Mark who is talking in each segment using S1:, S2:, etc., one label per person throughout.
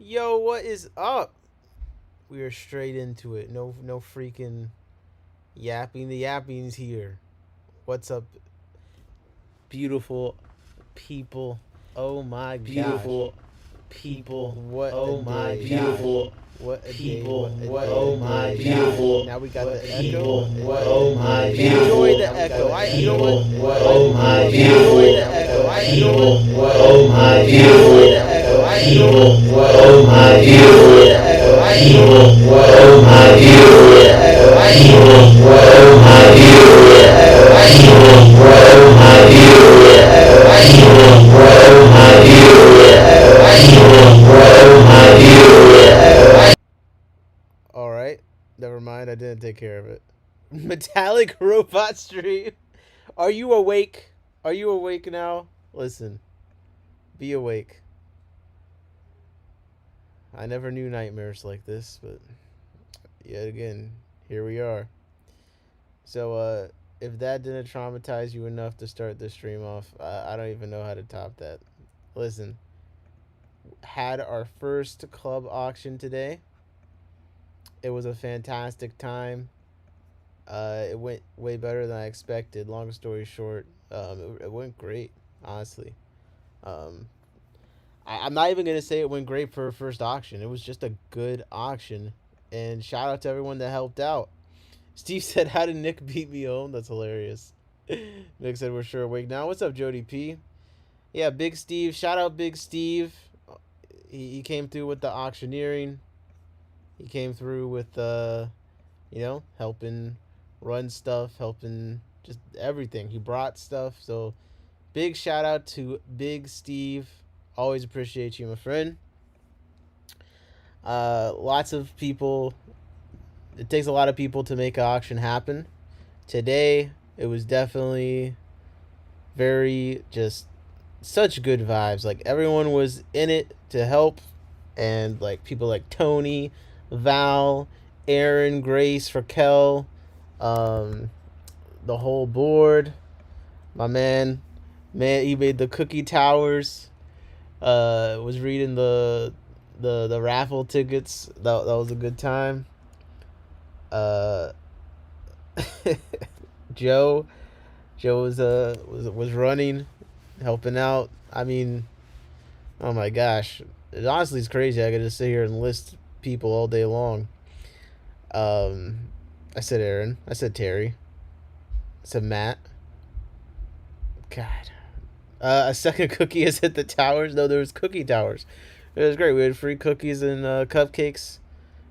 S1: Yo, what is up? We are straight into it. No freaking yapping. The yapping's here. What's up, beautiful people? Oh my gosh.
S2: Beautiful people.
S1: What
S2: Oh
S1: a
S2: my
S1: day.
S2: beautiful
S1: What a
S2: people.
S1: day.
S2: What
S1: What a
S2: oh
S1: day.
S2: my beautiful
S1: Now we got the
S2: people.
S1: echo.
S2: What oh my
S1: Enjoy
S2: beautiful
S1: the echo. You know
S2: people.
S1: what?
S2: What oh my
S1: Enjoy
S2: beautiful
S1: the echo. You know what?
S2: people. What oh my
S1: Enjoy
S2: beautiful
S1: the echo. You know
S2: people.
S1: what?
S2: What oh my
S1: Enjoy
S2: beautiful
S1: the echo. You know
S2: people.
S1: what?
S2: What oh my
S1: Enjoy
S2: beautiful
S1: the echo. You know
S2: people.
S1: what?
S2: What oh my
S1: Enjoy
S2: beautiful
S1: the echo. You know
S2: people.
S1: what?
S2: What oh my
S1: Enjoy
S2: beautiful
S1: the echo. You know
S2: people.
S1: what?
S2: What oh my
S1: Enjoy
S2: beautiful
S1: the echo. You know
S2: people.
S1: what?
S2: What oh my
S1: Enjoy the
S2: beautiful.
S1: echo. All right. Never mind. I didn't take care of it. Metallic robot stream. Are you awake? Are you awake now? Listen. Be awake. I never knew nightmares like this, but yet again, here we are. So, if that didn't traumatize you enough to start this stream off, I don't even know how to top that. Listen, had our first club auction today. It was a fantastic time. It went way better than I expected. Long story short, it went great, honestly. Um, I'm not even gonna say it went great for a first auction. It was just a good auction, and shout out to everyone that helped out. Steve said, "How did Nick beat me home?" That's hilarious. Nick said, "We're sure awake now." What's up, Jody P? Yeah, Big Steve. Shout out, Big Steve. He came through with the auctioneering. He came through with helping run stuff, helping just everything. He brought stuff. So big shout out to Big Steve. Always appreciate you, my friend. Lots of people. It takes a lot of people to make an auction happen. Today, it was definitely very just such good vibes. Like everyone was in it to help, and like people like Tony, Val, Aaron, Grace, Raquel, um, the whole board. My man, he made the cookie towers. Was reading the raffle tickets. That was a good time. Uh, Joe, Joe was running, helping out. I mean, oh my gosh, it honestly is crazy. I could just sit here and list people all day long. Um, I said Aaron. I said Terry. I said Matt. God. A second cookie has hit the towers. No, there was cookie towers. It was great. We had free cookies and cupcakes.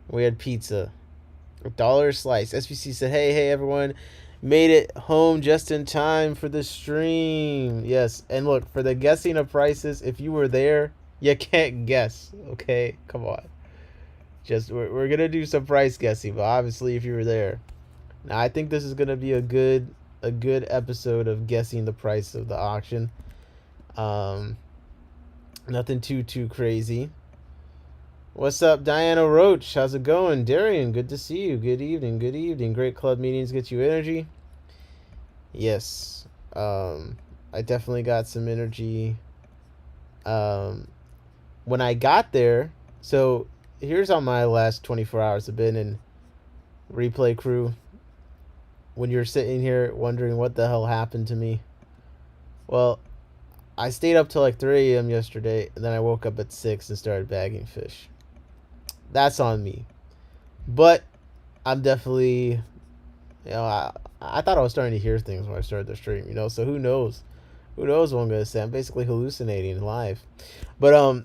S1: We had pizza. $1 a slice. SBC said, hey, everyone. Made it home just in time for the stream. Yes. And look, for the guessing of prices, if you were there, you can't guess. Okay? Come on. We're going to do some price guessing, but obviously if you were there. Now, I think this is going to be a good episode of guessing the price of the auction. Nothing too crazy. What's up, Diana Roach? How's it going? Darian, good to see you. Good evening. Good evening. Great club meetings get you energy. Yes. I definitely got some energy. When I got there, so here's how my last 24 hours have been in replay crew. When you're sitting here wondering what the hell happened to me. Well, I stayed up till like 3 a.m. yesterday, and then I woke up at 6 and started bagging fish. That's on me. But I'm definitely, I thought I was starting to hear things when I started the stream, so who knows? Who knows what I'm going to say? I'm basically hallucinating live. But,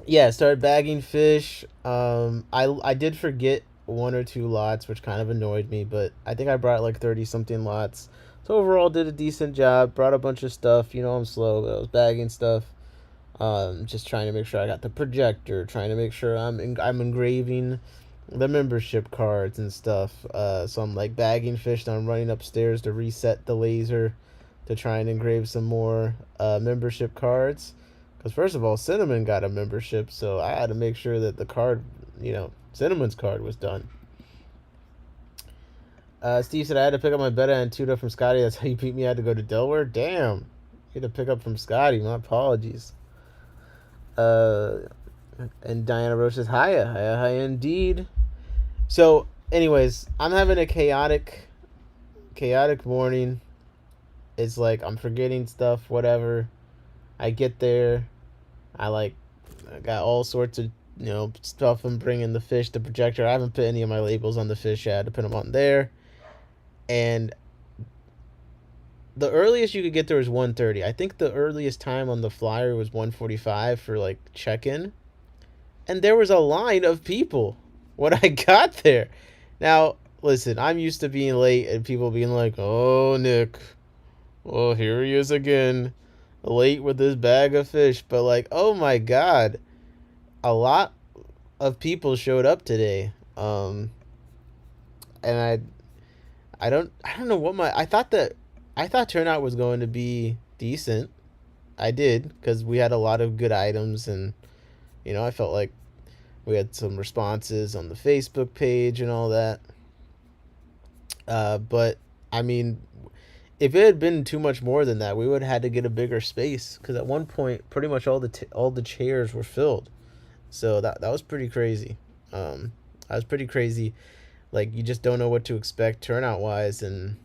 S1: yeah, started bagging fish. I did forget one or two lots, which kind of annoyed me, but I think I brought like 30 something lots. So overall, did a decent job. Brought a bunch of stuff. I'm slow, but I was bagging stuff. Just trying to make sure I got the projector. Trying to make sure I'm engraving the membership cards and stuff. So I'm like bagging fish. And I'm running upstairs to reset the laser to try and engrave some more membership cards. Because first of all, Cinnamon got a membership, so I had to make sure that the card, Cinnamon's card was done. Steve said I had to pick up my betta and Tuda from Scotty. That's how you beat me. I had to go to Delaware. Damn, you had to pick up from Scotty. My apologies. And Diana Roche says, hiya, hiya, hiya indeed. So, anyways, I'm having a chaotic morning. It's like I'm forgetting stuff, whatever. I get there, I got all sorts of stuff. I'm bringing the fish, the projector. I haven't put any of my labels on the fish yet. I had to put them on there, and the earliest you could get there was 1:30. I think the earliest time on the flyer was 1:45 for like check-in, and there was a line of people when I got there. Now, listen, I'm used to being late and people being like, "Oh, Nick, well, here he is again, late with his bag of fish." But like, oh my God, a lot of people showed up today. And I don't know what I thought turnout was going to be decent. I did, because we had a lot of good items, and I felt like we had some responses on the Facebook page and all that. But I mean, if it had been too much more than that, we would have had to get a bigger space, because at one point, pretty much all the chairs were filled. So that was pretty crazy. That was pretty crazy. Like, you just don't know what to expect turnout wise, and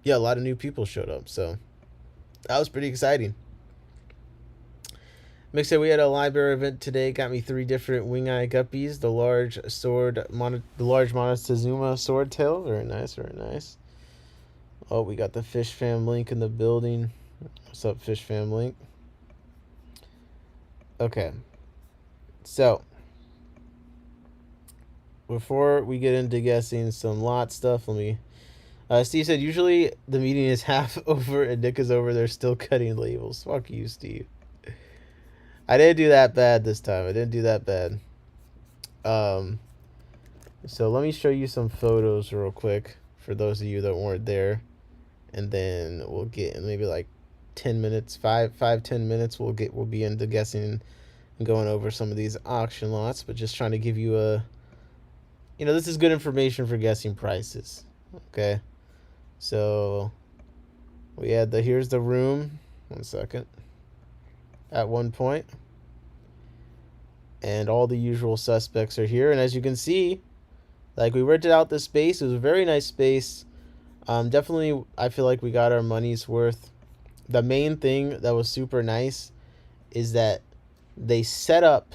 S1: yeah, a lot of new people showed up. So that was pretty exciting. Mick said we had a library event today. Got me 3 different wing eye guppies. The large Montezuma sword tail. Very nice, very nice. Oh, we got the Fish Fam Link in the building. What's up, Fish Fam Link? Okay. So, before we get into guessing some lot stuff, let me... Steve said, usually the meeting is half over and Nick is over there still cutting labels. Fuck you, Steve. I didn't do that bad this time. I didn't do that bad. So let me show you some photos real quick for those of you that weren't there. And then we'll get in maybe like 10 minutes, 10 minutes, we'll be into guessing and going over some of these auction lots, but just trying to give you this is good information for guessing prices. Okay. So we had here's the room. 1 second. At one point. And all the usual suspects are here. And as you can see, like, we rented out this space. It was a very nice space. Definitely, I feel like we got our money's worth. The main thing that was super nice is that they set up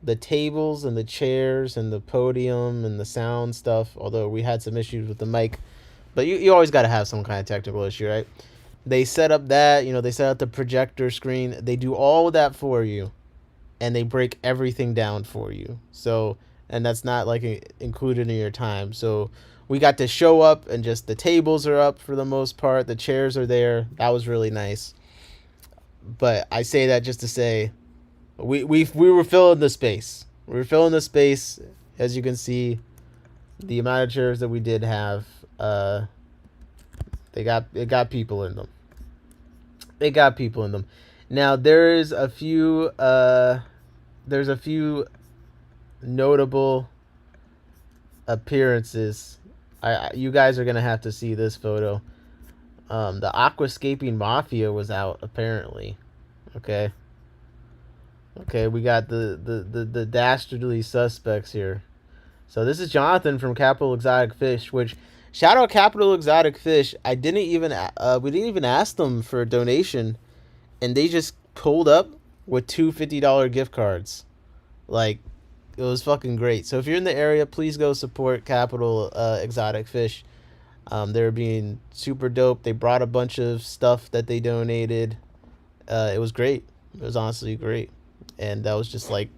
S1: the tables and the chairs and the podium and the sound stuff, although we had some issues with the mic. But you always got to have some kind of technical issue, right? They set up that, they set up the projector screen. They do all of that for you, and they break everything down for you. So, and that's not like included in your time. So we got to show up, and just the tables are up for the most part. The chairs are there. That was really nice. But I say that just to say, we were filling the space. We were filling the space. As you can see, the amount of chairs that we did have, it got people in them. It got people in them. Now there's a few notable appearances. You guys are gonna have to see this photo. The Aquascaping Mafia was out, apparently. Okay, we got the dastardly suspects here. So this is Jonathan from Capital Exotic Fish, which, shout out Capital Exotic Fish. We didn't even ask them for a donation, and they just pulled up with two $50 gift cards. Like, it was fucking great. So if you're in the area, please go support Capital Exotic Fish. They're being super dope. They brought a bunch of stuff that they donated. It was great. It was honestly great. And that was just like,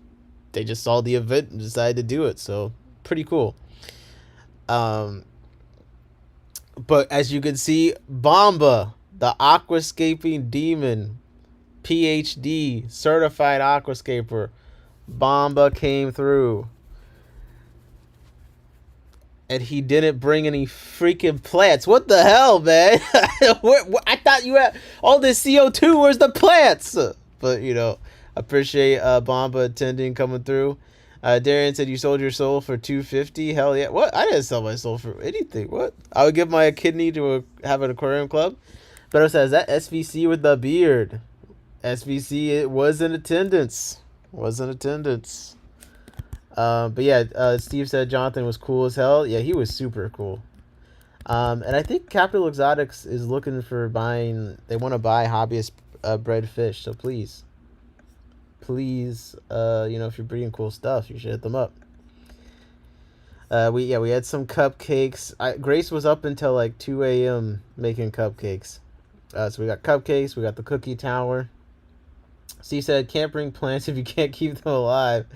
S1: they just saw the event and decided to do it. So pretty cool. But as you can see, Bomba, the aquascaping demon, PhD, certified aquascaper, Bomba came through. And he didn't bring any freaking plants. What the hell, man? I thought you had all this CO2. Where's the plants? But, appreciate Bomba attending, coming through. Darian said you sold your soul for $250. Hell yeah. What? I didn't sell my soul for anything. What? I would give my kidney to have an aquarium club. But it says that SVC with the beard. SVC, it was in attendance. Was in attendance. But yeah, Steve said Jonathan was cool as hell. Yeah, he was super cool. And I think Capital Exotics is looking for buying. They want to buy hobbyist bred fish. So please, if you're breeding cool stuff, you should hit them up. We had some cupcakes. Grace was up until like 2 a.m. making cupcakes. So we got cupcakes. We got the cookie tower. Steve said, "Can't bring plants if you can't keep them alive."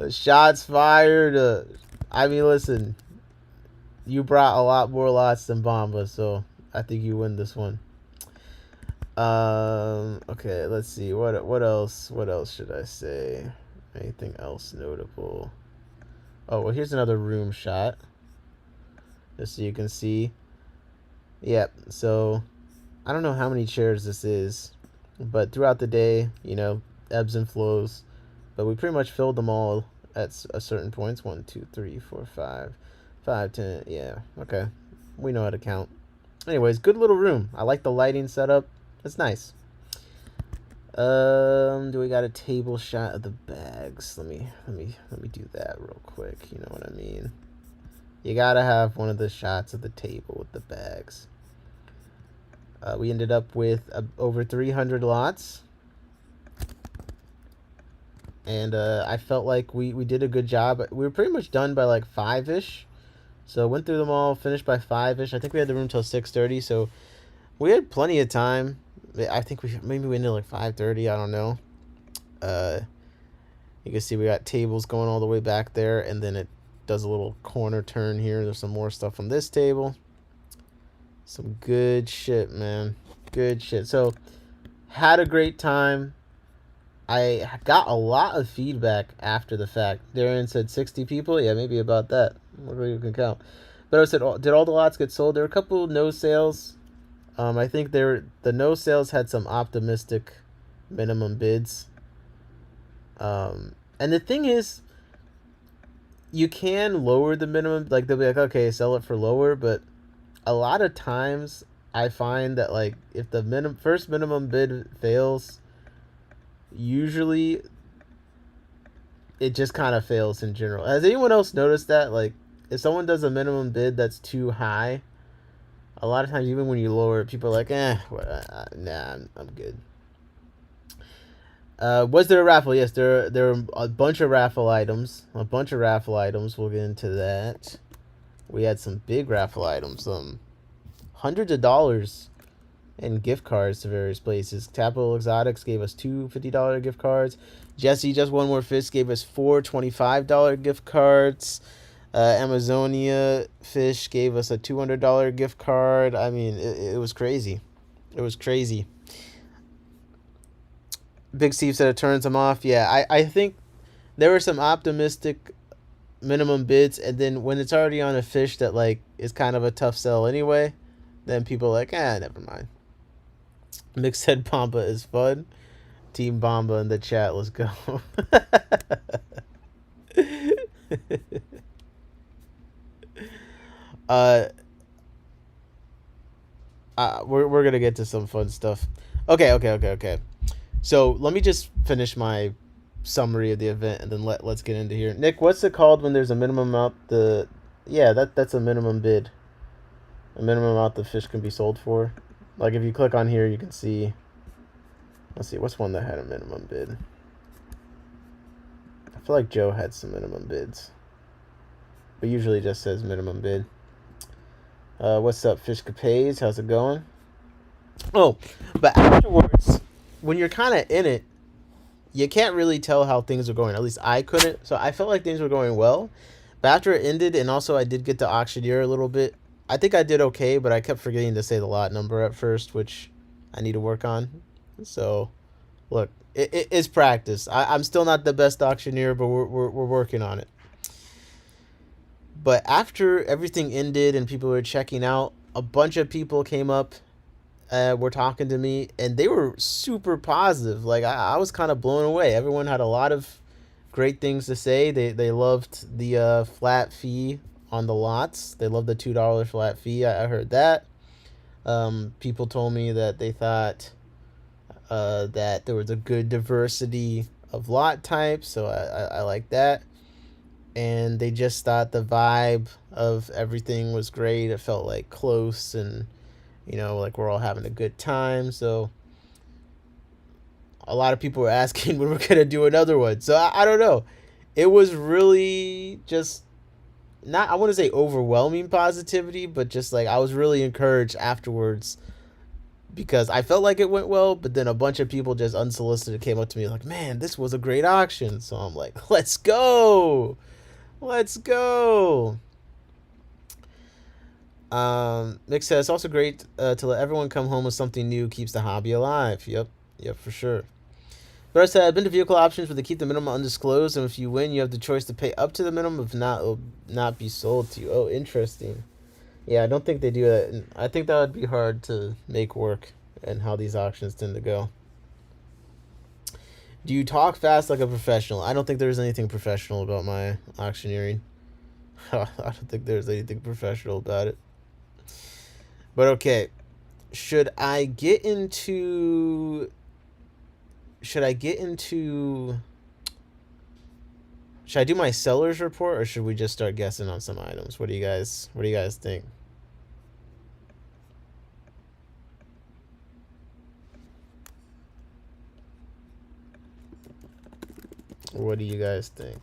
S1: Shots fired. I mean, listen, you brought a lot more lots than Bomba, so I think you win this one. Okay, let's see. What else? What else should I say? Anything else notable? Oh, well, here's another room shot, just so you can see. Yep. So I don't know how many chairs this is, but throughout the day, ebbs and flows. But we pretty much filled them all at a certain points. 1, 2, 3, 4, 5, 5, 10. Yeah. Okay. We know how to count. Anyways, good little room. I like the lighting setup. It's nice. Do we got a table shot of the bags? Let me do that real quick. You know what I mean? You gotta have one of the shots of the table with the bags. We ended up with over 300 lots. And I felt like we did a good job. We were pretty much done by like 5-ish. So went through them all, finished by 5-ish. I think we had the room till 6:30, so we had plenty of time. I think maybe we ended like 5:30. I don't know. You can see we got tables going all the way back there, and then it does a little corner turn here. There's some more stuff on this table. Some good shit, man. Good shit. So had a great time. I got a lot of feedback after the fact. Darren said 60 people. Yeah, maybe about that. Whatever you can count. But I said, did all the lots get sold? There were a couple no sales. I think the no sales had some optimistic minimum bids. And the thing is, you can lower the minimum. Like, they'll be like, okay, sell it for lower. But a lot of times, I find that, like, if the first minimum bid fails, usually it just kind of fails in general. Has anyone else noticed that? Like, if someone does a minimum bid that's too high, a lot of times, even when you lower it, people are like, nah, I'm good. Was there a raffle? Yes, there were a bunch of raffle items. We'll get into that. We had some big raffle items. Hundreds of dollars in gift cards to various places. Capital Exotics gave us 2 $50 gift cards. Jesse, Just One More Fish, gave us 4 $25 gift cards. Amazonia Fish gave us a $200 gift card. I mean, it was crazy. It was crazy. Big Steve said it turns him off. Yeah, I think there were some optimistic minimum bids, and then when it's already on a fish that, like, is kind of a tough sell anyway, then people are like, never mind. Mick said Bomba is fun. Team Bomba in the chat. Let's go. We're gonna get to some fun stuff. Okay. So let me just finish my summary of the event, and then let's get into here. Nick, what's it called when there's a minimum amount? That's a minimum bid. A minimum amount the fish can be sold for. Like, if you click on here, you can see. Let's see, what's one that had a minimum bid? I feel like Joe had some minimum bids, but usually just says minimum bid. What's up, Fish Capades? How's it going? Oh, but afterwards, when you're kind of in it, you can't really tell how things are going. At least I couldn't. So I felt like things were going well. But after it ended, and also I did get to auctioneer a little bit, I think I did okay, but I kept forgetting to say the lot number at first, which I need to work on. So, look, it's practice. I'm still not the best auctioneer, but we're working on it. But after everything ended and people were checking out, a bunch of people came up, were talking to me, and they were super positive. Like, I was kind of blown away. Everyone had a lot of great things to say. They loved the flat fee on the lots. They loved the $2 flat fee. I heard that. People told me that they thought that there was a good diversity of lot type, so I like that. And they just thought the vibe of everything was great. It felt like close and, you know, like we're all having a good time. So a lot of people were asking when we're going to do another one. So I don't know. It was really just not, I want to say overwhelming positivity, but just like I was really encouraged afterwards because I felt like it went well, but then a bunch of people just unsolicited came up to me like, man, this was a great auction. So I'm like, let's go. Let's go. Nick says it's also great to let everyone come home with something new. Keeps the hobby alive. Yep, for sure. But I said I've been to vehicle options where they keep the minimum undisclosed, and if you win, you have the choice to pay up to the minimum. If not, it will not be sold to you. Oh, interesting. Yeah, I don't think they do that. And I think that would be hard to make work, and how these auctions tend to go. Do you talk fast like a professional? I don't think there's anything professional about my auctioneering. I don't think there's anything professional about it. But okay, should I get into should I do my seller's report, or should we just start guessing on some items? What do you guys think? What do you guys think?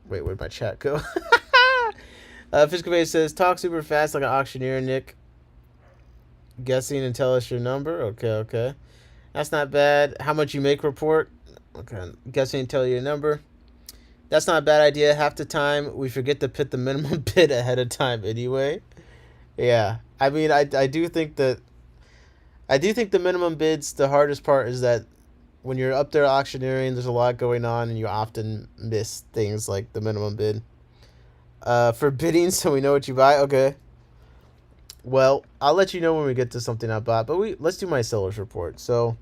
S1: Wait, where'd my chat go? Fiscal Base says, talk super fast like an auctioneer, Nick. Guessing and tell us your number. Okay. That's not bad. How much you make report. Okay. Guessing and tell you your number. That's not a bad idea. Half the time, we forget to put the minimum bid ahead of time anyway. Yeah. I mean, I do think the minimum bid's the hardest part is that when you're up there auctioneering, there's a lot going on, and you often miss things like the minimum bid. For bidding, so we know what you buy. Okay. Well, I'll let you know when we get to something I bought, but let's do my seller's report. So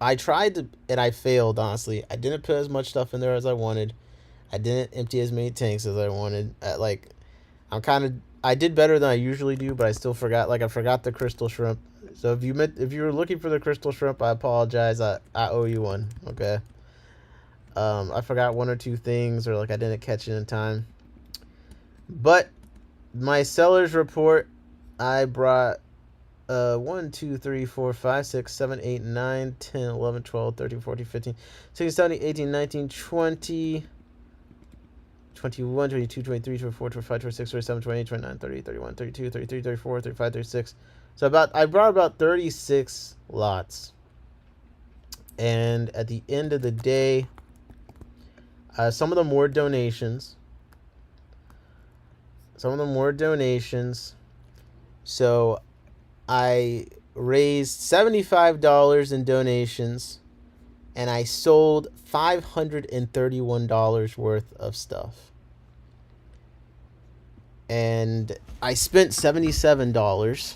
S1: I tried to, and I failed, honestly. I didn't put as much stuff in there as I wanted. I didn't empty as many tanks as I wanted. I did better than I usually do, but I still forgot. Like, I forgot the crystal shrimp. So if you were looking for the crystal shrimp, I apologize. I owe you one. Okay. I forgot one or two things, or like I didn't catch it in time. But my seller's report, I brought 1, 2, 3, 4, 5, 6, 7, 8, 9, 10, 11, 12, 13, 14, 15, 16, 17, 18, 19, 20, 21, 22, 23, 24, 25, 26, 27, 28, 29, 30, 31, 32, 33, 34, 35, 36. So I brought about 36 lots. And at the end of the day, some of them were donations. So I raised $75 in donations, and I sold $531 worth of stuff. And I spent $77.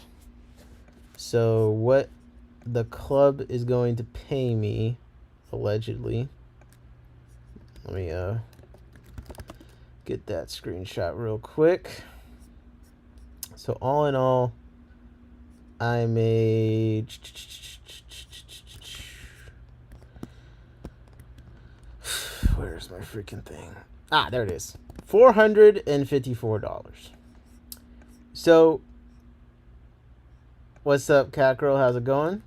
S1: So what the club is going to pay me, allegedly. Let me get that screenshot real quick. So all in all, I made where's my freaking thing? There it is. $454. So what's up, Cat Girl? How's it going?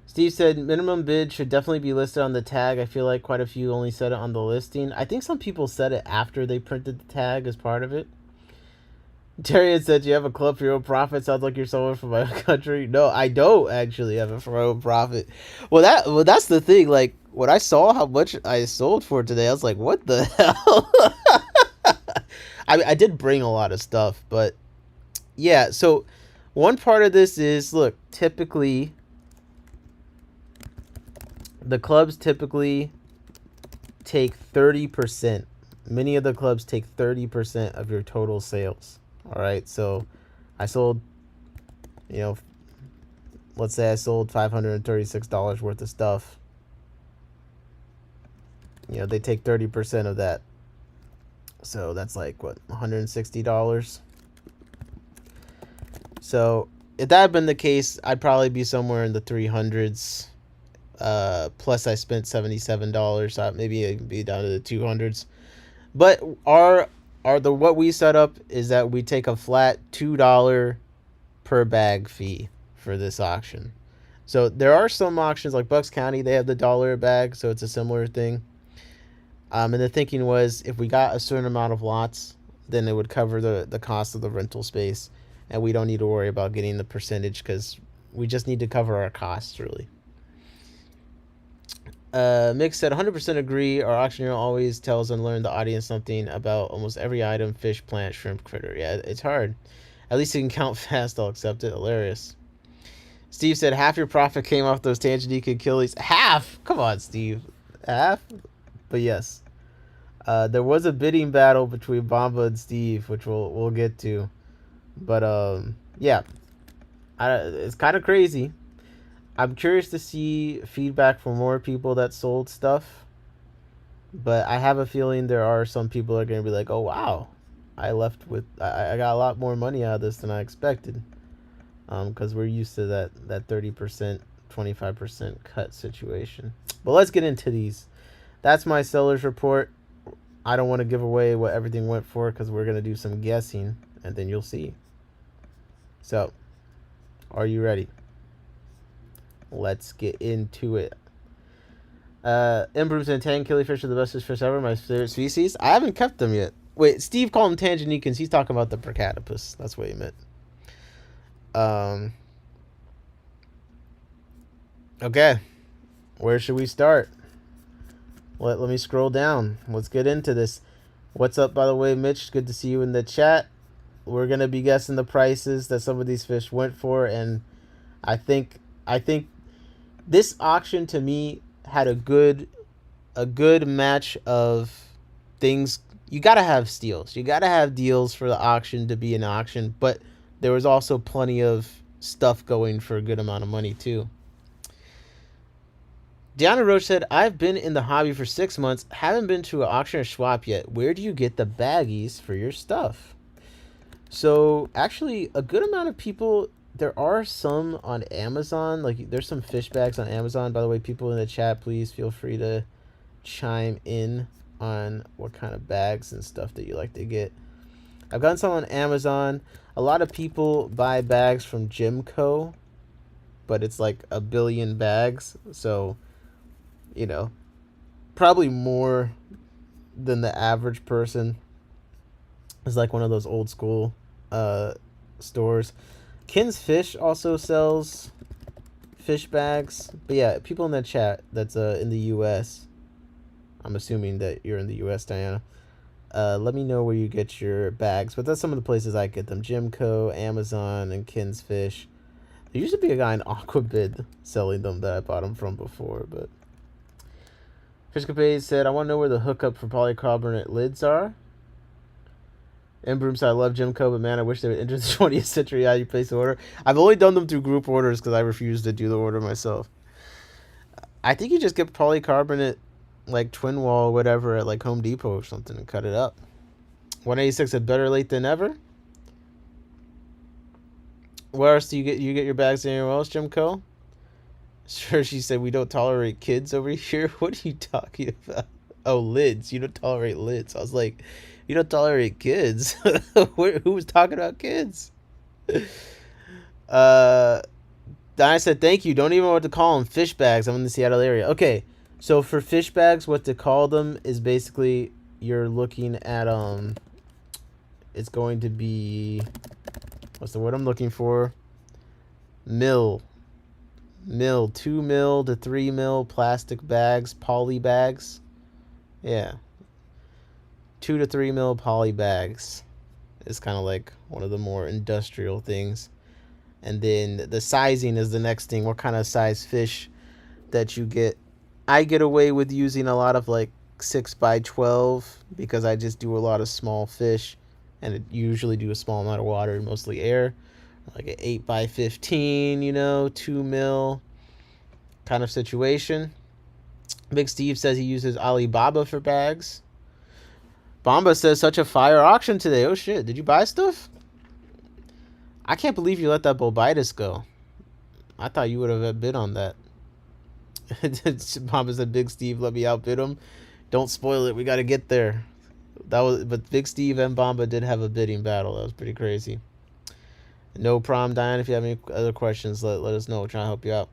S1: Steve said minimum bid should definitely be listed on the tag. I feel like quite a few only said it on the listing. I think some people said it after they printed the tag as part of it. Terry said, you have a club for your own profit. Sounds like you're someone from my country. No, I don't actually have it for my own profit. Well, that's the thing. Like, when I saw how much I sold for today, I was like, what the hell? I did bring a lot of stuff, but yeah. So one part of this is, look, typically the clubs typically take 30%. Many of the clubs take 30% of your total sales. All right, so I sold, let's say I sold $536 worth of stuff. They take 30% of that. So that's like, what, $160? So if that had been the case, I'd probably be somewhere in the 300s. Plus I spent $77, so maybe it'd be down to the 200s. But what we set up is that we take a flat $2 per bag fee for this auction. So there are some auctions like Bucks County, they have the dollar a bag, so it's a similar thing. And the thinking was if we got a certain amount of lots, then it would cover the cost of the rental space, and we don't need to worry about getting the percentage because we just need to cover our costs, really. Mick said 100% agree. Our auctioneer always tells and learn the audience something about almost every item, fish, plant, shrimp, critter. Yeah, it's hard. At least you can count fast. I'll accept it. Hilarious. Steve said half your profit came off those Tanganyika Achilles. Half? Come on, Steve. Half? But yes. There was a bidding battle between Bomba and Steve, which we'll get to. But yeah. It's kind of crazy. I'm curious to see feedback from more people that sold stuff. But I have a feeling there are some people that are going to be like, oh, wow. I got a lot more money out of this than I expected. Because we're used to that 30%, 25% cut situation. But let's get into these. That's my seller's report. I don't want to give away what everything went for because we're going to do some guessing. And then you'll see. So, are you ready? Let's get into it. Imbrooms and tang killifish are the best fish ever. My favorite species. I haven't kept them yet. Wait, Steve called them Tanganicans. He's talking about the Percatopus. That's what he meant. Okay. Where should we start? Let me scroll down. Let's get into this. What's up, by the way, Mitch? Good to see you in the chat. We're going to be guessing the prices that some of these fish went for, and I think this auction to me had a good match of things. You got to have steals. You got to have deals for the auction to be an auction, but there was also plenty of stuff going for a good amount of money too. Deanna Roach said, I've been in the hobby for 6 months, haven't been to an auction or swap yet. Where do you get the baggies for your stuff? So actually a good amount of people, there are some on Amazon. Like there's some fish bags on Amazon. By the way, people in the chat, please feel free to chime in on what kind of bags and stuff that you like to get. I've gotten some on Amazon. A lot of people buy bags from Jimco, but it's like a billion bags. So, you know, probably more than the average person. It's like one of those old school stores. Kin's Fish also sells fish bags. But yeah, people in that chat that's in the US. I'm assuming that you're in the US, Diana. Let me know where you get your bags. But that's some of the places I get them. Jimco, Amazon, and Kin's Fish. There used to be a guy in Aquabid selling them that I bought them from before. But Fishcapade said, I want to know where the hookup for polycarbonate lids are. Embroom said, I love Jimco, but man, I wish they would enter the 20th century. How you place the order? I've only done them through group orders because I refuse to do the order myself. I think you just get polycarbonate, like twin wall, whatever, at like Home Depot or something and cut it up. 186 said, better late than never. Where else do you get your bags anywhere else, Jimco? Sure, she said, we don't tolerate kids over here. What are you talking about? Oh, lids. You don't tolerate lids. I was like, you don't tolerate kids. Who was talking about kids? Diana said, thank you. Don't even know what to call them. Fish bags. I'm in the Seattle area. Okay. So for fish bags, what to call them is basically you're looking at, it's going to be, what's the word I'm looking for? 2 mil to 3 mil plastic bags, poly bags. Yeah. 2 to 3 mil poly bags is kind of like one of the more industrial things. And then the sizing is the next thing. What kind of size fish that you get. I get away with using a lot of like 6x12 because I just do a lot of small fish and it usually do a small amount of water, mostly air. Like an 8x15, 2 mil kind of situation. Big Steve says he uses Alibaba for bags. Bomba says such a fire auction today. Oh shit, did you buy stuff? I can't believe you let that Bobitis go. I thought you would have bid on that. Mama said, Big Steve, let me outbid him. Don't spoil it. We got to get there. But Big Steve and Bomba did have a bidding battle. That was pretty crazy. No problem, Diane. If you have any other questions, let us know. We're trying to help you out.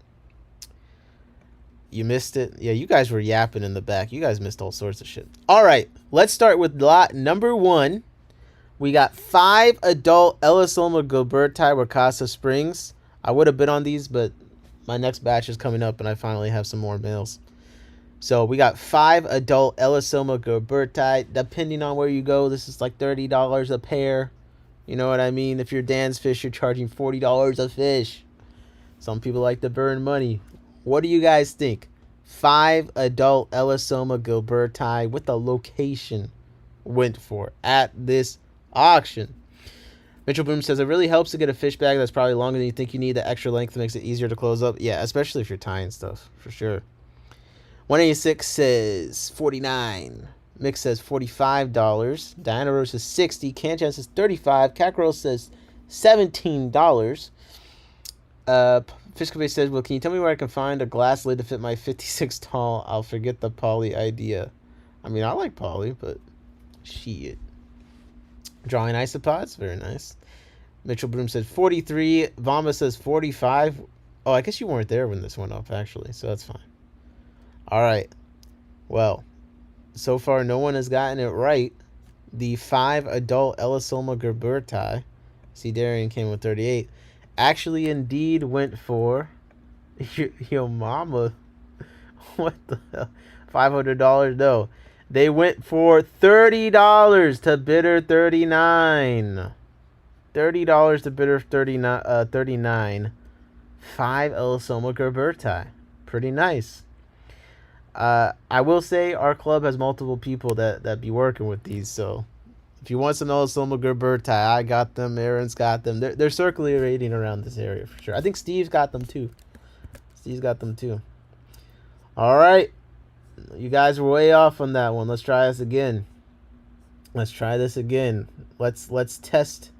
S1: You missed it. Yeah, you guys were yapping in the back. You guys missed all sorts of shit. All right, let's start with lot number 1. We got 5 adult Elisoma Gilberti Wakasa Springs. I would have bid on these, but my next batch is coming up, and I finally have some more males. So we got 5 adult Elisoma Gilberti. Depending on where you go, this is like $30 a pair. You know what I mean? If you're Dan's Fish, you're charging $40 a fish. Some people like to burn money. What do you guys think? 5 adult Elisoma Gilberti with the location went for at this auction. Mitchell Boom says, it really helps to get a fish bag that's probably longer than you think you need. The extra length makes it easier to close up. Yeah, especially if you're tying stuff, for sure. 186 says 49. Mick says $45. Diana Rose says 60. Kanchan says 35. Cackerel says $17. Fish Cafe says, well, can you tell me where I can find a glass lid to fit my 56 tall? I'll forget the poly idea. I mean, I like poly, but shit. Drawing isopods, very nice. Mitchell Broom said 43. Vamba says 45. Oh, I guess you weren't there when this went up, actually, so that's fine. All right. Well, so far no one has gotten it right. The 5 adult Elisoma Gilberti, see, Darian came with 38, actually indeed went for your mama. What the hell? $500? No. They went for $30 to bidder 39. $30 to bidder 39. 5 Elisoma Gilberti. Pretty nice. I will say our club has multiple people that be working with these, so if you want some Elisoma Gilberti, I got them. Aaron's got them. They're circulating around this area for sure. I think Steve's got them too. All right, you guys were way off on that one. Let's try this again. Let's test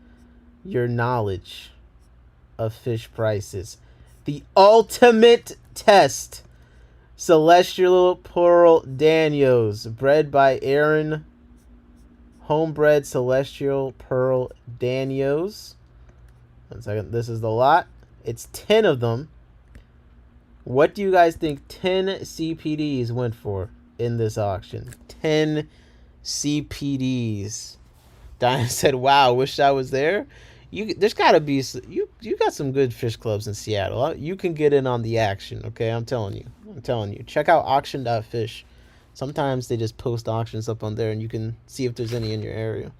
S1: your knowledge of fish prices. The ultimate test. Celestial Pearl Danios, bred by Aaron. Homebred Celestial Pearl Danios. 1 second. This is the lot. It's 10 of them. What do you guys think 10 CPDs went for in this auction? 10 CPDs. Diana said, wow, wish I was there. There's got to be, you got some good fish clubs in Seattle. You can get in on the action, okay? I'm telling you. Check out auction.fish. Sometimes they just post auctions up on there, and you can see if there's any in your area.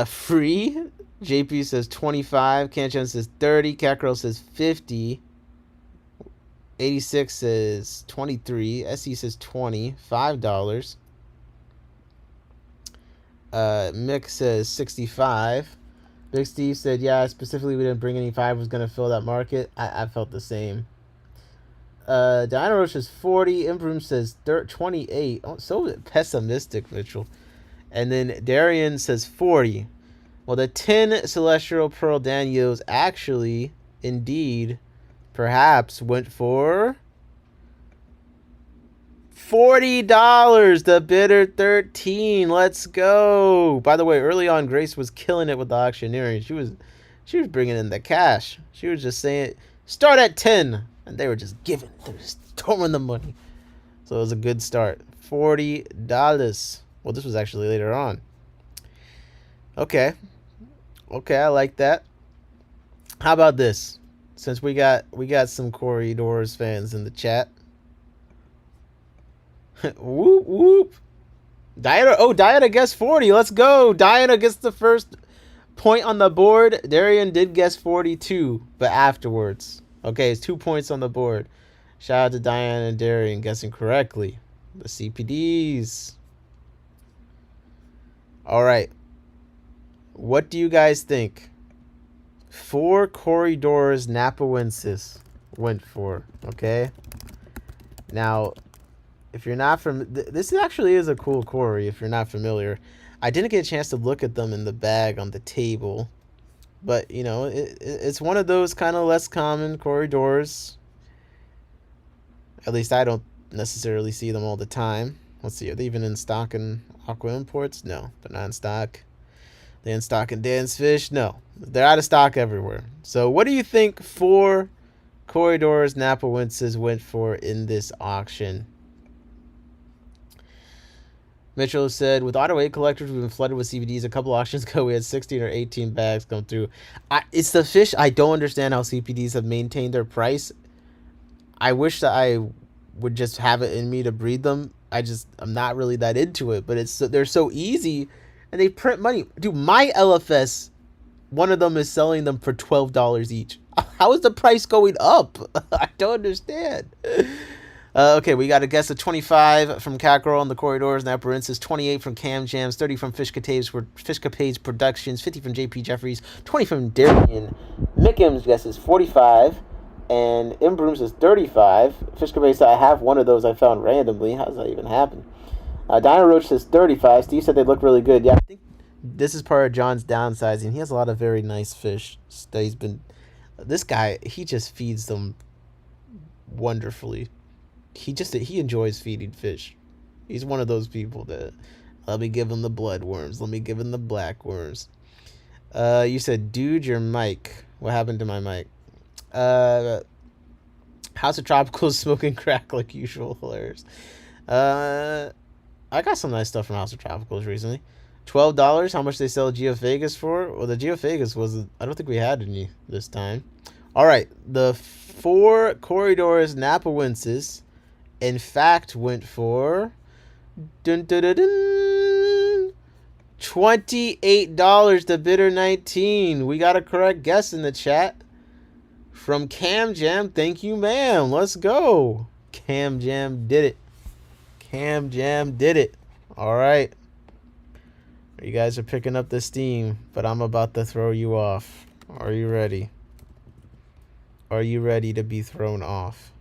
S1: Free. JP says 25. Kanchan says 30. Cackerel says 50. 86 says 23. SE says 20. $5. Mick says 65. Big Steve said, yeah, specifically we didn't bring any 5 was going to fill that market. I felt the same. Diana Roche says 40. Imbroom says 28. Oh, so pessimistic, Mitchell. And then Darian says 40. Well, the 10 Celestial Pearl Danios actually, indeed, perhaps went for $40. The bidder 13. Let's go. By the way, early on, Grace was killing it with the auctioneering. She was bringing in the cash. She was just saying, start at 10. And they were just giving. They were just throwing the money. So it was a good start. $40. Well, this was actually later on. Okay, I like that. How about this? Since we got some Corridors fans in the chat. Whoop whoop. Diana guessed 40. Let's go. Diana gets the first point on the board. Darian did guess 42, but afterwards. Okay, it's 2 points on the board. Shout out to Diane and Darian guessing correctly. The CPDs. All right. What do you guys think? 4 Corridors Napawensis went for. Okay. Now, if you're not from... This actually is a cool Cory if you're not familiar. I didn't get a chance to look at them in the bag on the table. But, you know, it's one of those kind of less common corridors. At least I don't necessarily see them all the time. Let's see, are they even in stock in Aqua Imports? No, they're not in stock. They're in stock in Dan's Fish? No, they're out of stock everywhere. So what do you think 4 corridors Napa Winces went for in this auction? Mitchell said, with auto 8 collectors, we've been flooded with CBDs. A couple auctions ago, we had 16 or 18 bags come through. It's the fish. I don't understand how CPDs have maintained their price. I wish that I would just have it in me to breed them. I'm not really that into it, but they're so easy, and they print money. Dude, my LFS, one of them is selling them for $12 each. How is the price going up? I don't understand. Okay, we got a guess of 25 from Catgirl on the corridors and apparences, 28 from Cam Jams, 30 from Fishcapades Productions, 50 from JP Jeffries, 20 from Darian. Mickham's guess is 45, and Imbrooms is 35. Fishcapades, I have one of those I found randomly. How does that even happen? Dino Roach says 35. Steve said they look really good. Yeah, I think this is part of John's downsizing. He has a lot of very nice fish that he's been... This guy, he just feeds them wonderfully. He enjoys feeding fish. He's one of those people that, let me give him the bloodworms, let me give him the blackworms. You said, dude, your mic. What happened to my mic? House of Tropicals smoking crack like usual. Hilarious. I got some nice stuff from House of Tropicals recently. $12. How much they sell Geophagus for? Well, the Geophagus wasn't... I don't think we had any this time. All right, the 4 corridors Napa Winces, in fact, went for $28 to bidder 19. We got a correct guess in the chat from Cam Jam. Thank you, ma'am. Let's go. Cam Jam did it. Cam Jam did it. All right. You guys are picking up the steam, but I'm about to throw you off. Are you ready? Are you ready to be thrown off?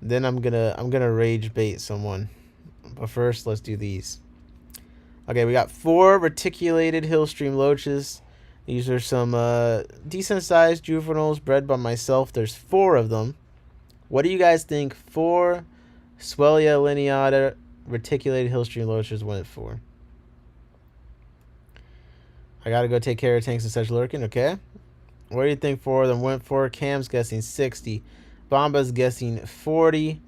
S1: Then I'm gonna rage bait someone. But first, let's do these. Okay, we got 4 reticulated Hillstream loaches. These are some decent sized juveniles bred by myself. There's 4 of them. What do you guys think 4 Swellia lineata reticulated Hillstream loaches went for? I gotta go take care of tanks and such lurking, okay? What do you think 4 of them went for? Cam's guessing 60. Bomba's guessing 40.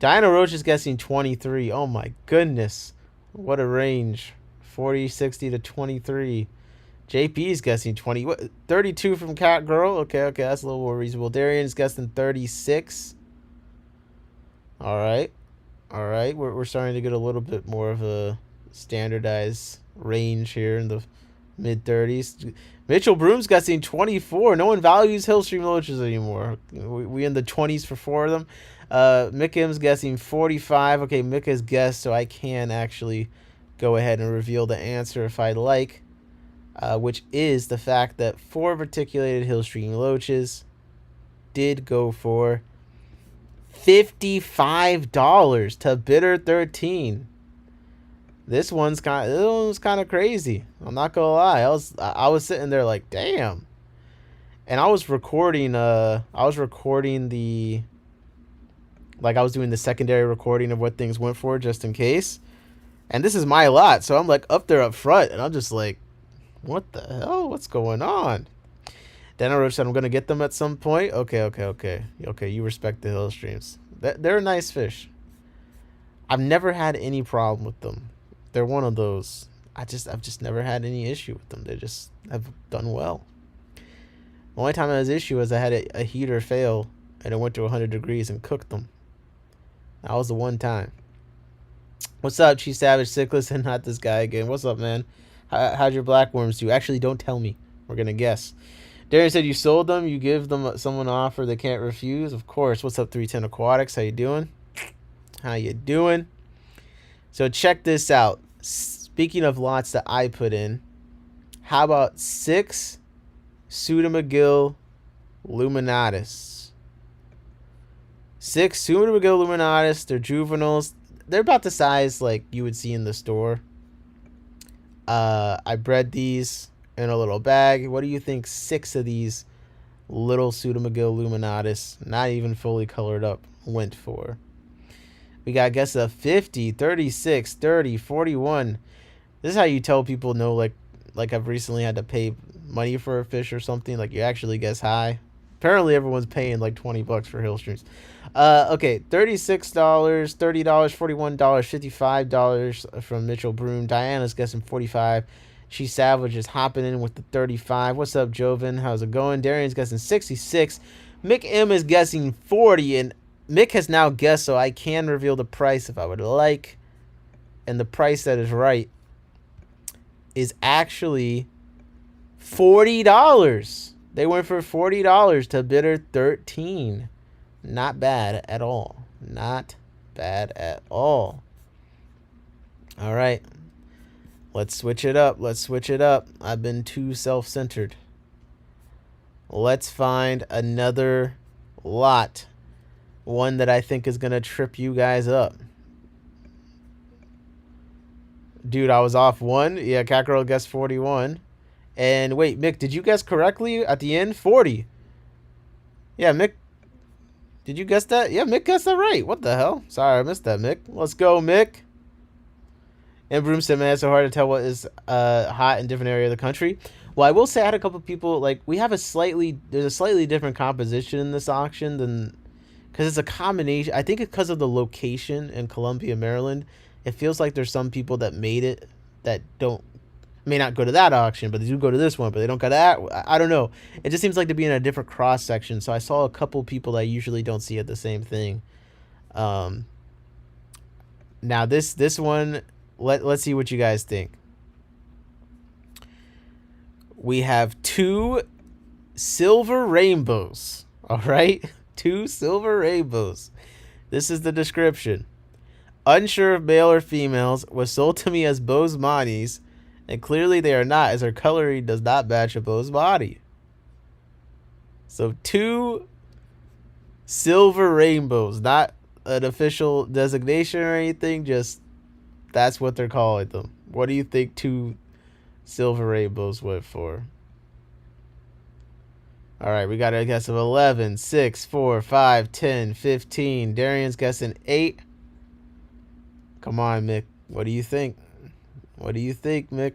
S1: Dino Roach is guessing 23. Oh my goodness. What a range. 40, 60 to 23. JP's guessing 20. What, 32 from Cat Girl? Okay, that's a little more reasonable. Darian's guessing 36. Alright. We're starting to get a little bit more of a standardized range here in the mid-30s. Mitchell Broom's guessing 24. No one values Hillstream loaches anymore. We in the 20s for 4 of them. Mickham's guessing 45. Okay, Mika's guessed, so I can actually go ahead and reveal the answer if I'd like, which is the fact that 4 reticulated Hillstream loaches did go for $55 to bidder 13. This one's kind of crazy. I'm not gonna lie. I was sitting there like, damn. And I was recording the, I was doing the secondary recording of what things went for just in case. And this is my lot, so I'm like up there up front, and I'm just like, what the hell? What's going on? Then I said I'm gonna get them at some point. Okay. You respect the Hillstreams. They're nice fish. I've never had any problem with them. They're one of those. I've just never had any issue with them. They just have done well. The only time I was issue was I had a heater fail and it went to 100 degrees and cooked them. That was the one time. What's up, Chief Savage Sickless and not this guy again? What's up, man? How'd your blackworms do? Actually, don't tell me. We're gonna guess. Darren said you sold them. You give them someone an offer they can't refuse. Of course. What's up, 310 Aquatics? How you doing? So check this out. Speaking of lots that I put in, how about 6 Pseudomcgill luminatus? 6 Pseudomcgill luminatus. They're juveniles. They're about the size like you would see in the store. I bred these in a little bag. What do you think 6 of these little Pseudomagil Luminatus, not even fully colored up, went for? We got guesses of 50, 36, 30, 41. This is how you tell people no, like I've recently had to pay money for a fish or something. Like you actually guess high. Apparently everyone's paying like $20 for hill streams. Okay, $36, $30, $41, $55 from Mitchell Broom. Diana's guessing 45. She Savage is hopping in with the 35. What's up, Joven? How's it going? Darian's guessing 66. Mick M is guessing 40, and Mick has now guessed, so I can reveal the price if I would like. And the price that is right is actually $40. They went for $40 to bidder 13. Not bad at all. Not bad at all. All right. Let's switch it up. Let's switch it up. I've been too self-centered. Let's find another lot. One that I think is going to trip you guys up. Dude, I was off one. Yeah, Catgirl guessed 41. And wait, Mick, did you guess correctly at the end? 40. Yeah, Mick. Did you guess that? Yeah, Mick guessed that right. What the hell? Sorry, I missed that, Mick. Let's go, Mick. And Broom said, man, it's so hard to tell what is hot in different area of the country. Well, I will say I had a couple people, like, there's a slightly different composition in this auction than, because it's a combination. I think it's because of the location in Columbia, Maryland. It feels like there's some people that made it that may not go to that auction, but they do go to this one, but they don't go to that. I don't know. It just seems like to be in a different cross section. So I saw a couple people that I usually don't see at the same thing. Now this one, let's see what you guys think. We have 2 silver rainbows. All right, 2 silver rainbows. This is the description. Unsure of male or females, was sold to me as Bosemani's, and clearly they are not, as her coloring does not match a Bose body. So 2 silver rainbows, not an official designation or anything, just that's what they're calling them. What do you think 2 silver rainbows went for? All right, we got a guess of 11, 6, 4, 5, 10, 15. Darian's guessing 8. Come on, Mick. What do you think? What do you think, Mick?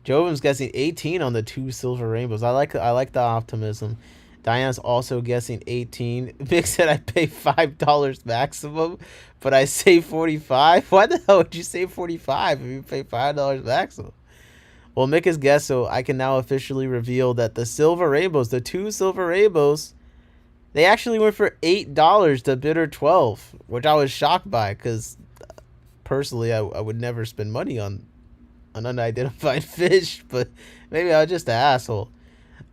S1: Joven's guessing 18 on the 2 silver rainbows. I like the optimism. Diana's also guessing 18. Mick said I pay $5 maximum, but I say 45. Why the hell would you say 45 if you pay $5 maximum? Well, Mick has guessed, so I can now officially reveal that the silver rainbows, the 2 silver rainbows, they actually went for $8 to bidder 12, which I was shocked by because personally I would never spend money on an unidentified fish, but maybe I was just an asshole.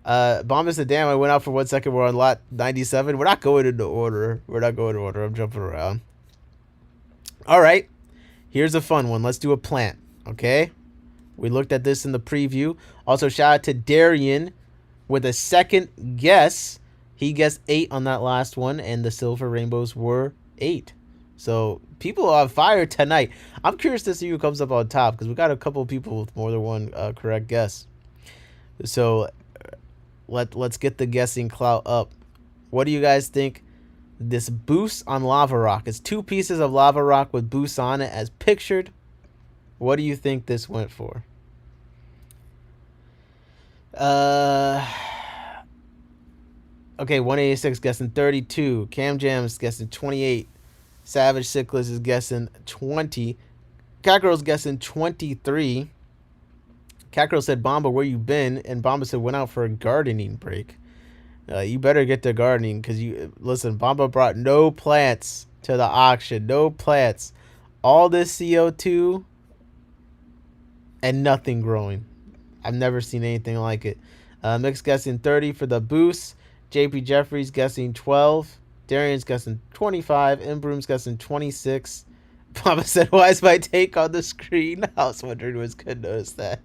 S1: Bombus said, damn, I went out for 1 second. We're on lot 97. We're not going into order. I'm jumping around. All right. Here's a fun one. Let's do a plant. Okay. We looked at this in the preview. Also, shout out to Darian with a second guess. He guessed 8 on that last one, and the silver rainbows were 8. So people are on fire tonight. I'm curious to see who comes up on top because we got a couple of people with more than one correct guess. So let's get the guessing clout up. What do you guys think? This boost on lava rock. It's 2 pieces of lava rock with boosts on it as pictured. What do you think this went for? Okay, 186 guessing 32. Cam Jam's guessing 28. Savage Cyclist is guessing 20. Catgirl's guessing 23. Catgirl said, Bomba, where you been? And Bomba said, went out for a gardening break. You better get to gardening because listen, Bomba brought no plants to the auction. No plants. All this CO2 and nothing growing. I've never seen anything like it. Mick's guessing 30 for the boost. JP Jeffries guessing 12. Darian's guessing 25. Imbroom's guessing 26. Papa said, why is my take on the screen? I was wondering who was going to notice that.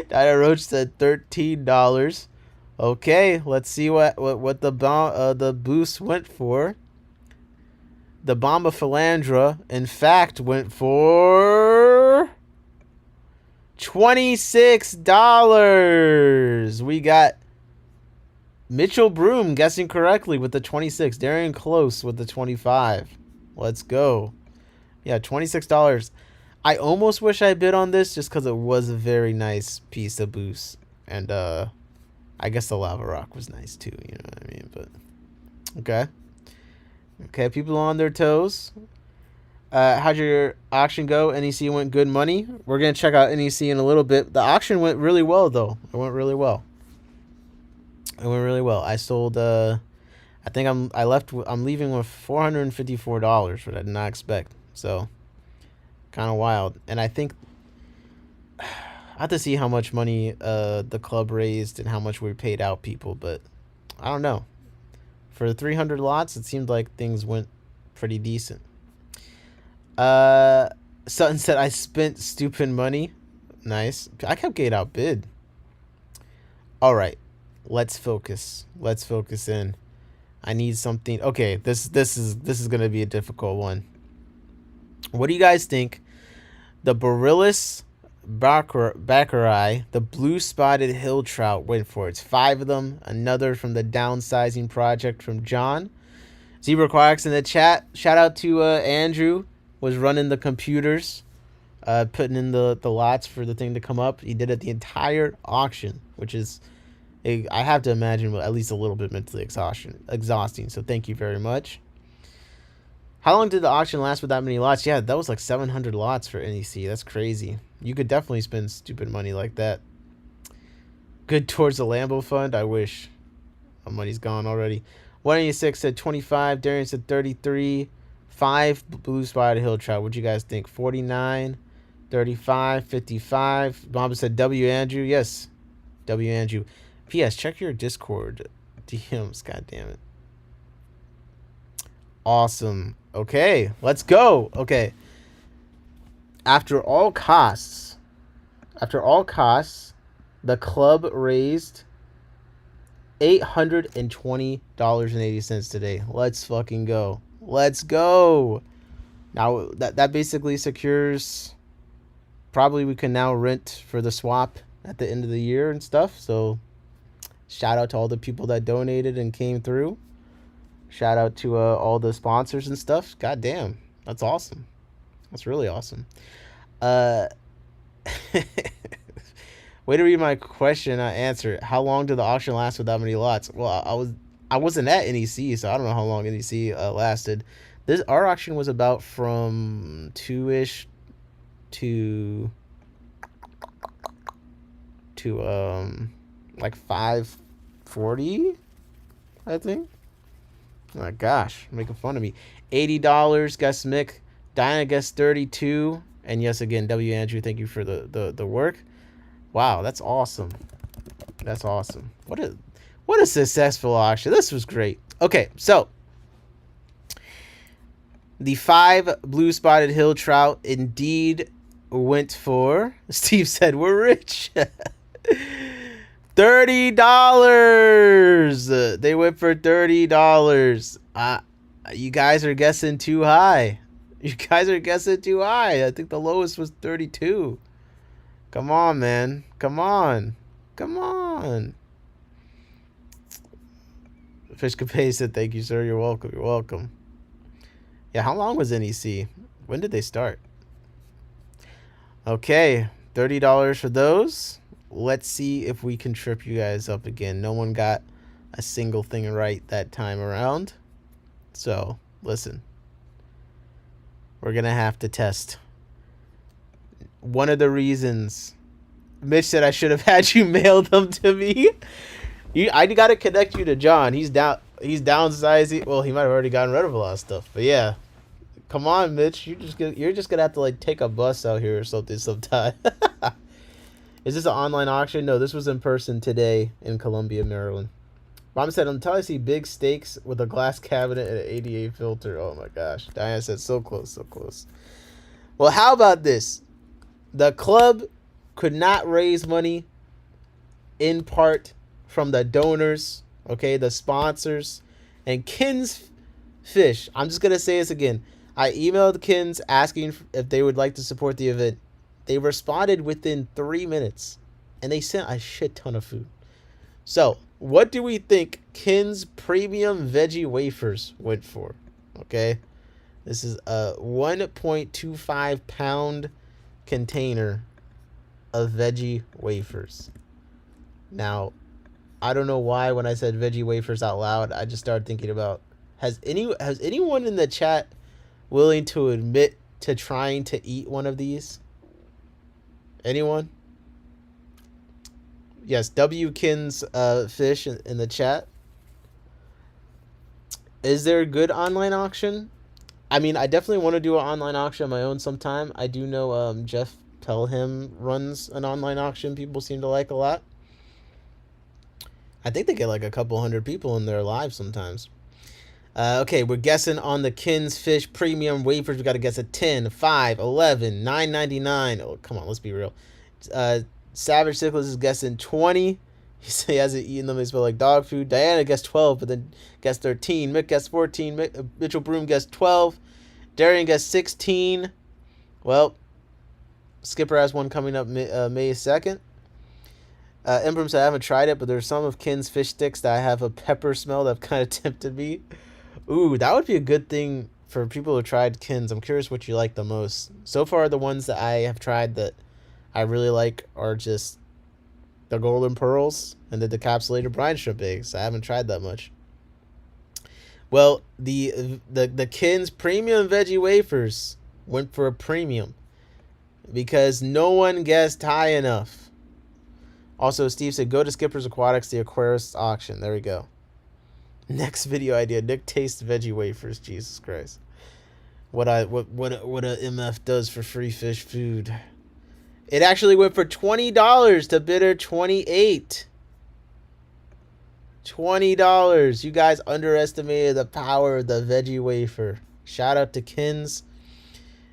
S1: Dinah Roach said $13. Okay, let's see what the boost went for. The Bomba Philandra, in fact, went for $26. We got Mitchell Broom guessing correctly with the 26. Darian Close with the 25. Let's go. Yeah, $26. I almost wish I bid on this just because it was a very nice piece of boost. And I guess the lava rock was nice too, you know what I mean? But okay. Okay, people on their toes. How'd your auction go? NEC went good money. We're gonna check out NEC in a little bit. The auction went really well though. It went really well. I sold I think I'm leaving with $454, which I did not expect. So kind of wild. And I think I have to see how much money the club raised and how much we paid out people, but I don't know. For the 300 lots, it seemed like things went pretty decent. Sutton said I spent stupid money. Nice. I kept getting outbid. All right. Let's focus. Let's focus in. I need something. Okay, this is going to be a difficult one. What do you guys think the Barillis Baccarai, the blue-spotted hill trout went for? It's 5 of them. Another from the downsizing project from John. Zebra Quarks in the chat. Shout out to Andrew. Was running the computers, putting in the lots for the thing to come up. He did it the entire auction, which is, I have to imagine, at least a little bit mentally exhausting. So thank you very much. How long did the auction last with that many lots? Yeah, that was like 700 lots for NEC. That's crazy. You could definitely spend stupid money like that. Good towards the Lambo fund. I wish. My money's gone already. 186 said 25. Darian said 33. 5 blue spotted hill trout. What you guys think? 49, 35, 55. Mama said W Andrew. Yes. W Andrew. P.S. Check your Discord DMs. God damn it. Awesome. Okay. Let's go. Okay. After all costs, the club raised $820.80 today. Let's fucking go. Let's go. Now that basically secures, probably we can now rent for the swap at the end of the year and stuff. So shout out to all the people that donated and came through. Shout out to all the sponsors and stuff. God damn, that's awesome. That's really awesome. Way to read my question. I answer. How long did the auction last with that many lots? Well, I wasn't at NEC, so I don't know how long NEC lasted. Our auction was about from 2-ish to like 540, I think. Oh my gosh, making fun of me. $80. Guess Mick. Diana guessed 32. And yes, again, W Andrew, thank you for the work. Wow, that's awesome. That's awesome. What a successful auction. This was great. Okay, so the 5 blue spotted hill trout indeed went for, Steve said, we're rich. $30. They went for $30. You guys are guessing too high. I think the lowest was 32. Come on, man. Come on. Fish Capay said, thank you, sir. You're welcome. Yeah, how long was NEC? When did they start? Okay, $30 for those. Let's see if we can trip you guys up again. No one got a single thing right that time around. So, listen. We're going to have to test. One of the reasons Mitch said I should have had you mail them to me. I got to connect you to John. He's downsizing. Well, he might have already gotten rid of a lot of stuff. But yeah. Come on, Mitch. You're just going to have to like take a bus out here or something sometime. Is this an online auction? No, this was in person today in Columbia, Maryland. Mom said, until I see big steaks with a glass cabinet and an ADA filter. Oh my gosh. Diana said, so close. Well, how about this? The club could not raise money in part from the donors, okay, the sponsors, and Kins Fish. I'm just going to say this again. I emailed Kins asking if they would like to support the event. They responded within 3 minutes, and they sent a shit ton of food. So, what do we think Kin's Premium Veggie Wafers went for? Okay, this is a 1.25 pound container of veggie wafers. Now, I don't know why when I said veggie wafers out loud, I just started thinking about has anyone in the chat willing to admit to trying to eat one of these? Anyone? Yes, W Kins fish in the chat. Is there a good online auction? I mean, I definitely want to do an online auction on my own sometime. I do know Jeff Pelham runs an online auction people seem to like a lot. I think they get like a couple hundred people in there live sometimes. Okay, we're guessing on the Kins Fish Premium Wafers. We got to guess at 10, 5, 11, 9.99. Oh, come on, let's be real. Savage Sickles is guessing 20. He hasn't eaten them. They smell like dog food. Diana guessed 12, but then guessed 13. Mick guessed 14. Mitchell Broom guessed 12. Darian guessed 16. Well, Skipper has one coming up May 2nd. Embrum said, I haven't tried it, but there's some of Kin's fish sticks that I have a pepper smell that kind of tempted me. Ooh, that would be a good thing for people who tried Kin's. I'm curious what you like the most. So far, the ones that I have tried that I really like are just the golden pearls and the decapsulated brine shrimp eggs. I haven't tried that much. Well, the Kin's Premium Veggie Wafers went for a premium because no one guessed high enough. Also, Steve said, go to Skipper's Aquatics, the Aquarius auction. There we go. Next video idea, Nick tastes veggie wafers. Jesus Christ. What a MF does for free fish food. It actually went for $20 to bidder 28. $20. You guys underestimated the power of the veggie wafer. Shout out to Kins.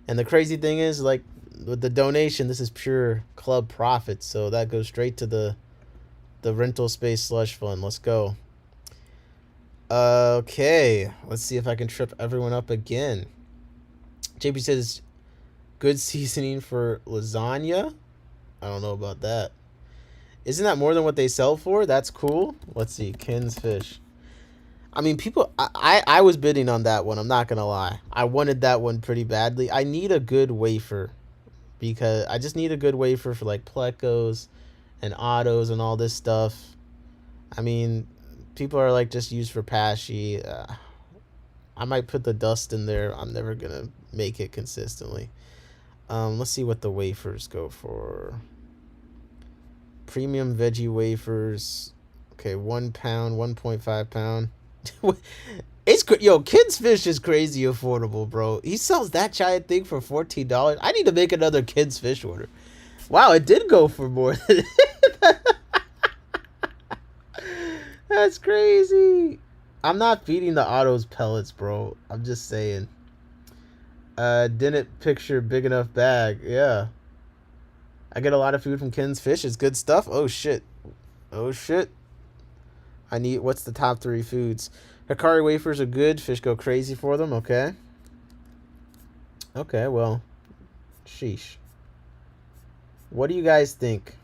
S1: And the crazy thing is, like, with the donation, this is pure club profit, so that goes straight to the rental space slush fund. Let's go. Okay, let's see if I can trip everyone up again. JP says good seasoning for lasagna. I don't know about that. Isn't that more than what they sell for? That's cool. Let's see, Kin's Fish. I mean, people, I was bidding on that one. I'm not gonna lie. I wanted that one pretty badly. I need a good wafer. Because I just need a good wafer for like plecos and autos and all this stuff. I mean, people are like just used for pashy. I might put the dust in there. I'm never going to make it consistently. Let's see what the wafers go for. Premium veggie wafers. Okay, 1 pound, 1.5 pound. It's good. Yo, Kin's Fish is crazy affordable, bro. He sells that giant thing for $14. I need to make another Kin's Fish order. Wow, it did go for more than That's crazy. I'm not feeding the autos pellets, bro. I'm just saying. Didn't picture big enough bag. Yeah. I get a lot of food from Kin's Fish. It's good stuff. Oh, shit. Oh, shit. I need... What's the top 3 foods? Hikari wafers are good. Fish go crazy for them. Okay. Okay, well. Sheesh. What do you guys think?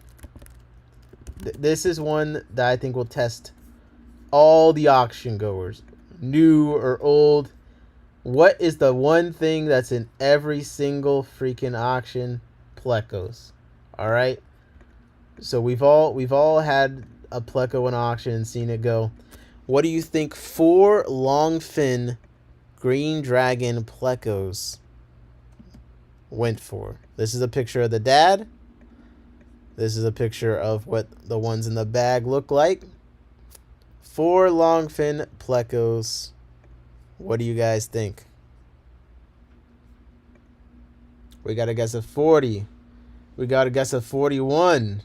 S1: This is one that I think will test all the auction goers. New or old. What is the one thing that's in every single freaking auction? Plecos. Alright? So we've all had a pleco in auction and seen it go. What do you think 4 longfin green dragon plecos went for? This is a picture of the dad. This is a picture of what the ones in the bag look like. 4 longfin plecos. What do you guys think? We got to guess at 40. We got to guess at 41.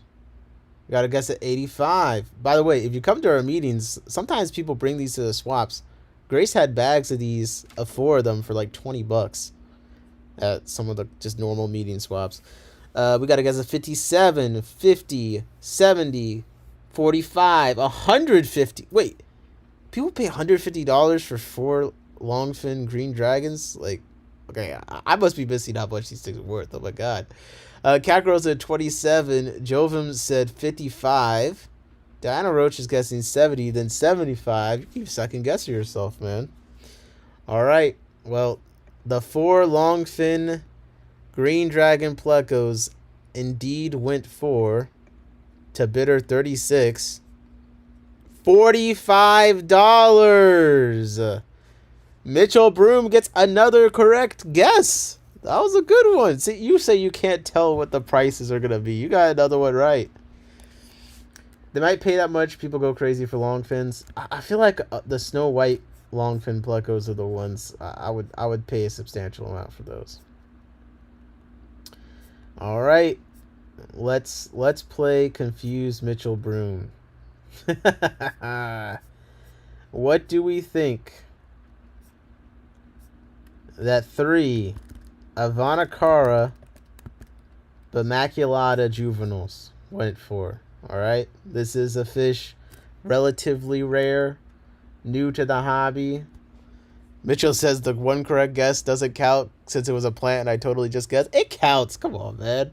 S1: We got to guess at 85. By the way, if you come to our meetings, sometimes people bring these to the swaps. Grace had bags of these, of 4 of them, for like $20 at some of the just normal meeting swaps. We got to guess at 57, 50, 70, 45, 150. Wait, people pay $150 for 4 longfin green dragons? Like, Okay, I must be missing how much these things are worth. Oh my god. Catgirl said 27. Jovim said 55. Diana Roach is guessing 70, then 75. You keep second guessing yourself, man. All right. Well, the 4 Longfin Green Dragon Plecos indeed went for, to bidder 36, $45. Mitchell Broom gets another correct guess. That was a good one. See, you say you can't tell what the prices are going to be. You got another one right. They might pay that much. People go crazy for longfins. I feel like the Snow White longfin plecos are the ones I would pay a substantial amount for those. All right. Let's play Confused Mitchell Broom. What do we think that 3 Avanakara Bamaculata juveniles went for? All right, this is a fish relatively rare, new to the hobby. Mitchell says the one correct guess doesn't count since it was a plant and I totally just guessed. It counts. Come on, man.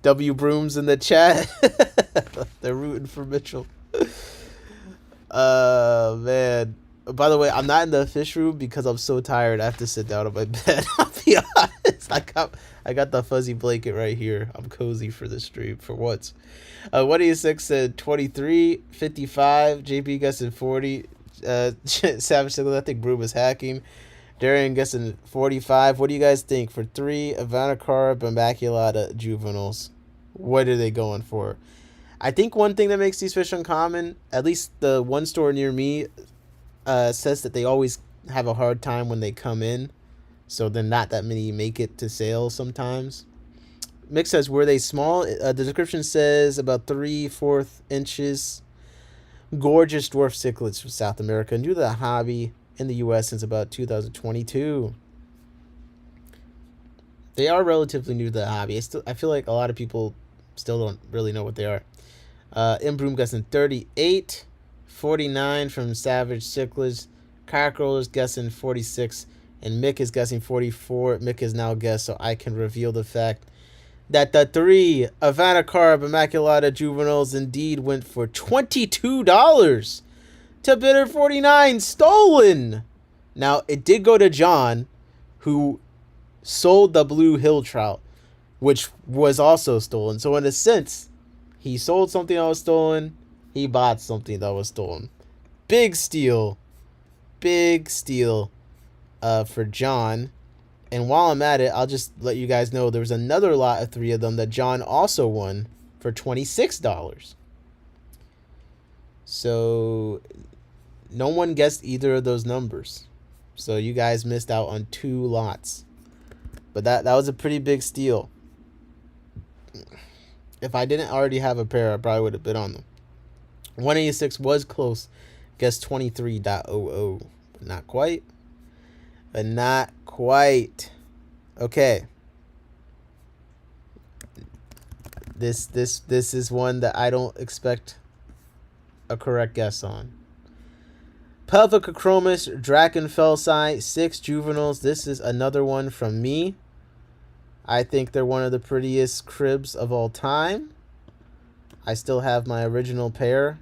S1: W Brooms in the chat. They're rooting for Mitchell. Man. By the way, I'm not in the fish room because I'm so tired. I have to sit down on my bed. I'll be honest. I got the fuzzy blanket right here. I'm cozy for the stream for once. 186 said 23, 55. JP guessing 40. Savage said I think Broom is hacking. Darian guessing 45. What do you guys think for 3 Avanakara Bamaculata juveniles? What are they going for? I think one thing that makes these fish uncommon, at least the one store near me, says that they always have a hard time when they come in, so then not that many make it to sale sometimes. Mick says, were they small? The description says about 3/4 inches. Gorgeous dwarf cichlids from South America. New to the hobby in the U.S. since about 2022. They are relatively new to the hobby. I feel like a lot of people still don't really know what they are. Imbroom guessing 38. 49 from Savage Cichlids. Cockerel is guessing 46. And Mick is guessing 44. Mick is now guessed, so I can reveal the fact that the 3 Avanakara Bamaculata juveniles indeed went for $22 to bidder 49. Stolen! Now, it did go to John, who sold the blue hill trout, which was also stolen. So in a sense, he sold something that was stolen. He bought something that was stolen. Big steal. Big steal for John. And while I'm at it, I'll just let you guys know there was another lot of 3 of them that John also won for $26. So no one guessed either of those numbers. So you guys missed out on 2 lots. But that was a pretty big steal. If I didn't already have a pair, I probably would have bid on them. 186 was close. Guess 23.00. But not quite. But not quite. Okay. This is one that I don't expect a correct guess on. Pelvicochromis Drakenfelsai, 6 juveniles. This is another one from me. I think they're one of the prettiest cribs of all time. I still have my original pair.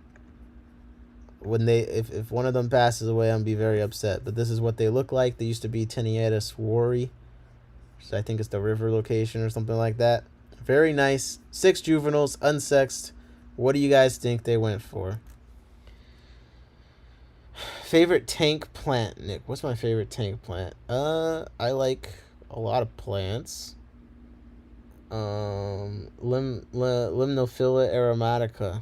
S1: When if one of them passes away, I'm be very upset. But this is what they look like. They used to be Teneatus wari, so I think it's the river location or something like that. Very nice. 6 juveniles, unsexed. What do you guys think they went for? Favorite tank plant, Nick. What's my favorite tank plant? I like a lot of plants. Limnophila aromatica.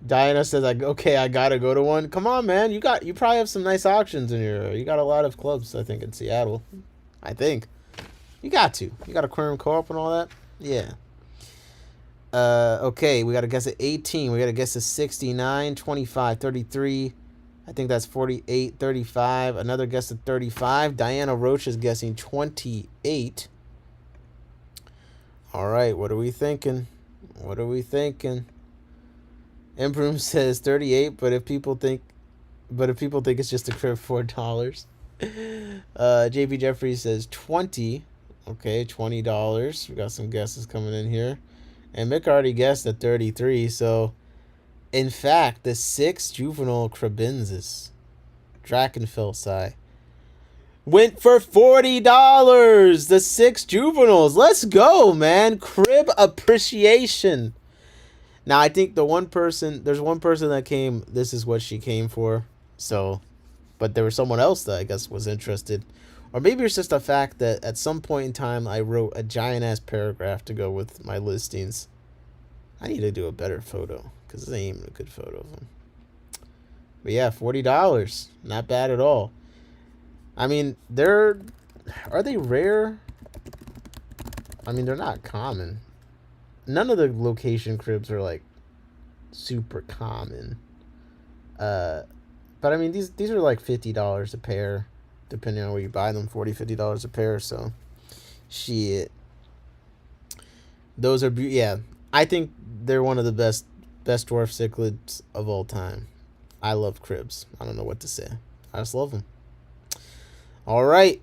S1: Diana says, okay, I gotta go to one. Come on, man. You probably have some nice auctions in here. You got a lot of clubs, I think, in Seattle. I think. You got to. You got Aquarium Co-op and all that? Yeah. Okay, we got to guess at 18. We got to guess at 69, 25, 33. I think that's 48, 35. Another guess at 35. Diana Roach is guessing 28. All right, what are we thinking? What are we thinking? Imbroom says 38, but if people think But if people think it's just a crib, $4. JP Jeffries says 20. Okay, $20. We got some guesses coming in here. And Mick already guessed at 33. So, in fact, the 6 juvenile Crebensis Drachenfelsi went for $40. The 6 juveniles. Let's go, man. Crib appreciation. Now, I think there's one person that came, this is what she came for. So, but there was someone else that I guess was interested. Or maybe it's just a fact that at some point in time, I wrote a giant-ass paragraph to go with my listings. I need to do a better photo, because this ain't even a good photo of them. But yeah, $40. Not bad at all. I mean, are they rare? I mean, they're not common. None of the location cribs are like super common. But I mean, these are like $50 a pair, depending on where you buy them. $50 a pair. So, shit. Those are yeah. I think they're one of the best dwarf cichlids of all time. I love cribs. I don't know what to say. I just love them. All right.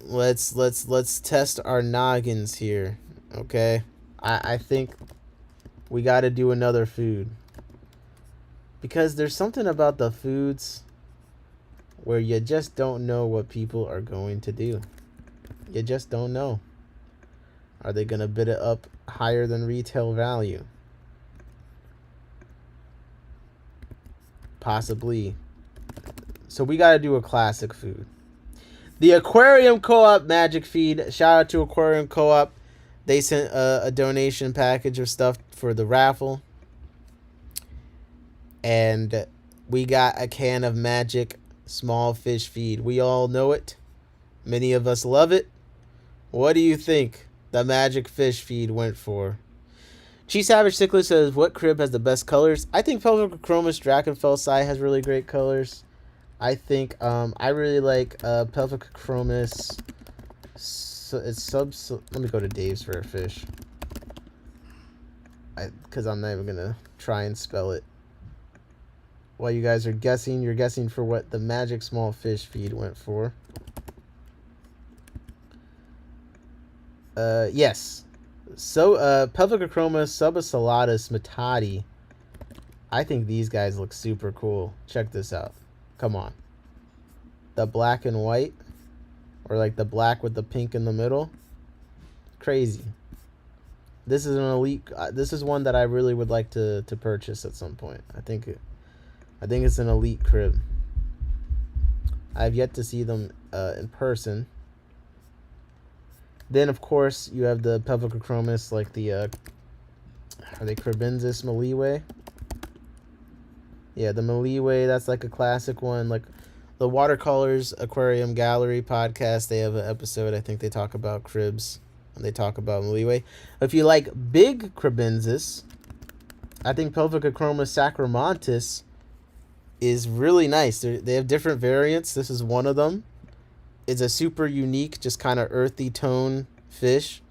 S1: Let's test our noggins here. Okay. I think we got to do another food. Because there's something about the foods where you just don't know what people are going to do. You just don't know. Are they going to bid it up higher than retail value? Possibly. So we got to do a classic food. The Aquarium Co-op Magic Feed. Shout out to Aquarium Co-op. They sent a donation package of stuff for the raffle. And we got a can of Magic Small Fish Feed. We all know it. Many of us love it. What do you think the Magic Fish Feed went for? Chi Savage Cichlid says, what crib has the best colors? I think Pelvicochromis Drachenfelsi has really great colors. I think I really like Pelvicochromis. Let me go to Dave's for a fish. Because I'm not even going to try and spell it. While you guys are guessing, you're guessing for what the Magic Small Fish Feed went for. Yes. So, Pelvicochromis subacelatus matati. I think these guys look super cool. Check this out. Come on. The black and white. Or like the black with the pink in the middle. Crazy. This is an elite. This is one that I really would like to purchase at some point. I think it's an elite crib. I've yet to see them in person. Then, of course, you have the Pelvicochromis, like the, are they Crebensis Maliwe? Yeah, the Maliwe, that's like a classic one. Like the Watercolors Aquarium Gallery podcast, they have an episode, I think they talk about cribs, and they talk about Maliwe. If you like big Crebensis, I think Pelvicochromis Sacromontis is really nice. They have different variants. This is one of them. It's a super unique, just kind of earthy tone fish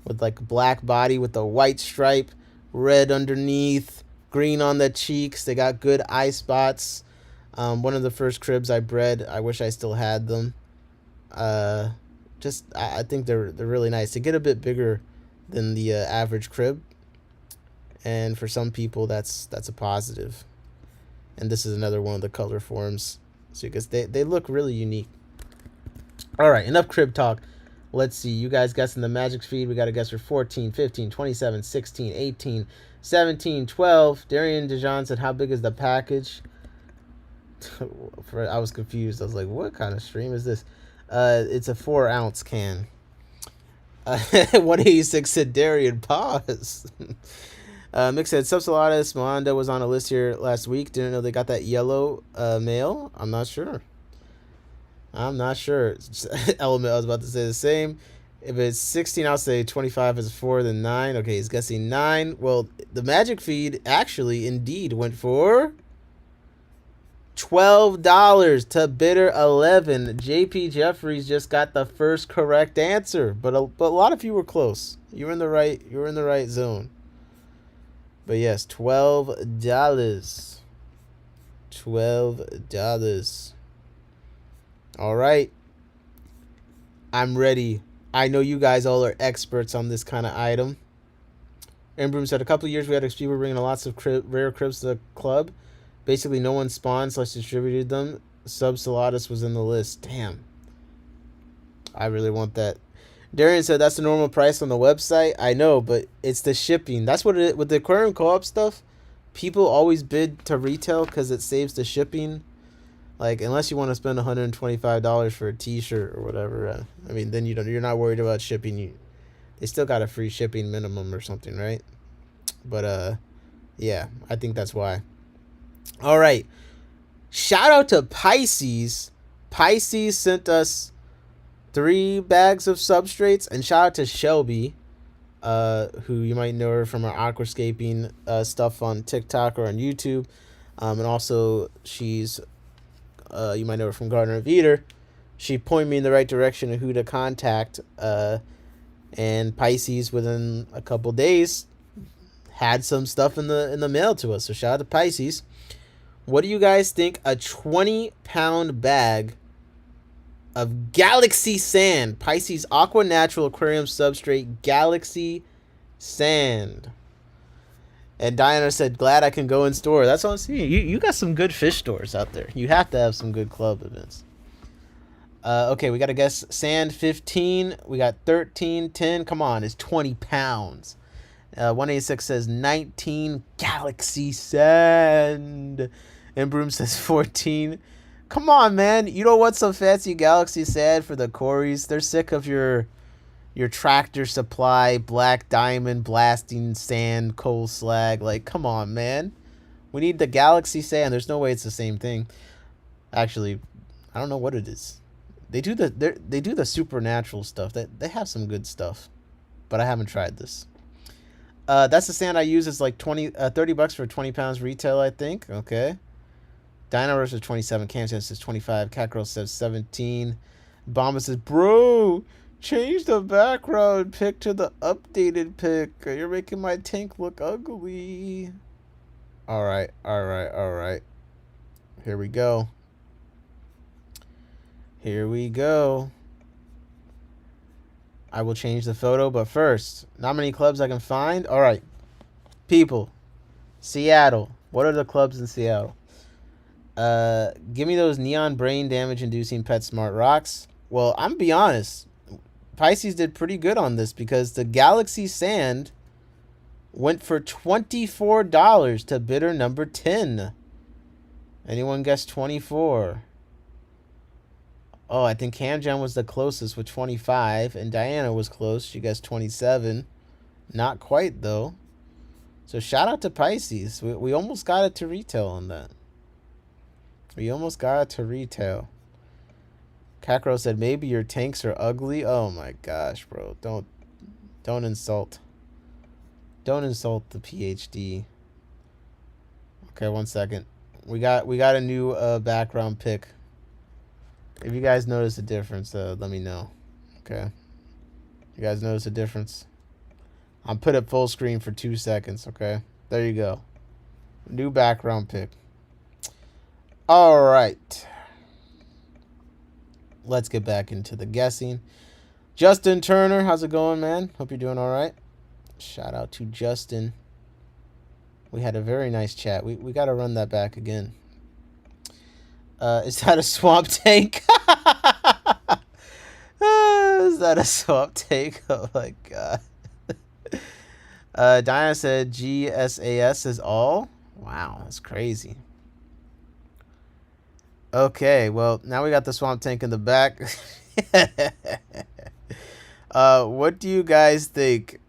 S1: with like black body with a white stripe, red underneath, green on the cheeks. They got good eye spots. One of the first cribs I bred. I wish I still had them. I think they're really nice. They get a bit bigger than the average crib, and for some people that's a positive. And this is another one of the color forms, so because they look really unique. All right, enough crib talk. Let's see. You guys guessing the Magic Feed. We got to guess for 14, 15, 27, 16, 18, 17, 12. Darian Dejan said, how big is the package? I was confused. I was like, what kind of stream is this? It's a 4-ounce can. 186 said Darian. Pause. Mick said, Subsalatus Moanda was on a list here last week. Didn't know they got that yellow male. I'm not sure. Element, I was about to say the same. If it's 16, I'll say 25 is 4, then 9. Okay, he's guessing 9. Well, the Magic Feed actually indeed went for $12 to bidder 11. JP Jeffries just got the first correct answer, but a lot of you were close. You were in the right zone. But yes, $12. $12. All right. I'm ready. I know you guys all are experts on this kind of item. Embroom said, a couple of years we had people bringing lots of rare cribs to the club. Basically, no one spawned, so I distributed them. Subsolatus was in the list. Damn. I really want that. Darian said, that's the normal price on the website. I know, but it's the shipping. That's what it with the aquarium co-op stuff. People always bid to retail because it saves the shipping. Like, unless you want to spend $125 for a T-shirt or whatever. I mean, then you're not worried about shipping. They still got a free shipping minimum or something, right? But yeah, I think that's why. All right. Shout out to Pisces. Pisces sent us 3 bags of substrates, and shout out to Shelby, who you might know her from her aquascaping stuff on TikTok or on YouTube, and also she's you might know her from Garden of Eater. She pointed me in the right direction of who to contact, and Pisces within a couple days had some stuff in the mail to us. So shout out to Pisces. What do you guys think a 20-pound bag of Galaxy Sand, Pisces Aqua Natural Aquarium Substrate Galaxy Sand? And Diana said, glad I can go in store. That's what I'm seeing. You got some good fish stores out there. You have to have some good club events. Okay, we got to guess sand 15. We got 13, 10. Come on, it's 20 pounds. 186 says 19 Galaxy Sand. And Broom says 14. Come on, man. You don't want some fancy Galaxy Sand for the Corys. They're sick of your Tractor Supply black diamond blasting sand coal slag. Like, come on, man. We need the Galaxy Sand. There's no way it's the same thing. Actually, I don't know what it is. They do the supernatural stuff. They have some good stuff, but I haven't tried this. That's the sand I use. It's like $30 for 20 pounds retail, I think. Okay. Dino Rush says 27. Cam says 25. Catgirl says 17. Bomba says, bro, change the background pic to the updated pic. You're making my tank look ugly. All right. Here we go. I will change the photo, but first, not many clubs I can find. All right, people, Seattle. What are the clubs in Seattle? Give me those neon brain damage inducing PetSmart rocks. Well, I'm gonna be honest. Pisces did pretty good on this because the Galaxy Sand went for $24 to bidder number 10. Anyone guess 24? Oh, I think Camjam was the closest with 25, and Diana was close. She guessed 27. Not quite, though. So shout out to Pisces. We almost got it to retail on that. Kakro said, maybe your tanks are ugly. Oh my gosh, bro. Don't insult. Don't insult the PhD. Okay, 1 second. We got a new background pic. If you guys notice a difference, let me know. Okay. You guys notice a difference? I'll put it full screen for 2 seconds, okay? There you go. New background pic. All right. Let's get back into the guessing. Justin Turner, how's it going, man? Hope you're doing all right. Shout out to Justin. We had a very nice chat. We got to run that back again. Is that a swamp tank? Is that a swamp tank? Oh my god. Diana said GSAS is all. Wow, that's crazy. Okay, well, now we got the swamp tank in the back. What do you guys think?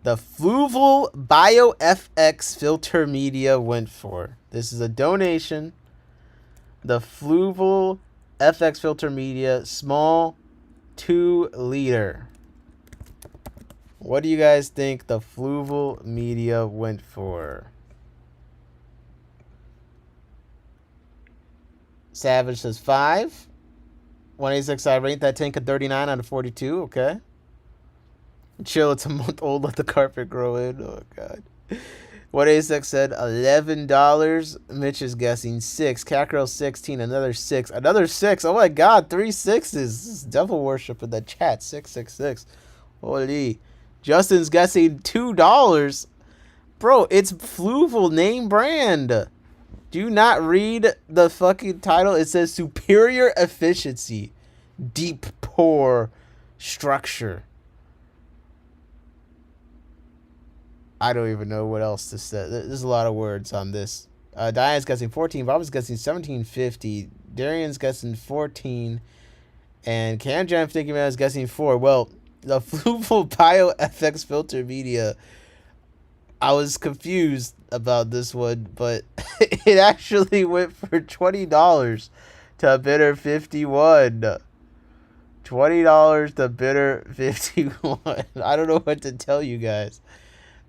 S1: The Fluval BioFX filter media went for? This is a donation. The Fluval FX filter media, small 2 liter. What do you guys think the Fluval media went for? Savage says 5. 186, I rate that tank a 39 out of 42. Okay. Chill, it's a month old. Let the carpet grow in. Oh, God. What ASEC said, $11. Mitch is guessing 6. Catgirl 16, another 6. Another 6. Oh my god, 3 6s. This is devil worship in the chat. 666. Holy. Justin's guessing $2. Bro, it's Fluval name brand. Do you not read the fucking title? It says superior efficiency, deep pore structure. I don't even know what else to say. There's a lot of words on this. Diane's guessing 14. Bob is guessing 1750. Darian's guessing 14. And CamJam Thinking Man is guessing 4. Well, the Fluval Bio FX Filter Media, I was confused about this one, but it actually went for $20 to bidder 51. $20 to bidder 51. I don't know what to tell you guys.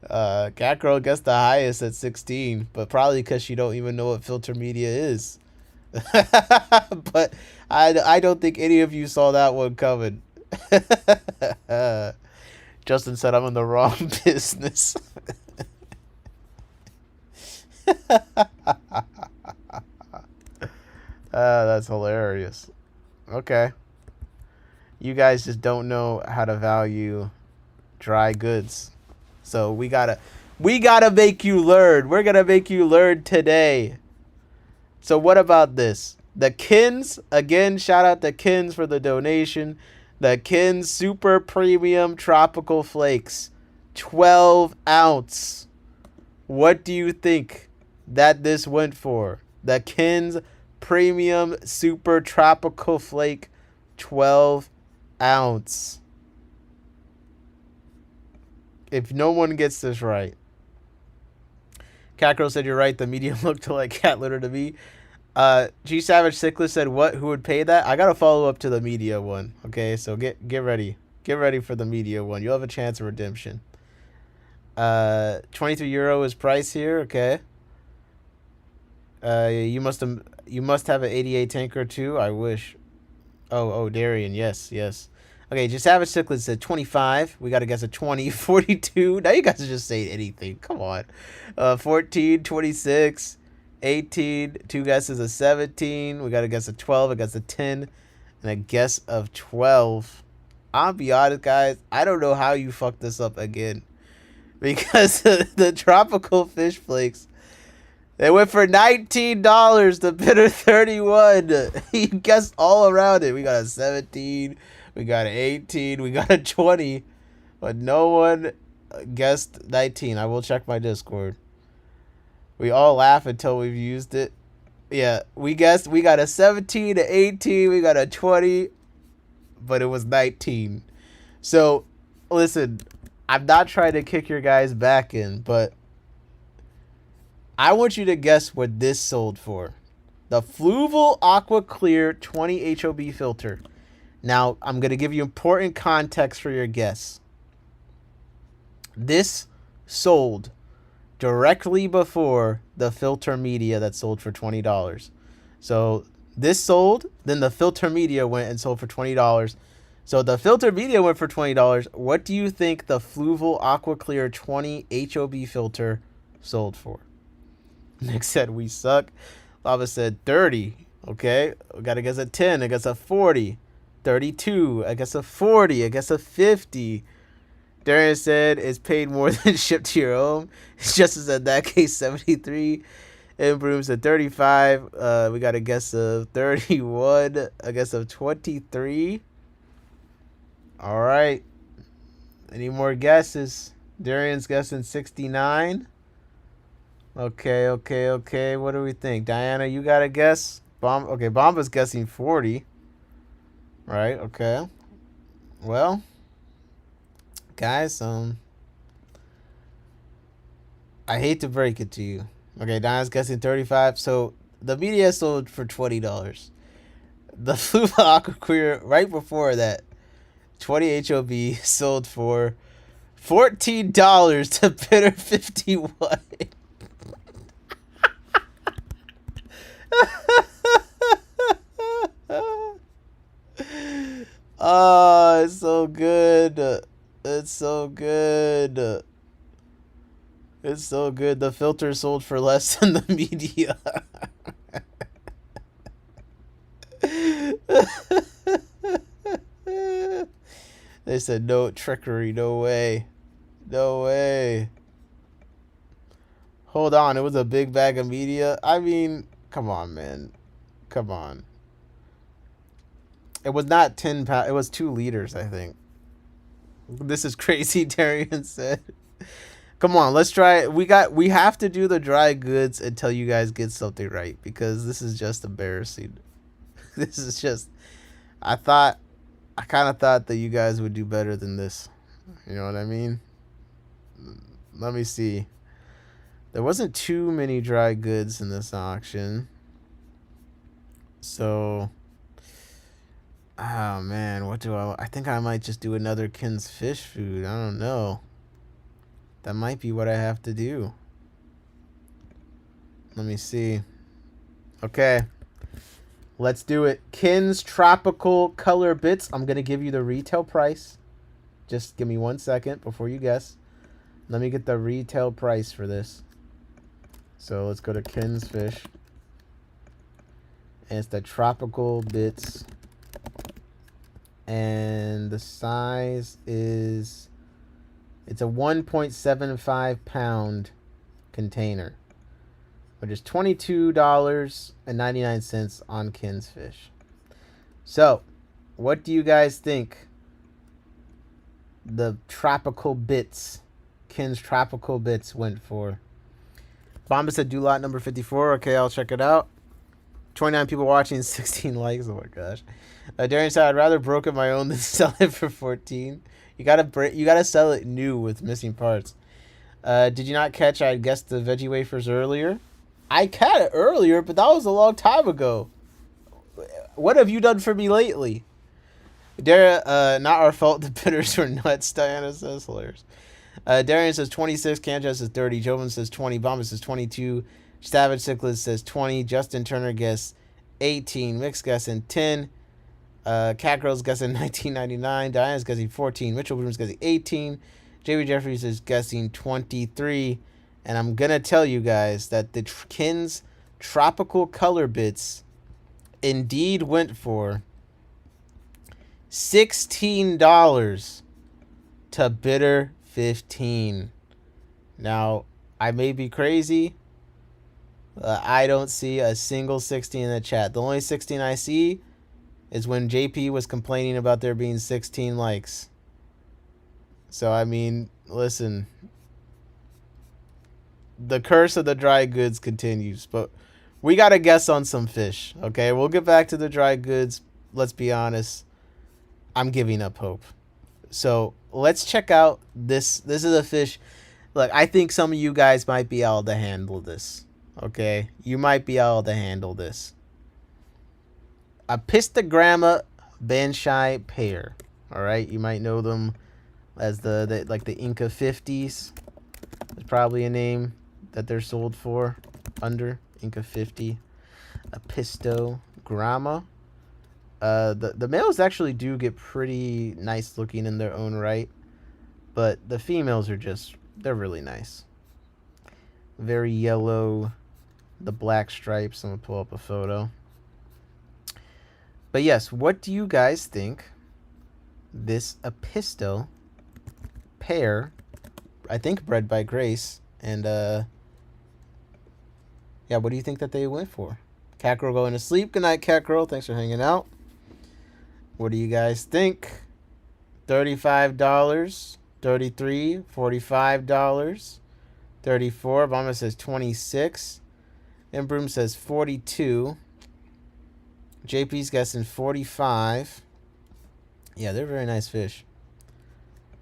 S1: Catgirl guessed the highest at 16, but probably because she don't even know what filter media is. But I don't think any of you saw that one coming. Justin said I'm in the wrong business. That's hilarious. Okay. You guys just don't know how to value dry goods. So we gotta make you learn. We're gonna make you learn today. So what about this? The Kins, again, shout out to Kins for the donation. The Kins Super Premium Tropical Flakes, 12 ounce. What do you think that this went for? The Kins Premium Super Tropical Flake, 12 ounce. If no one gets this right. Catgirl said you're right. The medium looked like cat litter to me. G Savage Cyclist said what? Who would pay that? I gotta follow up to the media one. Okay, so get ready. Get ready for the media one. You'll have a chance of redemption. 23 euro is price here. Okay. You must have an 88 tanker too. I wish. Oh, Darian. Yes. Okay, just Savage Cyclist said 25. We got to guess a 20. 42. Now you guys are just saying anything. Come on. 14, 26, 18. Two guesses of 17. We got to guess a 12. I guess a 10. And a guess of 12. I'll be honest, guys. I don't know how you fucked this up again. Because the tropical fish flakes, they went for $19. The bidder 31. He guessed all around it. We got a 17. We got an 18. We got a 20. But no one guessed 19. I will check my Discord. We all laugh until we've used it. Yeah, we guessed. We got a 17, an 18. We got a 20. But it was 19. So, listen. I'm not trying to kick your guys back in. But I want you to guess what this sold for. The Fluval Aqua Clear 20 HOB filter. Now, I'm going to give you important context for your guess. This sold directly before the filter media that sold for $20. So, this sold, then the filter media went and sold for $20. So, the filter media went for $20. What do you think the Fluval Aqua Clear 20 HOB filter sold for? Nick said, we suck. Lava said 30. Okay, we got to guess a 10. I guess a 40. 32. I guess a 40. I guess a 50. Darian said it's paid more than shipped to your home. It's just as in that case 73. And Broom said 35. We got a guess of 31. A guess of 23. All right. Any more guesses? Darian's guessing 69. Okay. What do we think? Diana, you got a guess? Okay, Bomba's guessing 40. Right, okay. Well, guys, I hate to break it to you. Okay, Diana's guessing 35. So the media sold for $20. The Fluval Aqua Clear right before that, 20 HOB sold for $14 to bidder 51. Oh, it's so good. It's so good. It's so good. The filter sold for less than the media. They said no trickery, no way. No way. Hold on, it was a big bag of media. I mean, come on, man. Come on. It was not 10 pounds. It was 2 liters, I think. This is crazy, Darian said. Come on, let's try it. We have to do the dry goods until you guys get something right, because this is just embarrassing. This is just I kind of thought that you guys would do better than this. You know what I mean? Let me see. There wasn't too many dry goods in this auction. So, oh man, what do I think I might just do another Ken's Fish Food. I don't know. That might be what I have to do. Let me see. Okay. Let's do it. Ken's Tropical Color Bits. I'm going to give you the retail price. Just give me 1 second before you guess. Let me get the retail price for this. So let's go to Ken's Fish. And it's the Tropical Bits. And the size is... It's a 1.75 pound container, which is $22.99 on Ken's Fish. So, what do you guys think the Tropical Bits, Ken's Tropical Bits went for? Bomba said do lot number 54. Okay, I'll check it out. 29 people watching, 16 likes. Oh my gosh. Darian said I'd rather broke it my own than sell it for 14. You gotta sell it new with missing parts. Did you not catch I guessed the veggie wafers earlier? I caught it earlier, but that was a long time ago. What have you done for me lately? Dara, not our fault. The bidders were nuts. Diana says hilarious. Darian says 26. Canjaz says 30. Jovan says 20. Bomba says 22. Savage Cichlid says 20. Justin Turner guessed 18. Mix guessing 10. Cat Girl's guessing 1999. Diana's guessing 14. Mitchell Bloom's guessing 18. JB Jeffries is guessing 23. And I'm going to tell you guys that the Ken's Tropical Color Bits indeed went for $16 to bidder 15. Now, I may be crazy. I don't see a single 16 in the chat. The only 16 I see is when JP was complaining about there being 16 likes. So, I mean, listen. The curse of the dry goods continues. But we got to guess on some fish. Okay, we'll get back to the dry goods. Let's be honest. I'm giving up hope. So, let's check out this. This is a fish. Look, I think some of you guys might be able to handle this. Okay? You might be able to handle this. A Pistogramma Banshai pair. Alright, you might know them as the like the Inca 50s. There's probably a name that they're sold for under Inca 50. A Pistogramma. The males actually do get pretty nice looking in their own right, but the females are they're really nice. Very yellow, the black stripes. I'm gonna pull up a photo. But yes, what do you guys think this Apisto pair, I think bred by Grace, and yeah, what do you think that they went for? Cat Girl going to sleep. Good night, Cat Girl. Thanks for hanging out. What do you guys think? $35, $33, $45, $34. Obama says 26. Imbroom says 42. JP's guessing 45. Yeah, they're very nice fish.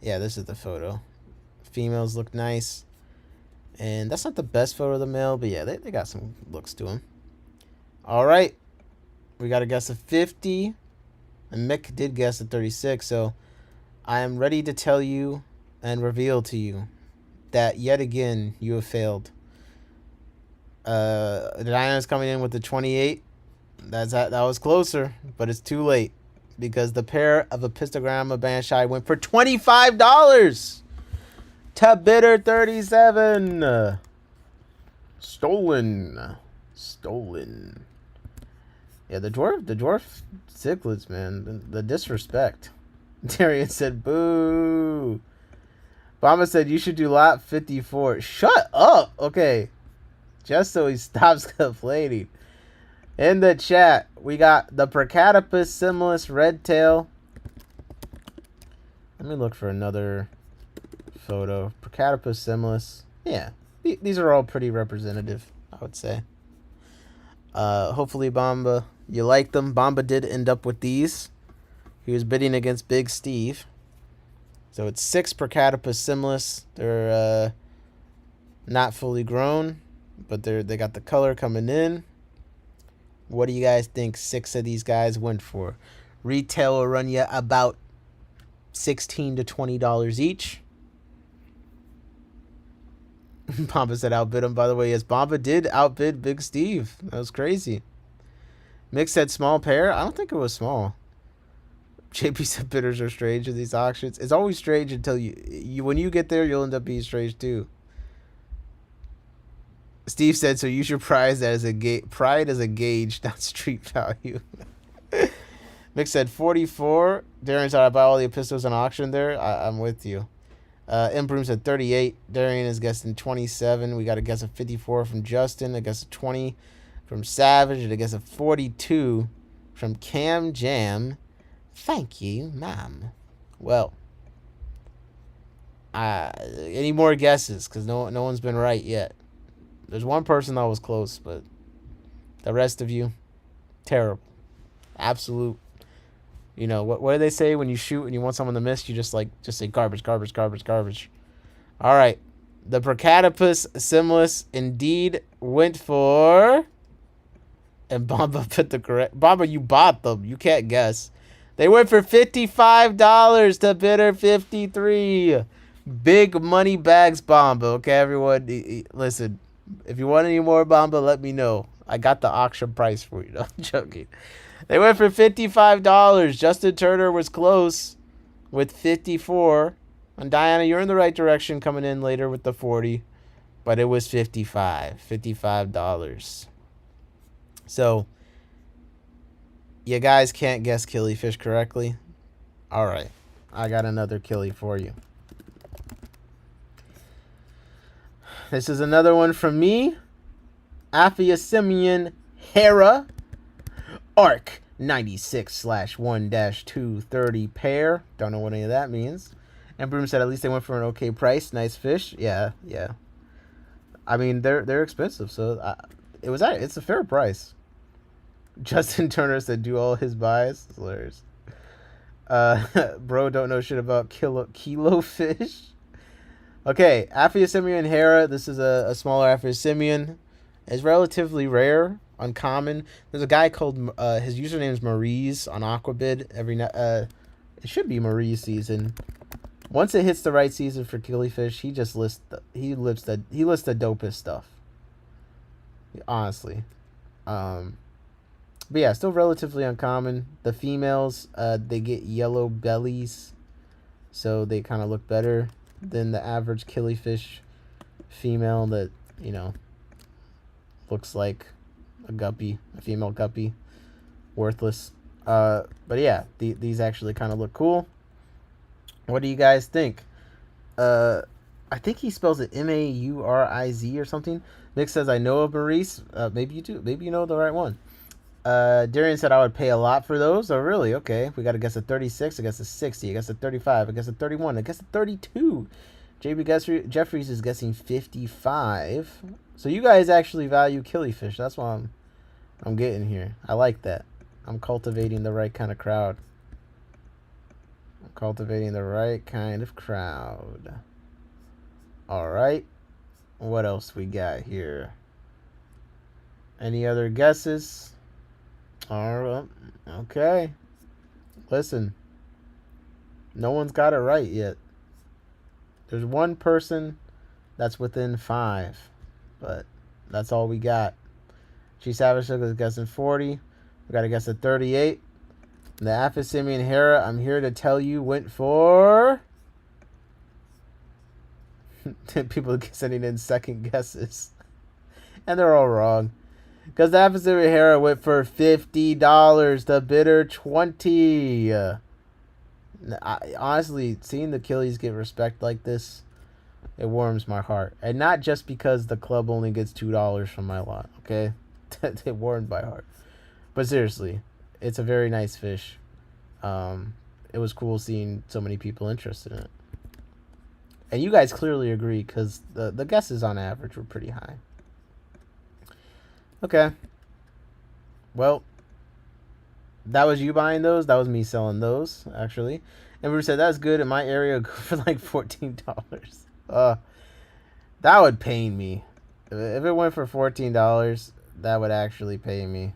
S1: Yeah, this is the photo. Females look nice. And that's not the best photo of the male, but yeah, they got some looks to them. All right. We got to guess a 50. And Mick did guess a 36, so I am ready to tell you and reveal to you that yet again you have failed. Diana's coming in with the 28. That was closer, but it's too late because the pair of a Pistogramma Banshai went for $25. to bidder 37. Stolen. Stolen. Yeah, the dwarf cichlids, man. The disrespect. Darian said, boo. Bama said, you should do lot 54. Shut up. Okay. Just so he stops complaining. In the chat, we got the Procatopus similis red tail. Let me look for another photo. Procatopus similis. Yeah. These are all pretty representative, I would say. Hopefully, Bamba, you like them. Bamba did end up with these. He was bidding against Big Steve. So it's 6 Procatopus similis. They're not fully grown, but they got the color coming in. What do you guys think 6 of these guys went for? Retail will run you about $16 to $20 each. Bamba said outbid him. By the way, yes, Bamba did outbid Big Steve. That was crazy. Mick said small pair. I don't think it was small. JP said bidders are strange in these auctions. It's always strange until you when you get there, you'll end up being strange too. Steve said, so use your pride as a gauge, not street value. Mick said 44. Darian said I buy all the epistles on auction there. I'm with you. Imbroom said 38. Darian is guessing 27. We got a guess of 54 from Justin. A guess of 20 from Savage. And a guess of 42 from Cam Jam. Thank you, ma'am. Well, any more guesses? Because no one's been right yet. There's one person that was close, but the rest of you, terrible. Absolute. You know, what do they say when you shoot and you want someone to miss? You just say garbage, garbage, garbage, garbage. All right. The Procatopus similis indeed went for... And Bamba put the correct... Bamba, you bought them. You can't guess. They went for $55 to bidder 53. Big money bags, Bamba. Okay, everyone? Listen, if you want any more, Bamba, let me know. I got the auction price for you. No, I'm joking. They went for $55. Justin Turner was close with 54. And Diana, you're in the right direction coming in later with the 40. But it was $55. So, you guys can't guess killifish correctly? All right. I got another killie for you. This is another one from me. ASCM Hera. Arc 96/1-230 pair. Don't know what any of that means. And Broom said at least they went for an okay price. Nice fish. Yeah. I mean they're expensive, so it's a fair price. Justin Turner said do all his buys. It's hilarious. Bro don't know shit about kilo fish. Okay, ASCM Hera. This is a smaller ASCM. It's relatively rare. Uncommon. There's a guy called his username is Maurice on Aquabid. It should be Maurice season. Once it hits the right season for killifish, he just lists the dopest stuff. Honestly, but yeah, still relatively uncommon. The females, they get yellow bellies, so they kind of look better than the average killifish female that looks like a guppy, a female guppy, worthless. But yeah, these actually kind of look cool. What do you guys think? I think he spells it Mauriz or something. Nick says I know of Maurice. Maybe you do. Maybe you know the right one. Darian said I would pay a lot for those. Oh really? Okay. We got a guess at 36. I guess at 60. I guess at 35. I guess at 31. I guess at 32. JB Jeffries is guessing 55. So you guys actually value killifish. That's what I'm getting here. I like that. I'm cultivating the right kind of crowd. All right. What else we got here? Any other guesses? All right. Okay. Listen. No one's got it right yet. There's one person that's within 5. But that's all we got. G Savage is guessing 40. We got a guess at 38. And the ASCM Hera, I'm here to tell you, went for People sending in second guesses. And they're all wrong. Because the Adversary Hera went for $50. The bidder, $20. Honestly, seeing the Achilles get respect like this, it warms my heart. And not just because the club only gets $2 from my lot, okay? It warmed my heart. But seriously, it's a very nice fish. It was cool seeing so many people interested in it. And you guys clearly agree because the guesses on average were pretty high. Okay. Well, that was you buying those. That was me selling those, actually. And Bruce said, that's good. In my area, go for like $14. That would pain me. If it went for $14, that would actually pain me.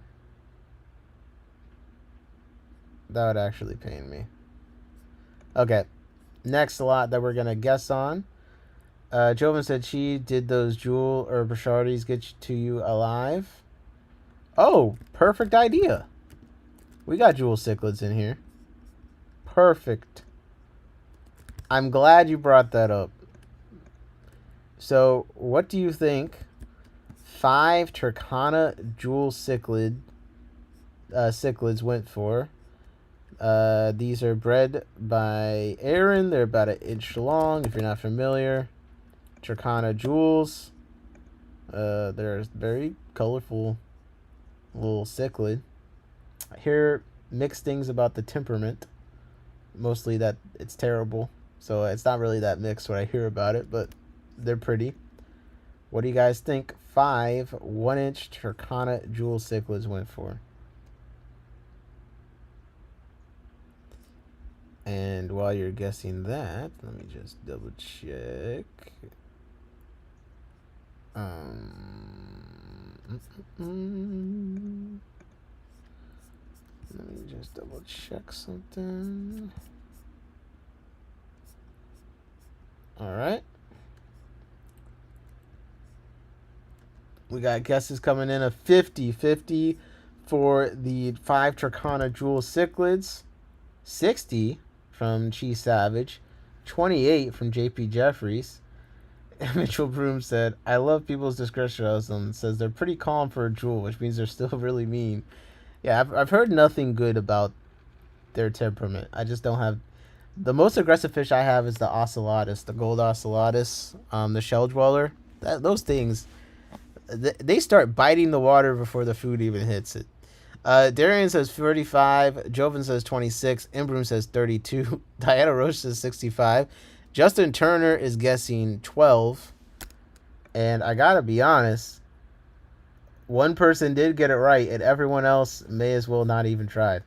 S1: That would actually pain me. Okay. Next lot that we're going to guess on. Joven said she did those Jewel or Brashardis get to you alive. Oh, perfect idea. We got Jewel cichlids in here. Perfect. I'm glad you brought that up. So, what do you think 5 Turkana Jewel cichlids went for? These are bred by Aaron. They're about 1 inch long, if you're not familiar. Turkana Jewels. They're very colorful little cichlid. I hear mixed things about the temperament. Mostly that it's terrible. So it's not really that mixed what I hear about it, but they're pretty. What do you guys think 5 1-inch Turkana Jewel cichlids went for? And while you're guessing that, let me just double check. Let me just double check something. All right. We got guesses coming in of 50-50 for the 5 Turkana Jewel cichlids, 60 from Chi Savage, 28 from JP Jeffries. Mitchell Broom said, I love people's discretion of them. Says they're pretty calm for a jewel, which means they're still really mean. Yeah, I've heard nothing good about their temperament. I just don't have... The most aggressive fish I have is the ocellatus, the gold ocellatus, the shell dweller. Those things, they start biting the water before the food even hits it. Darian says 35. Joven says 26. Imbroom says 32. Diana Roche says 65. Justin Turner is guessing 12. And I gotta be honest, one person did get it right, and everyone else may as well not even try.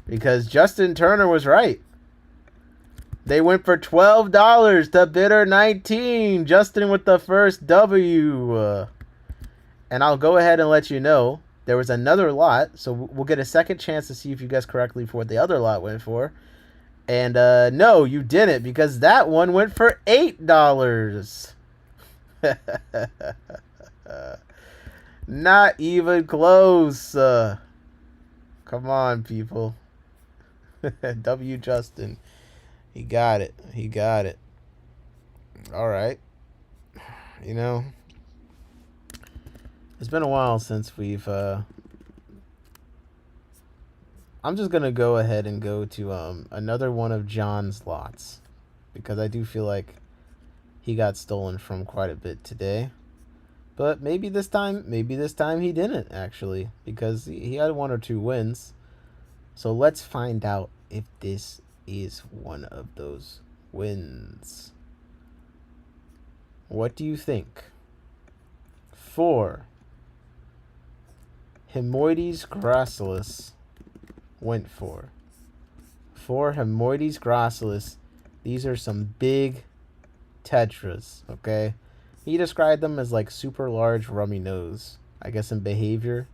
S1: Because Justin Turner was right. They went for $12. The bidder 19. Justin with the first W. And I'll go ahead and let you know, there was another lot, so we'll get a second chance to see if you guessed correctly for what the other lot went for. And no, you didn't, because that one went for $8. Not even close. Come on, people. W. Justin. He got it. He got it. All right. You know, it's been a while since we've... I'm just going to go ahead and go to another one of John's lots, because I do feel like he got stolen from quite a bit today. But maybe this time he didn't, actually, because he had 1 or 2 wins. So let's find out if this is one of those wins. What do you think? 4 Hemoides gracilis went for. 4 Hemoides gracilis. These are some big tetras, okay? He described them as like super large rummy nose. I guess in behavior.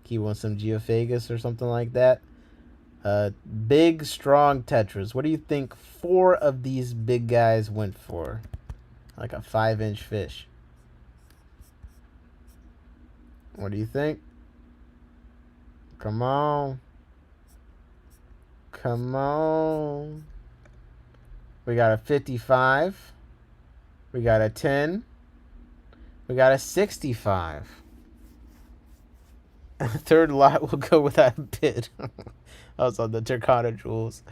S1: He wants some geophagus or something like that. Big, strong tetras. What do you think 4 of these big guys went for? Like a 5-inch fish. What do you think? Come on. Come on. We got a 55. We got a 10. We got a 65. Third lot will go without a bid. That was on the Turkana Jewels.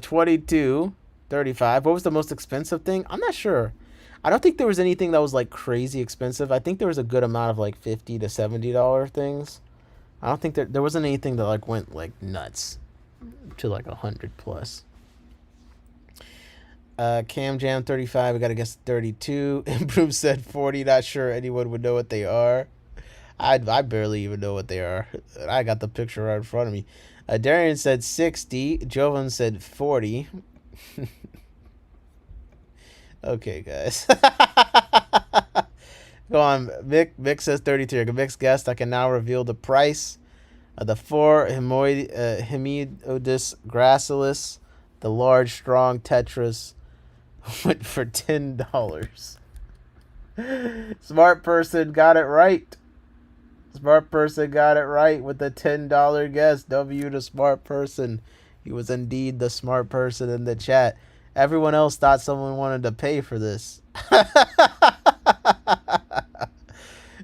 S1: 22, 35. What was the most expensive thing? I'm not sure. I don't think there was anything that was like crazy expensive. I think there was a good amount of like $50 to $70 things. I don't think there wasn't anything that like went like nuts to like 100 plus. Cam Jam 35. We gotta guess 32. Improve said 40. Not sure anyone would know what they are. I barely even know what they are. I got the picture right in front of me. Darian said 60. Jovan said 40. Okay, guys. Go on. Mick says 33. Mick's guessed. I can now reveal the price of the 4 Hemidodus gracilis, the large, strong Tetris, went for $10. Smart person got it right. Smart person got it right with the $10 guess. W to smart person. He was indeed the smart person in the chat. Everyone else thought someone wanted to pay for this.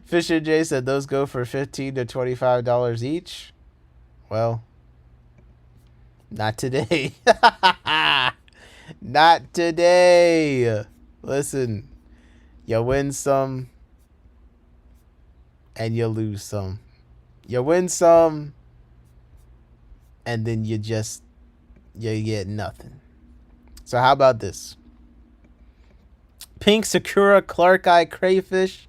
S1: Fisher J said those go for $15 to $25 each. Well, not today. Not today. Listen, you win some and you lose some. You win some and then you get nothing. So how about this? Pink Sakura Clark Eye Crayfish.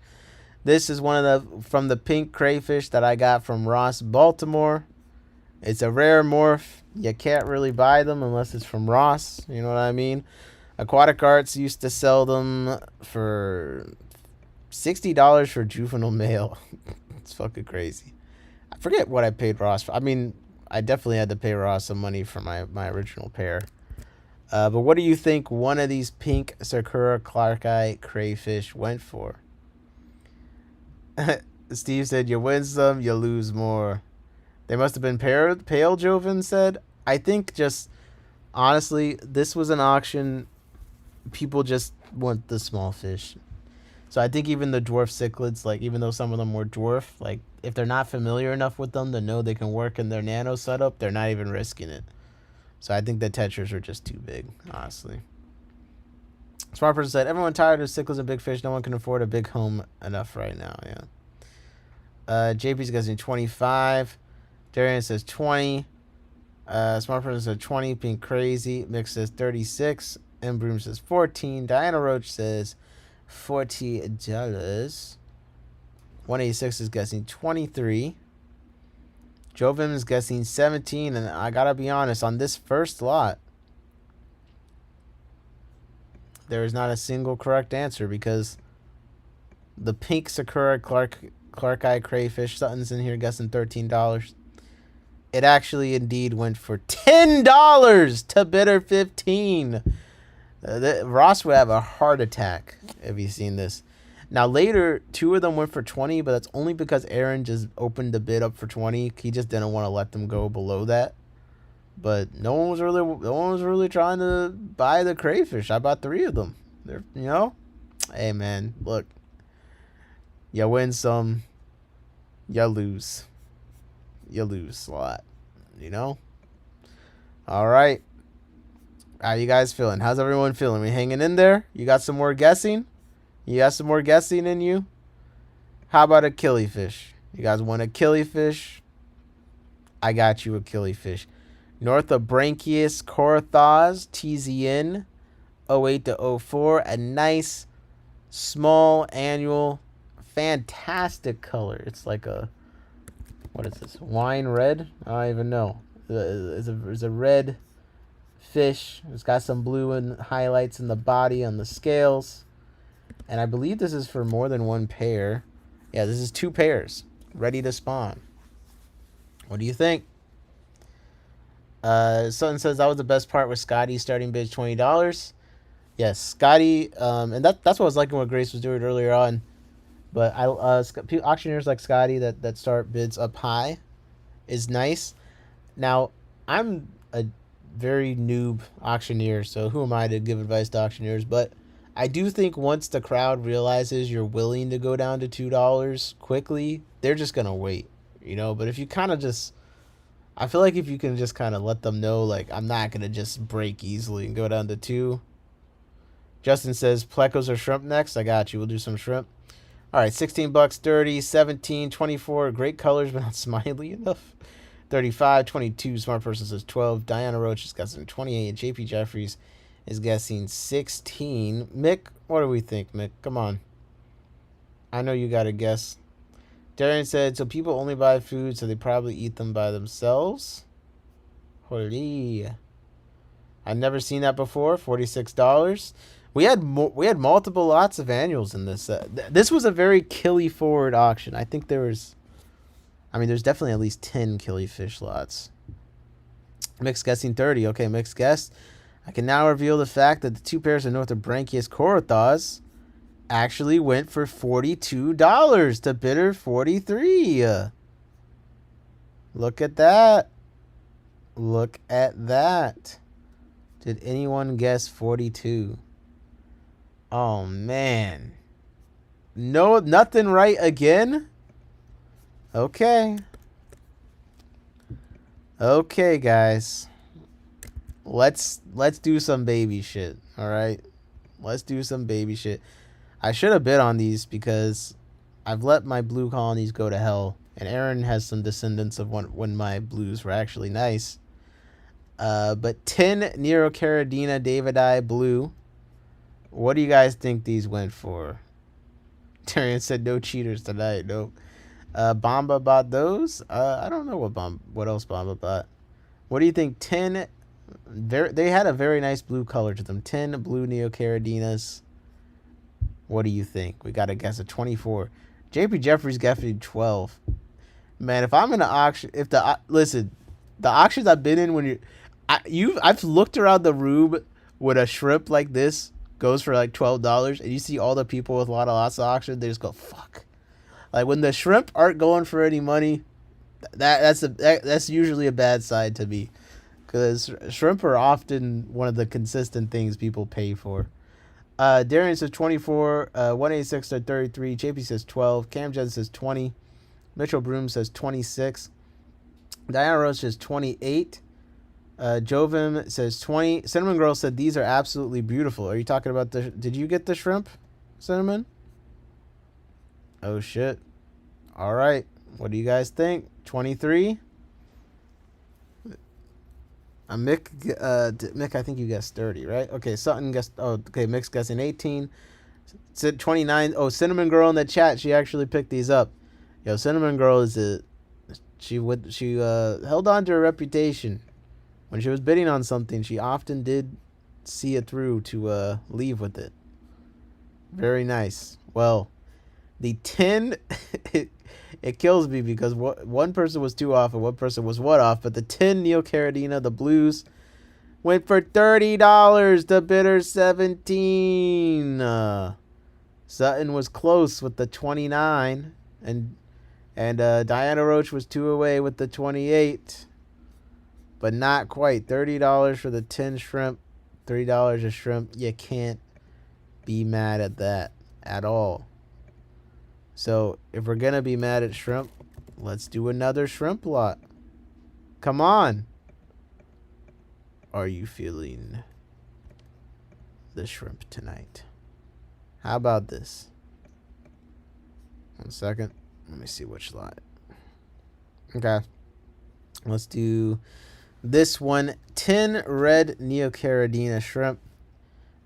S1: This is one of from the pink crayfish that I got from Ross, Baltimore. It's a rare morph. You can't really buy them unless it's from Ross. You know what I mean? Aquatic Arts used to sell them for $60 for juvenile male. It's fucking crazy. I forget what I paid Ross for. I mean, I definitely had to pay Ross some money for my original pair. But what do you think one of these pink Sakura Clark Eye crayfish went for? Steve said, you win some, you lose more. They must have been pale, Joven said. I think just, honestly, this was an auction. People just want the small fish. So I think even the dwarf cichlids, like, even though some of them were dwarf, like, if they're not familiar enough with them to know they can work in their nano setup, they're not even risking it. So I think the tetras are just too big, honestly. Smart person said, everyone tired of cichlids and big fish. No one can afford a big home enough right now, yeah. JP's guessing 25. Darian says 20. Smart person says 20. Pink Crazy. Mick says 36. M. Broom says 14. Diana Roach says $40. 186 is guessing 23. Jovim is guessing 17. And I gotta be honest, on this first lot, there is not a single correct answer because the pink Sakura Clark Eye Crayfish, Sutton's in here guessing $13. It actually indeed went for $10 to bidder 15. Ross would have a heart attack if he's seen this. Now later, 2 of them went for 20, but that's only because Aaron just opened the bid up for 20. He just didn't want to let them go below that. But no one was really trying to buy the crayfish. I bought 3 of them. They're, you know, hey man, look, you win some, you lose a lot, you know. All right, how you guys feeling? How's everyone feeling? We hanging in there? You got some more guessing? You got some more guessing in you? How about a killifish? You guys want a killifish? I got you a killifish. North of Branchius Corathos, TZN, 08 to 04. A nice, small, annual, fantastic color. It's like a, what is this? Wine red? I don't even know. It's a red fish. It's got some blue and highlights in the body on the scales. And I believe this is for more than one pair. Yeah, this is 2 pairs ready to spawn. What do you think? Sutton says that was the best part with Scotty starting bid $20. Yes, Scotty, and that's what I was liking what Grace was doing earlier on. But auctioneers like Scotty that start bids up high is nice. Now, I'm a very noob auctioneer, so who am I to give advice to auctioneers? But I do think once the crowd realizes you're willing to go down to $2 quickly, they're just gonna wait, you know. But if you kind of just, I feel like if you can just kind of let them know, like, I'm not gonna just break easily and go down to 2. Justin says plecos or shrimp next. I got you. We'll do some shrimp. All right, $16, 30, 17, 24. Great colors, but not smiley enough. 35, 22. Smart person says 12. Diana Roach is guessing 28. JP Jeffries is guessing 16. Mick, what do we think, Mick? Come on. I know you got a guess. Darian said, so people only buy food, so they probably eat them by themselves. Holy. I've never seen that before. $46. We had multiple lots of annuals in this. This was a very killy forward auction. I think there's definitely at least 10 killifish lots. Mixed guessing 30. Okay, mixed guess. I can now reveal the fact that the 2 pairs of Northobranchius Corythos actually went for $42 to bidder 43. Look at that. Look at that. Did anyone guess 42? Oh, man. No, nothing right again? Okay. Okay, guys. Let's do some baby shit, all right? Let's do some baby shit. I should have bid on these because I've let my blue colonies go to hell. And Aaron has some descendants of when my blues were actually nice. But 10 Neurocaridina Davidi blue. What do you guys think these went for? Tyrion said no cheaters tonight. Nope. Bamba bought those. I don't know what else Bamba bought. What do you think? 10. They had a very nice blue color to them. 10 blue Neocaridinas. What do you think? We got to guess at 24. JP Jeffries guessing 12. Man, if I'm in an auction, listen, the auctions I've been in when I've looked around the room when a shrimp like this goes for like $12 and you see all the people with lots of auction, they just go, fuck. Like when the shrimp aren't going for any money, that's usually a bad side to me, because shrimp are often one of the consistent things people pay for. Darian says 24, 186 to 33. JP says 12. Cam Jen says 20. Mitchell Broom says 26. Diana Rose says 28. Jovim says 20. Cinnamon Girl said these are absolutely beautiful. Are you talking about did you get the shrimp, Cinnamon? Oh shit. All right. What do you guys think? 23. Mick, I think you guessed 30, right? Okay, Sutton guessed. Oh, okay. Mick's guessing 18. Said 29. Oh, Cinnamon Girl in the chat. She actually picked these up. Yo, Cinnamon Girl she held on to her reputation. When she was bidding on something, she often did see it through to leave with it. Very nice. Well, the 10, it kills me because one person was 2 off and one person was 1 off, but the 10 Neocaridina, the blues, went for $30 to bidder 17. Sutton was close with the 29, and Diana Roach was 2 away with the 28. But not quite. $30 for the 10 shrimp. $30 a shrimp. You can't be mad at that at all. So if we're going to be mad at shrimp, let's do another shrimp lot. Come on. Are you feeling the shrimp tonight? How about this? 1 second. Let me see which lot. Okay. Let's do this one. 10 red Neocaridina shrimp.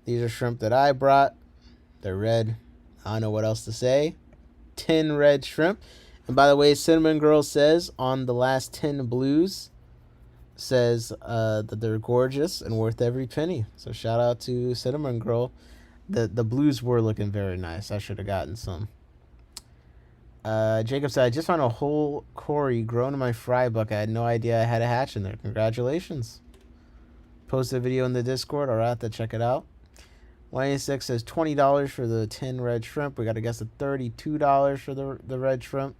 S1: These are shrimp that I brought. They're red. I don't know what else to say. 10 red shrimp. And by the way, Cinnamon Girl says on the last 10 blues, says that they're gorgeous and worth every penny. So shout out to Cinnamon Girl. The blues were looking very nice. I should have gotten some. Jacob said, I just found a whole Cory grown in my fry bucket. I had no idea I had a hatch in there. Congratulations. Posted a video in the Discord. I'll have to check it out. 186 says $20 for the 10 red shrimp. We got to guess at $32 for the red shrimp.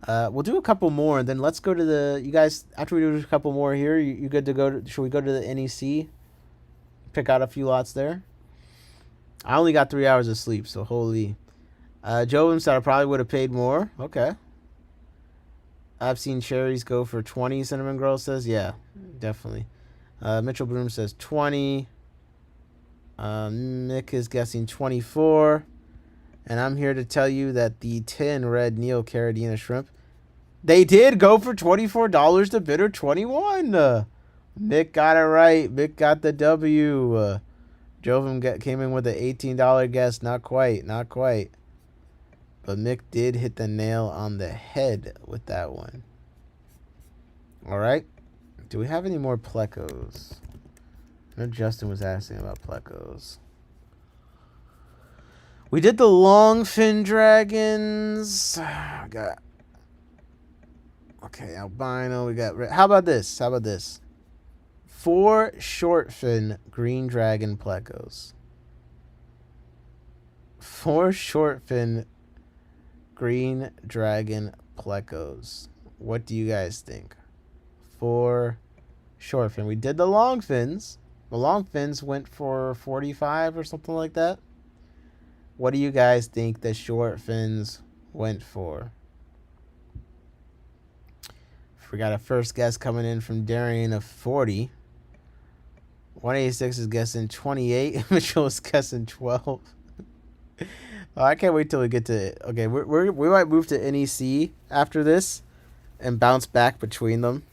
S1: We'll do a couple more, and then let's go to you guys, after we do a couple more here, you good to go should we go to the NEC? pick out a few lots there. I only got 3 hours of sleep, so holy. Jovin said I probably would have paid more. Okay. I've seen cherries go for 20, Cinnamon Girl says. Yeah, definitely. Mitchell Broom says 20. Nick is guessing 24. And I'm here to tell you that the 10 red Neo Carradina shrimp, they did go for $24 to bidder 21. Nick got it right. Nick got the W. Jovin came in with an $18 guess. Not quite. Not quite. But Mick did hit the nail on the head with that one. All right. Do we have any more plecos? I know Justin was asking about plecos. We did the long fin dragons. We got... Okay, albino. We got... How about this? How about this? 4 short fin green dragon plecos. 4 short fin green dragon plecos. What do you guys think? 4 short fin. We did the long fins. The long fins went for 45 or something like that. What do you guys think the short fins went for? We got a first guess coming in from Darian of 40. 186 is guessing 28. Mitchell is guessing 12. Oh, I can't wait till we get to... Okay, we might move to NEC after this and bounce back between them.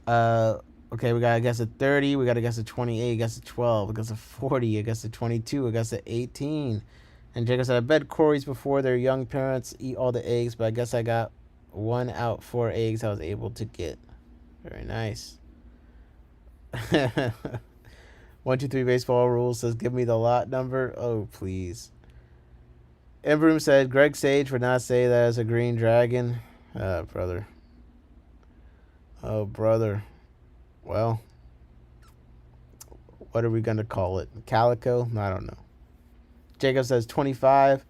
S1: Okay, we got a guess at 30. We got a guess at 28. A guess at 12. A guess at 40. A guess at 22. A guess at 18. And Jacob said, I bet Corey's before their young parents eat all the eggs, but I guess I got 1 out 4 eggs I was able to get. Very nice. 123 Baseball Rules says, give me the lot number. Oh, please. Embroom said, Greg Sage would not say that as a green dragon. Brother. Oh, brother. Well, what are we going to call it? Calico? I don't know. Jacob says 25.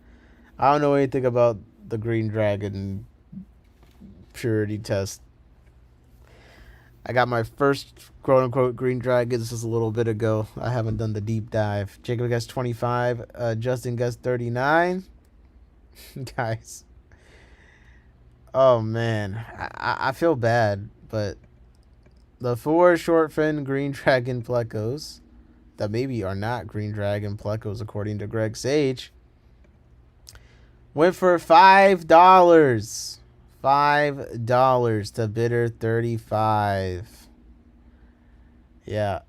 S1: I don't know anything about the green dragon purity test. I got my first quote-unquote green dragon. This was a little bit ago. I haven't done the deep dive. Jacob guessed 25. Justin guessed 39. Guys. Oh, man. I feel bad, but the 4 short fin green dragon plecos that maybe are not green dragon plecos according to Greg Sage went for $5. $5 to bidder 35. Yeah.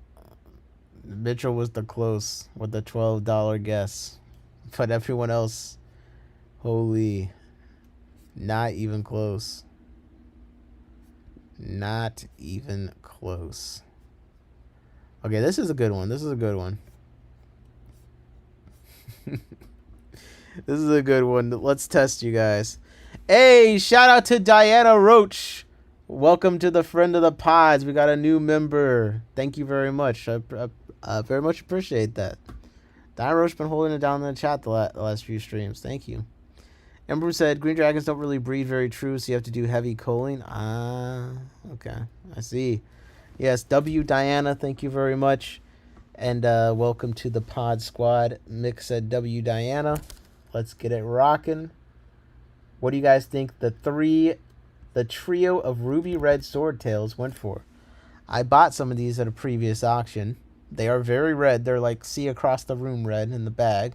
S1: Mitchell was the close with the $12 guess. But everyone else, holy, not even close. Not even close. Okay, this is a good one. This is a good one. This is a good one. Let's test you guys. Hey, shout out to Diana Roach. Welcome to the Friend of the Pods. We got a new member. Thank you very much. I very much appreciate that. Diana Roach been holding it down in the chat the last few streams. Thank you. Ember said, green dragons don't really breed very true, so you have to do heavy culling. Okay. I see. Yes, W. Diana, thank you very much. And welcome to the pod squad. Mick said W. Diana. Let's get it rocking. What do you guys think the trio of ruby red swordtails went for? I bought some of these at a previous auction. They are very red. They're like see across the room red in the bag.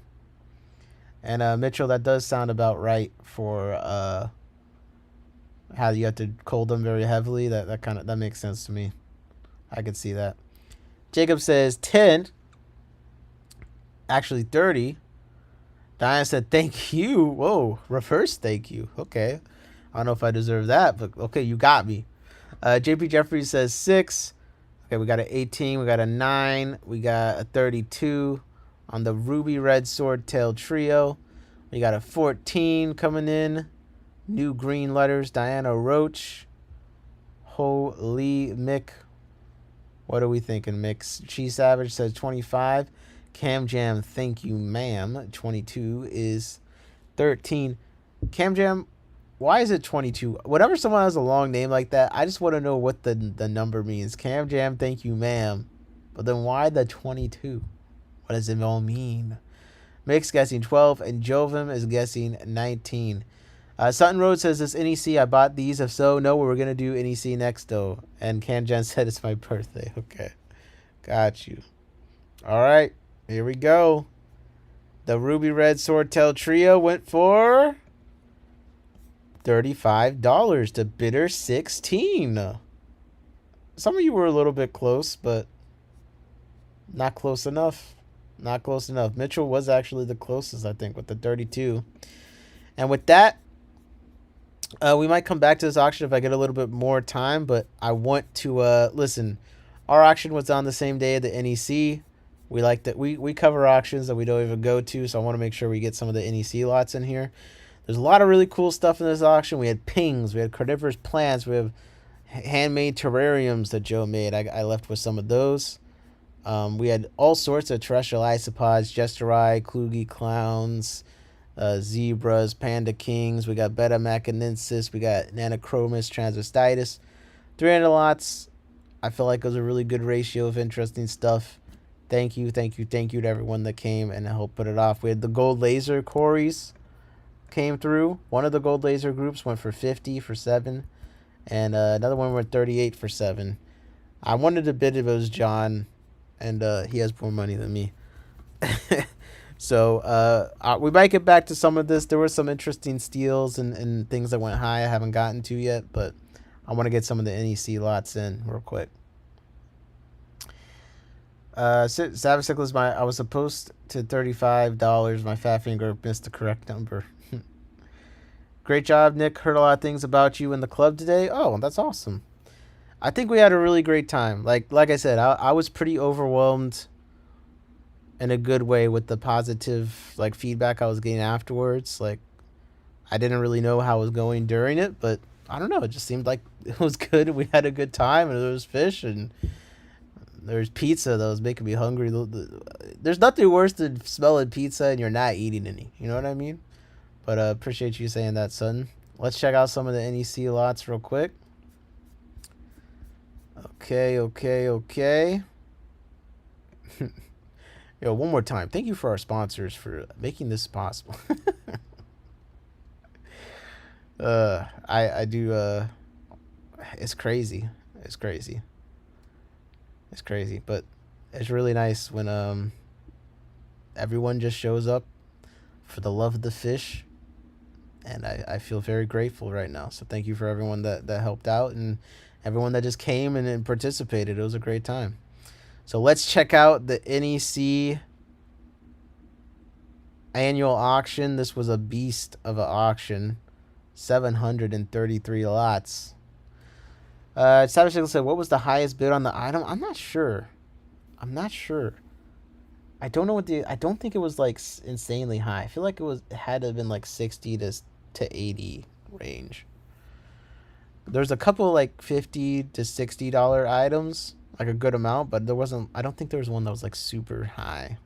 S1: And Mitchell, that does sound about right for how you have to cull them very heavily. That makes sense to me. I could see that. Jacob says 10. Actually 30. Diana said thank you. Whoa, reverse thank you. Okay. I don't know if I deserve that, but okay, you got me. JP Jeffries says 6. Okay, we got an 18. We got a 9. We got a 32 on the ruby red swordtail trio. We got a 14 coming in. New green letters. Diana Roach. Holy Mick. What are we thinking, Mick? She Savage says 25. Cam Jam, thank you, ma'am. 22 is 13. Cam Jam, why is it 22? Whenever someone has a long name like that, I just want to know what the number means. Cam Jam, thank you, ma'am. But then why the 22? What does it all mean? Mick's guessing 12, and Jovim is guessing 19. Sutton Road says, this NEC, I bought these. If so, no, we're going to do NEC next, though. And Kanjan said it's my birthday. Okay. Got you. All right. Here we go. The Ruby Red Swordtail Trio went for $35 to bidder 16. Some of you were a little bit close, but not close enough. Not close enough. Mitchell was actually the closest, I think, with the 32. And with that, we might come back to this auction if I get a little bit more time, but I want to listen. Our auction was on the same day of the NEC. We like that we cover auctions that we don't even go to, so I want to make sure we get some of the NEC lots in here. There's a lot of really cool stuff in this auction. We had pings, we had carnivorous plants, we have handmade terrariums that Joe made. I left with some of those. We had all sorts of terrestrial isopods, Jesteri, Kluge clowns, zebras, panda kings. We got Beta machinensis. We got Nanochromis transvestitis. 300 lots. I feel like it was a really good ratio of interesting stuff. Thank you to everyone that came and helped put it off. We had the gold laser Corys came through. One of the gold laser groups went for 50 for 7, and another one went 38 for 7. I wanted to bid if it was John, and he has more money than me. So we might get back to some of this. There were some interesting steals and things that went high I haven't gotten to yet, but I want to get some of the NEC lots in real quick. Savage Cyclist, I was supposed to $35. My fat finger missed the correct number. Great job, Nick. Heard a lot of things about you in the club today. Oh, that's awesome. I think we had a really great time. Like I said, I was pretty overwhelmed in a good way with the positive feedback I was getting afterwards. Like, I didn't really know how it was going during it, but I don't know. It just seemed like it was good. We had a good time, and there was fish, and there's pizza that was making me hungry. There's nothing worse than smelling pizza and you're not eating any. You know what I mean? But appreciate you saying that, son. Let's check out some of the NEC lots real quick. Okay. Yo, one more time. Thank you for our sponsors for making this possible. I do. It's crazy. It's crazy, but it's really nice when everyone just shows up for the love of the fish, and I feel very grateful right now. So thank you for everyone that helped out and everyone that just came and participated. It was a great time. So let's check out the NEC annual auction. This was a beast of an auction. 733 lots. Savage Eagle said, what was the highest bid on the item? I'm not sure. I don't know I don't think it was insanely high. I feel like it had to have been 60 to 80 range. There's a couple $50 to $60 items, a good amount, but I don't think there was one that was super high.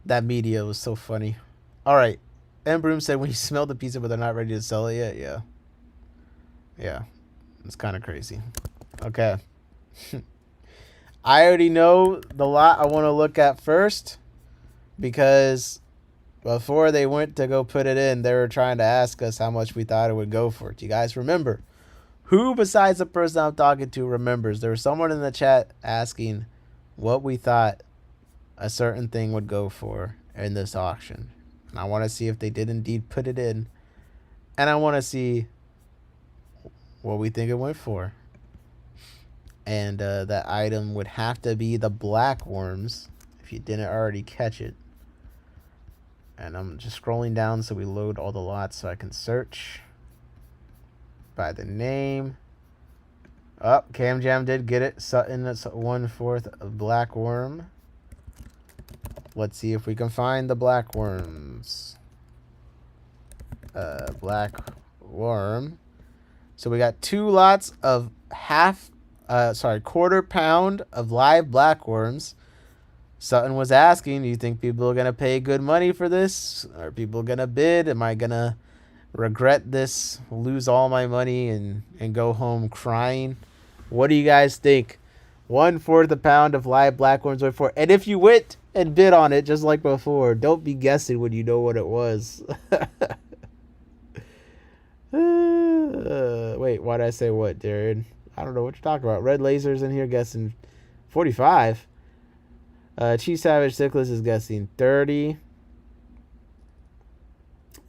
S1: That media was so funny. All right. M. Broom said, when you smell the pizza but they're not ready to sell it yet. Yeah. It's kind of crazy. Okay. I already know the lot I want to look at first, because before they went to go put it in, they were trying to ask us how much we thought it would go for. Do you guys remember? Who besides the person I'm talking to remembers? There was someone in the chat asking what we thought a certain thing would go for in this auction. And I want to see if they did indeed put it in. And I want to see what we think it went for. And that item would have to be the black worms, if you didn't already catch it. And I'm just scrolling down so we load all the lots so I can search by the name. Oh, Cam Jam did get it. Sutton, that's 1/4 of black worm. Let's see if we can find the black worms. Black worm. So we got 2 lots of quarter pound of live black worms. Sutton was asking, do you think people are going to pay good money for this? Are people going to bid? Am I going to regret this, lose all my money, and go home crying? What do you guys think? 1/4 a pound of live black worms went for. And if you went and bid on it, just like before, don't be guessing when you know what it was. Wait, why did I say what, Jared? I don't know what you're talking about. Red Laser's in here guessing 45. Chief Savage Sickless is guessing 30.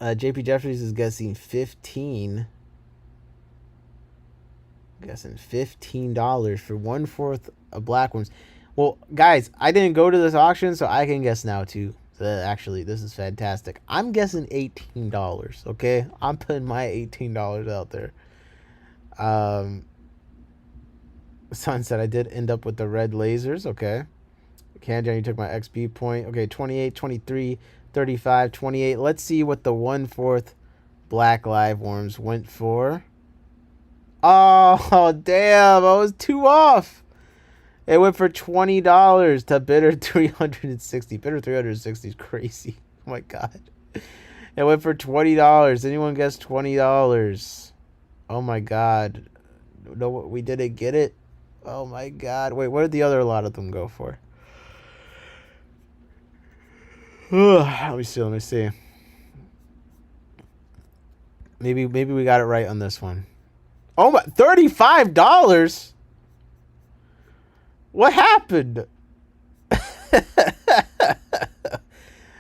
S1: JP Jeffries is guessing 15. Guessing $15 for 1/4 of black worms. Well, guys, I didn't go to this auction, so I can guess now too. Actually, this is fantastic. I'm guessing $18. Okay, I'm putting my $18 out there. Son said I did end up with the red lasers. Okay, Canjan, you took my XP point. Okay, 28, 23, 35, 28. Let's see what the 1/4 black live worms went for. Oh, damn, I was 2 off. It went for $20 to bidder 360. Bidder 360 is crazy. Oh my god. It went for $20. Anyone guess $20? Oh my god. No, we didn't get it. Oh my god. Wait, what did the other lot of them go for? Let me see. Maybe we got it right on this one. Oh my, $35? What happened?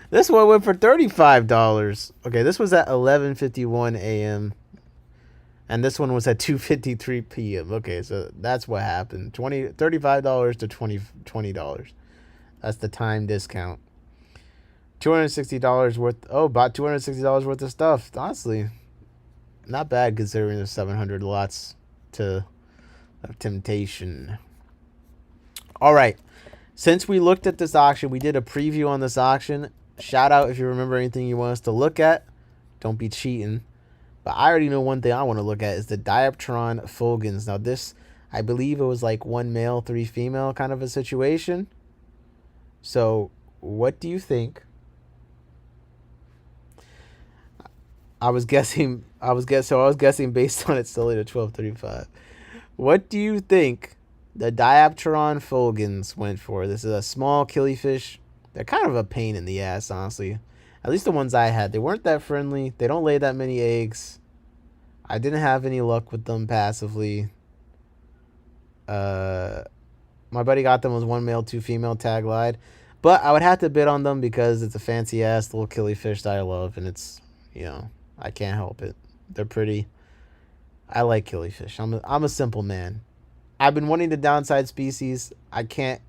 S1: This one went for $35. Okay, this was at 11:51 a.m. and this one was at 2:53 p.m. Okay, so that's what happened. $35 to $20. That's the time discount. $260 worth. Oh, about $260 worth of stuff. Honestly, not bad considering there's 700 lots of temptation. All right. Since we looked at this auction, we did a preview on this auction. Shout out if you remember anything you want us to look at. Don't be cheating. But I already know one thing I want to look at is the Dioptron Fulgens. Now this, I believe it was like 1 male, 3 female kind of a situation. So what do you think? I was guessing based on it selling at 12.35. What do you think the Diopteron Fulgens went for? This is a small killifish. They're kind of a pain in the ass, honestly. At least the ones I had. They weren't that friendly. They don't lay that many eggs. I didn't have any luck with them passively. My buddy got them as 1 male, 2 female tag lied. But I would have to bid on them because it's a fancy ass little killifish that I love, and it's, you know, I can't help it. They're pretty. I like killifish. I'm a simple man. I've been wanting to downside species. I can't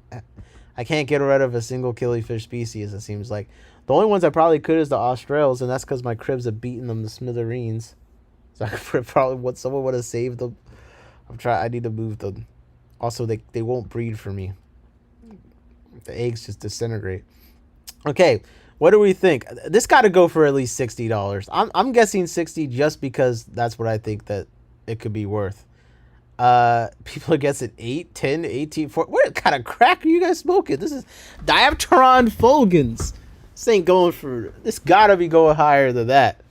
S1: get rid of a single killifish species, it seems like. The only ones I probably could is the Australs, and that's because my cribs have beaten them to smithereens. So I could probably someone would have saved them. I need to move them. Also, they won't breed for me. The eggs just disintegrate. Okay, what do we think? This got to go for at least $60. I'm guessing 60 just because that's what I think that it could be worth. People are guessing 8, 10, 18, 4. What kind of crack are you guys smoking? This is Diopteron Fulgens. This ain't going for. This gotta be going higher than that.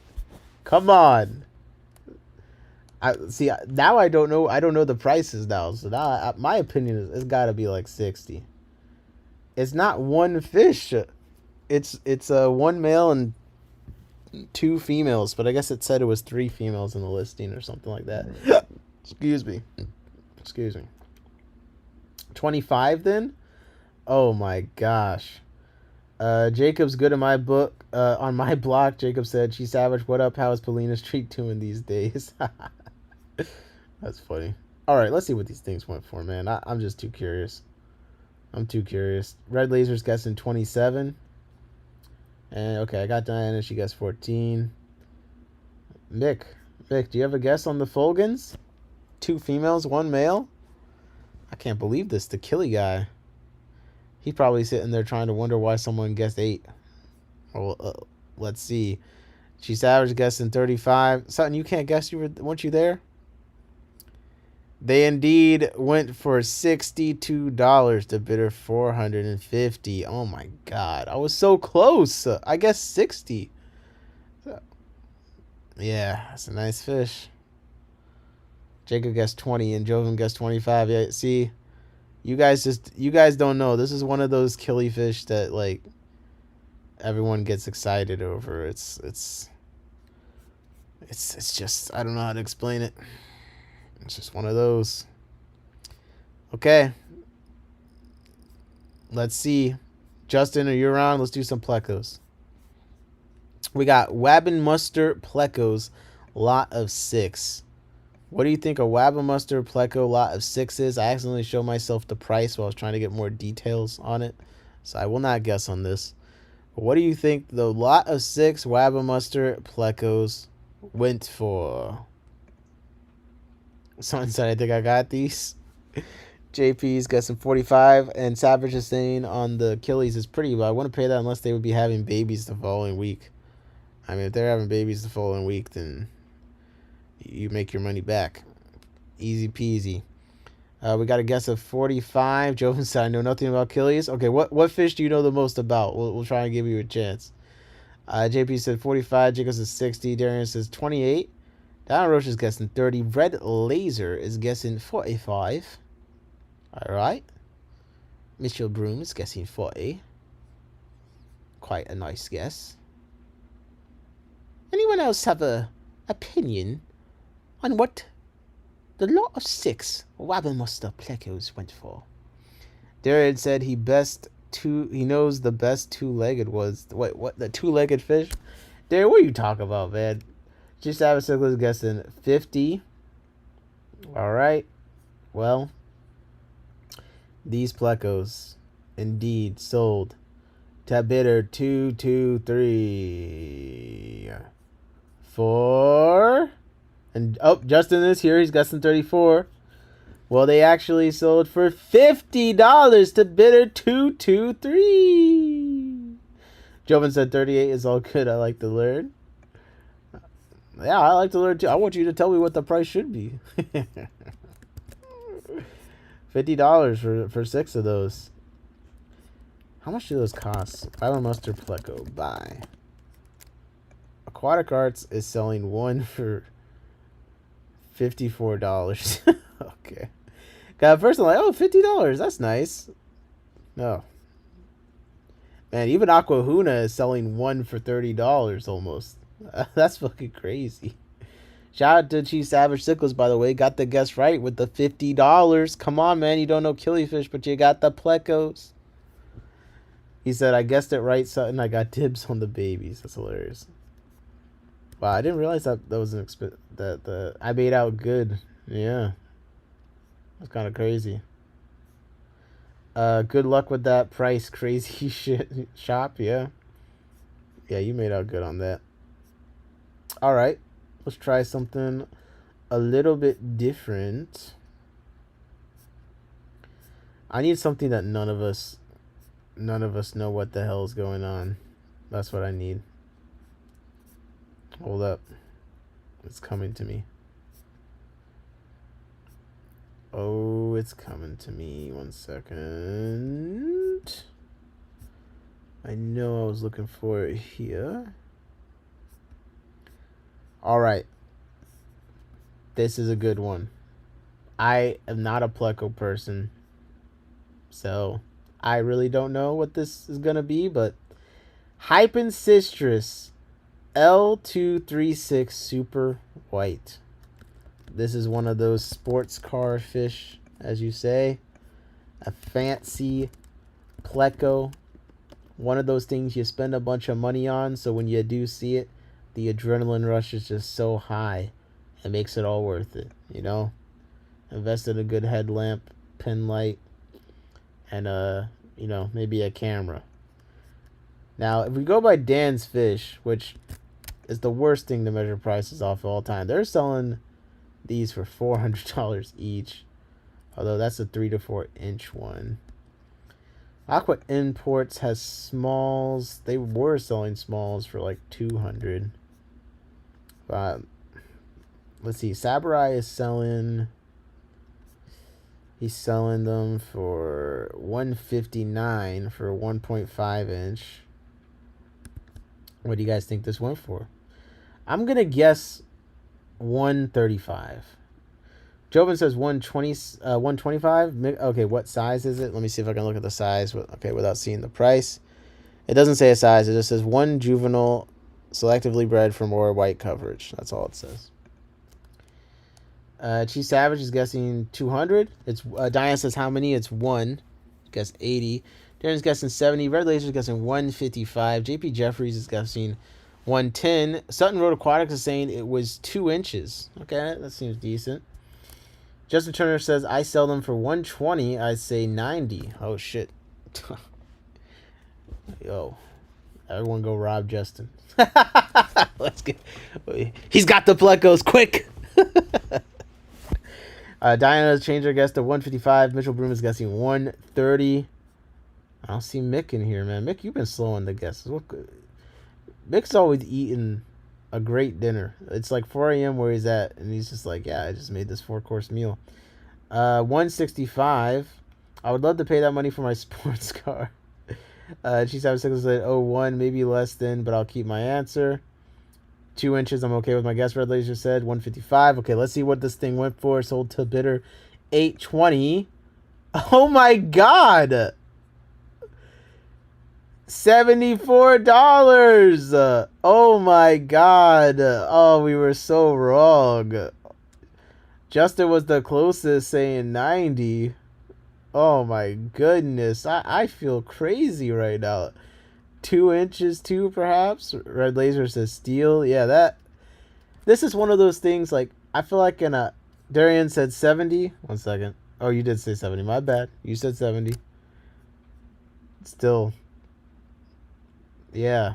S1: Come on. I see. Now I don't know. I don't know the prices now. So now my opinion is it's gotta be like 60. It's not one fish. It's a 1 male and 2 females, but I guess it said it was 3 females in the listing or something like that. Excuse me. 25 then? Oh my gosh. Jacob's good in my book. On my block, Jacob said, "She Savage, what up? How is Polina Street doing these days?" That's funny. All right, let's see what these things went for, man. I'm just too curious. I'm too curious. Red Laser's guessing 27. And okay, I got Diana. She guessed 14. Mick, do you have a guess on the Fulgens? 2 females, 1 male? I can't believe this. The Killy guy. He's probably sitting there trying to wonder why someone guessed 8. Well, let's see. She Savage guessing 35. Something you can't guess. Weren't you there? They indeed went for $62 to bidder 450. Oh my god, I was so close. I guess 60. Yeah, that's a nice fish. Jacob guessed 20 and Joven guessed 25. Yeah, see, You guys don't know. This is one of those killifish that like everyone gets excited over. It's just I don't know how to explain it. It's just one of those. Okay. Let's see. Justin, are you around? Let's do some plecos. We got Wabbenmuster plecos, lot of 6. What do you think a Wabbenmuster pleco lot of 6 is? I accidentally showed myself the price while I was trying to get more details on it, so I will not guess on this. But what do you think the lot of 6 Wabbenmuster plecos went for? Someone said I think I got these. JP's guessing 45, and Savage is saying on the Achilles is pretty, but I wouldn't pay that unless they would be having babies the following week. I mean, if they're having babies the following week, then you make your money back. Easy peasy. We got a guess of 45. Joven said, I know nothing about Achilles. Okay, what fish do you know the most about? We'll try and give you a chance. JP said 45. Jacob says 60. Darian says 28. Don Roche is guessing 30. Red Laser is guessing 45. All right. Mitchell Broom is guessing 40. Quite a nice guess. Anyone else have a opinion on what the lot of 6 Wabbenmuster plecos went for? Darian said he knows the best 2-legged was. Wait, what? The 2-legged fish? Darian, what are you talking about, man? Just Savage is guessing 50. All right. Well, these plecos indeed sold to bidder 223 4. And Justin is here. He's guessing 34. Well, they actually sold for $50 to bidder 223. Joven said 38 is all good. I like to learn. Yeah, I like to learn too. I want you to tell me what the price should be. $50 for 6 of those. How much do those cost? Wabbenmuster pleco. Buy. Aquatic Arts is selling one for $54. Okay. Got first I'm like, oh, $50. That's nice. No. Man, even Aquahuna is selling one for $30 almost. That's fucking crazy. Shout out to Chief Savage Sickles, by the way. Got the guess right with the $50. Come on, man. You don't know killifish, but you got the plecos. He said, I guessed it right, Sutton. I got dibs on the babies. That's hilarious. Wow, I didn't realize that was an I made out good. Yeah. That's kind of crazy. Good luck with that price crazy shit shop, yeah. Yeah, you made out good on that. All right. Let's try something a little bit different. I need something that none of us know what the hell is going on. That's what I need. Hold up. It's coming to me. Oh, it's coming to me. 1 second. I know I was looking for it here. All right. This is a good one. I am not a pleco person, so I really don't know what this is going to be, but Hypensistrus L236 Super White. This is one of those sports car fish, as you say. A fancy pleco. One of those things you spend a bunch of money on, so when you do see it, the adrenaline rush is just so high. It makes it all worth it, you know? Invest in a good headlamp, pen light, and, you know, maybe a camera. Now, if we go by Dan's Fish, which is the worst thing to measure prices off of all time, they're selling these for $400 each. Although that's a 3 to 4 inch one. Aqua Imports has smalls. They were selling smalls for like $200. Let's see. Saburai is selling. He's selling them for $159 for a 1.5 inch. What do you guys think this went for? I'm gonna guess $135. Joven says 120, 125. Okay, what size is it? Let me see if I can look at the size. Okay, without seeing the price. It doesn't say a size. It just says one juvenile, selectively bred for more white coverage. That's all it says. Chi Savage is guessing 200. It's Diane says how many? It's 1. Guess 80. Darren's guessing 70. Red Laser is guessing 155. JP Jeffries is guessing 110. Sutton Road Aquatics is saying it was 2 inches. Okay, that seems decent. Justin Turner says I sell them for 120. I say 90. Oh shit. Yo, everyone go rob Justin. Let's get. He's got the plecos quick. Diana's changed her guess to 155. Mitchell Broom is guessing 130. I don't see Mick in here, man. Mick, you've been slow on the guesses. Mick's always eating a great dinner. It's like 4 a.m. where he's at, and he's just like, yeah, I just made this 4-course meal. 165. I would love to pay that money for my sports car. She's having 6 said 01, maybe less than, but I'll keep my answer. 2 inches, I'm okay with my guess. Red Laser said 155. Okay, let's see what this thing went for. Sold to bidder 820. Oh my god! $74. Oh my god. Oh, we were so wrong. Justin was the closest, saying 90. Oh my goodness. I feel crazy right now. 2 inches too, perhaps. Red Laser says steel. Yeah, this is one of those things, like, I feel like Darian said 70. 1 second. Oh, you did say 70. My bad. You said 70. Still. Yeah.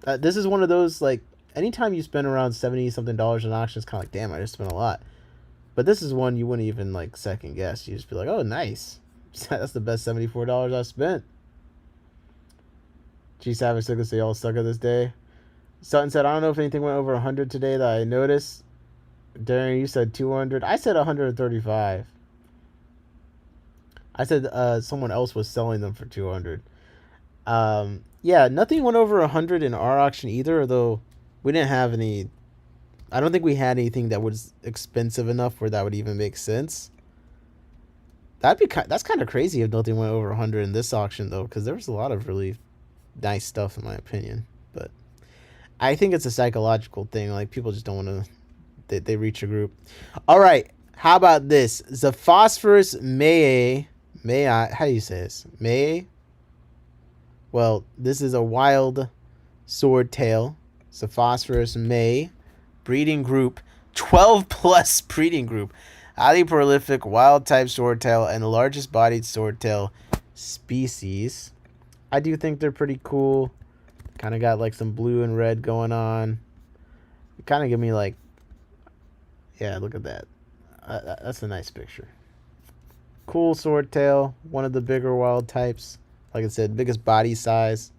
S1: This is one of those, like, anytime you spend around $70-something on auction, it's kind of like, damn, I just spent a lot. But this is one you wouldn't even, like, second guess. You just be like, oh, nice. That's the best $74 I spent. G Savage said they all suck at this day. Sutton said, I don't know if anything went over 100 today that I noticed. Darren, you said 200. I said 135. I said someone else was selling them for 200. Yeah, nothing went over 100 in our auction either, although we didn't have any. I don't think we had anything that was expensive enough where that would even make sense. That's kind of crazy if nothing went over 100 in this auction, though, because there was a lot of really nice stuff, in my opinion. But I think it's a psychological thing. Like, people just don't want to. They reach a group. All right, how about this? The Phosphorus May. How do you say this? May. Well, this is a wild swordtail. It's a Phosphorus May breeding group, 12 plus breeding group, highly prolific wild type swordtail and the largest bodied swordtail species. I do think they're pretty cool. Kind of got like some blue and red going on. Kind of give me like, yeah, look at that. That's a nice picture. Cool swordtail, one of the bigger wild types. Like I said, biggest body size.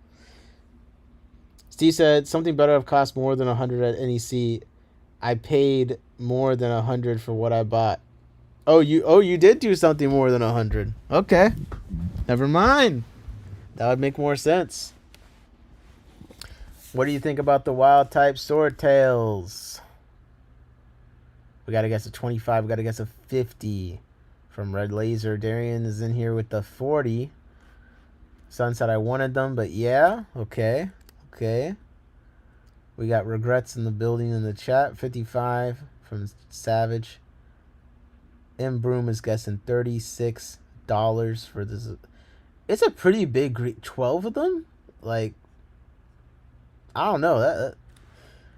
S1: Steve said something better have cost more than 100 at NEC. I paid more than 100 for what I bought. Oh, you did do something more than 100. Okay, never mind. That would make more sense. What do you think about the wild type swordtails? We got to guess a 25. We got to guess a 50 from Red Laser. Darian is in here with the 40. Son said I wanted them, but yeah. Okay. We got regrets in the building in the chat. 55 from Savage. M. Broom is guessing $36 for this. It's a pretty big 12 of them? Like, I don't know.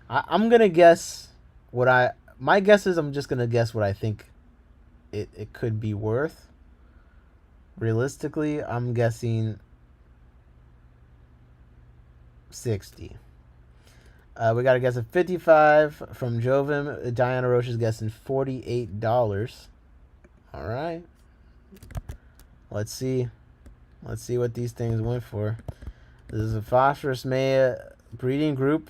S1: I'm going to guess my guess is I'm just going to guess what I think it could be worth. Realistically, I'm guessing 60. We got to guess a 55 from Jovim. Diana Roche is guessing $48. All right. Let's see what these things went for. This is a Phosphorus May breeding group.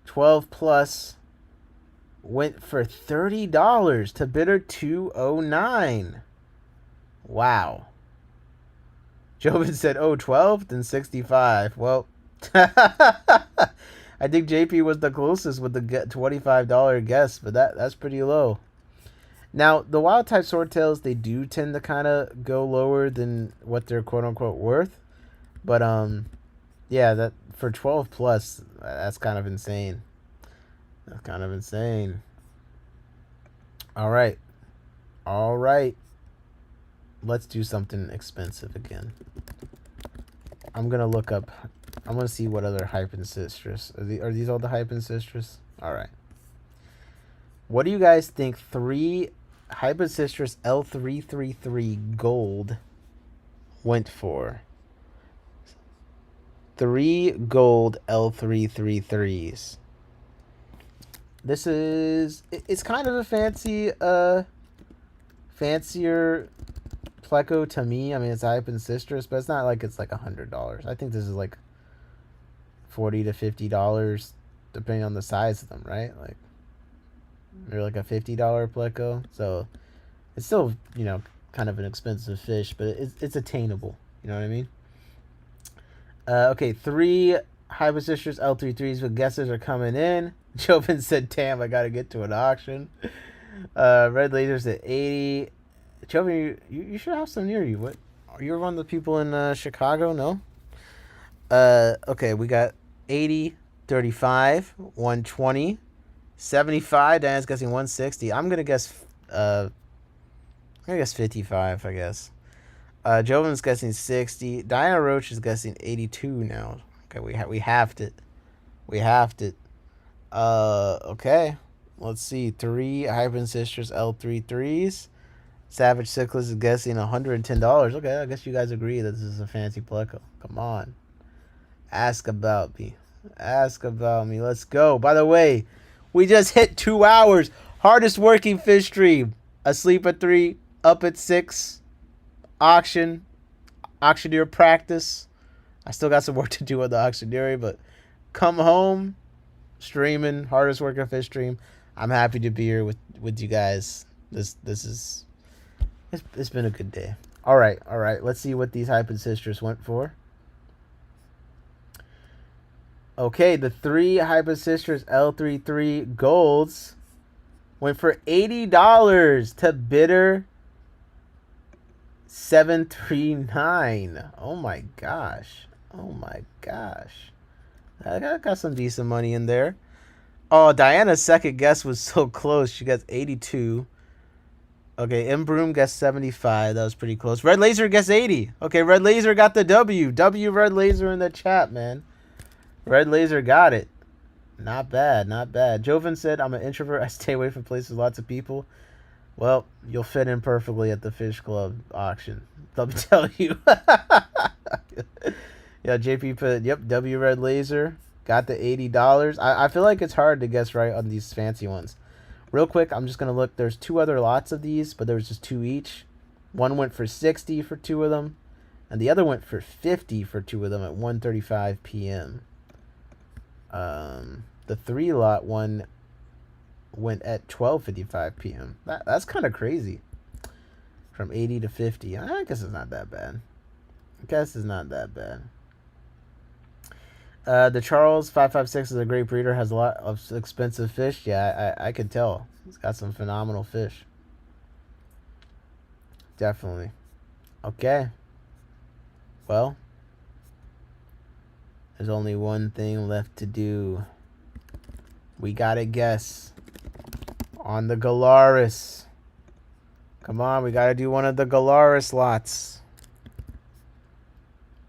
S1: 12 plus went for $30 to bidder 209. Wow. Jovin said, oh, 12, then 65. Well, I think JP was the closest with the $25 guess, but that's pretty low. Now, the wild type swordtails, they do tend to kind of go lower than what they're quote unquote worth. But yeah, that for 12 plus, that's kind of insane. That's kind of insane. All right. All right. Let's do something expensive again. I'm going to look up. I'm going to see what other hype and citrus. Are these all the hype and citrus? All right. What do you guys think 3 hype and citrus L333 gold went for? 3 gold L333s. This is, it's kind of a fancy fancier pleco to me. I mean, it's hype and citrus, but it's not like it's like $100. I think this is like $40 to $50 depending on the size of them, right? Like they're like a $50 pleco, so it's still, you know, kind of an expensive fish, but it's attainable. You know what I mean? Okay, 3 hype and citrus L33s with guesses are coming in. Joven said, "Damn, I gotta get to an auction." Red Laser's at 80. Joven, you should have some near you. What? Are you one of the people in Chicago? No. Okay, we got 80, 35, 120, 75. Diana's guessing 160. I'm gonna guess 55. I guess. Joven's guessing 60. Diana Roach is guessing 82 now. Okay, we halved it. We halved it. Okay. Let's see. 3 hype and citrus L33s. Savage Cyclist is guessing $110. Okay, I guess you guys agree that this is a fancy pleco. Come on. Ask about me. Ask about me. Let's go. By the way, we just hit 2 hours. Hardest working fish stream. Asleep at 3, up at 6. Auctioneer practice. I still got some work to do on the auctioneering, but come home, streaming, hardest working fish stream. I'm happy to be here with you guys. This is it's been a good day. All right. Let's see what these hype and citrus went for. Okay, the 3 hype and citrus L33 golds went for $80 to bidder 739. Oh my gosh. I got some decent money in there. Oh, Diana's second guess was so close. She got 82. Okay, M Broom guessed 75. That was pretty close. Red Laser guessed 80. Okay, Red Laser got the W. W Red Laser in the chat, man. Red Laser got it. Not bad. Joven said, "I'm an introvert. I stay away from places with lots of people." Well, you'll fit in perfectly at the Fish Club auction. Let me tell you. Yeah, JP put, yep, W Red Laser. Got the $80. I feel like it's hard to guess right on these fancy ones. Real quick, I'm just going to look. There's 2 other lots of these, but there's just 2 each. One went for 60 for 2 of them, and the other went for 50 for 2 of them at 1:35 p.m. The 3 lot one went at 12:55 p.m. That's kind of crazy. From 80 to 50. I guess it's not that bad. The Charles 556 is a great breeder. Has a lot of expensive fish. Yeah, I could tell. He's got some phenomenal fish. Definitely. Okay. Well, there's only one thing left to do. We gotta guess on the Galaris. Come on, we gotta do one of the Galaris lots.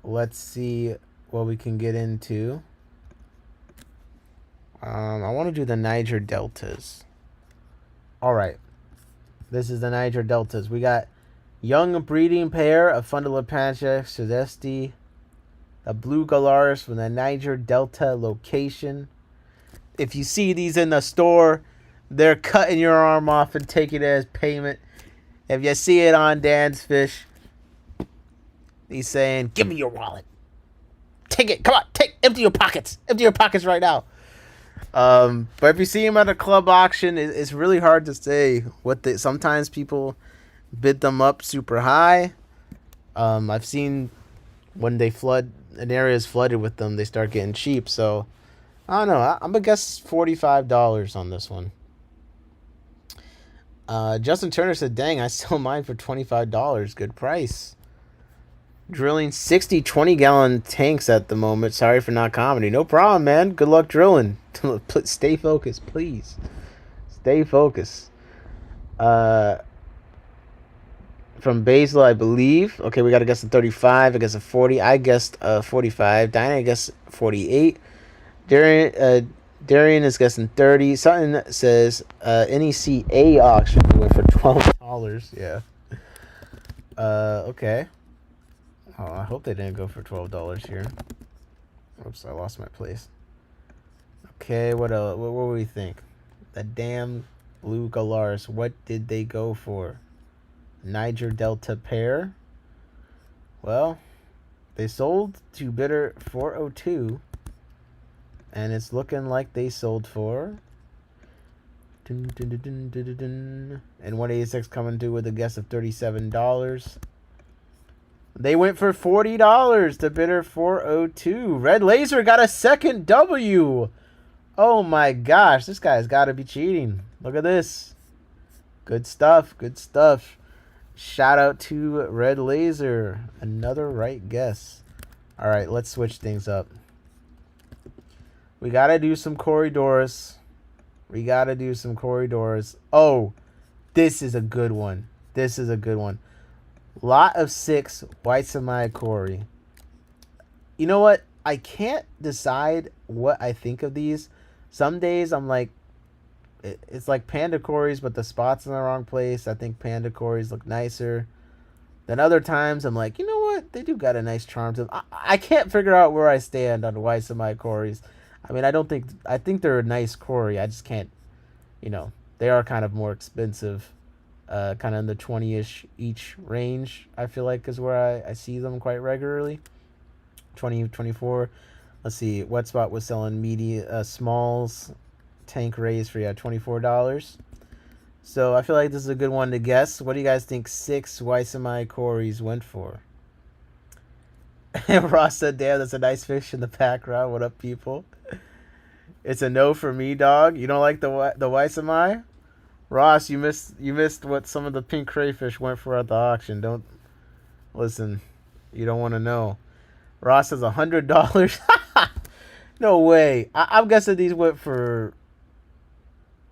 S1: Let's see what we can get into. I want to do the Niger Deltas. All right. This is the Niger Deltas. We got young breeding pair of Fundulopancha sudesti, a blue Galaris from the Niger Delta location. If you see these in the store, they're cutting your arm off and taking it as payment. If you see it on Dan's Fish, he's saying, "Give me your wallet. Take it. Come on, empty your pockets. Empty your pockets right now." But if you see him at a club auction, it's really hard to say what they. Sometimes people bid them up super high. I've seen when they flood, an area is flooded with them, they start getting cheap. So I don't know. I'm gonna guess $45 on this one. Justin Turner said, dang, I sell mine for $25. Good price. Drilling 60 20-gallon tanks at the moment. Sorry for not commenting. No problem, man. Good luck drilling. Stay focused, please. Stay focused. From Basil, I believe. Okay, we got to guess a 35. I guess a 40. I guessed 45. Dinah, I guess 48. Darian is guessing 30. Something says NEC auction went for $12. Yeah. Okay. Oh, I hope they didn't go for $12 here. Oops, I lost my place. Okay, what else? What do we think? The damn blue Galars. What did they go for? Niger Delta pair. Well, they sold to bidder 402, and it's looking like they sold for. And 186 coming due with a guess of $37. They went for $40 to bidder 402. Red Laser got a second W. Oh my gosh, this guy's got to be cheating. Look at this. Good stuff. Good stuff. Shout out to Red Laser. Another right guess. All right, let's switch things up. We got to do some corridors. Oh, this is a good one. Lot of 6, White Samai Corey. You know what? I can't decide what I think of these. Some days I'm like, it's like Panda Corys, but the spot's in the wrong place. I think Panda Corys look nicer. Then other times I'm like, you know what? They do got a nice charm to them. I can't figure out where I stand on White Samai Corys. I mean, I think they're a nice Corey. I just can't, they are kind of more expensive. Kind of in the 20-ish each range, I feel like is where I see them quite regularly. 20, 24. Let's see. Wet Spot was selling smalls tank rays for $24. So I feel like this is a good one to guess. What do you guys think 6 Waisamai Corys went for? Ross said, damn, that's a nice fish in the background. What up, people? It's a no for me, dog. You don't like the Waisamai? Ross, you missed what some of the pink crayfish went for at the auction. Don't listen. You don't want to know. Ross says $100. No way. I'm guessing these went for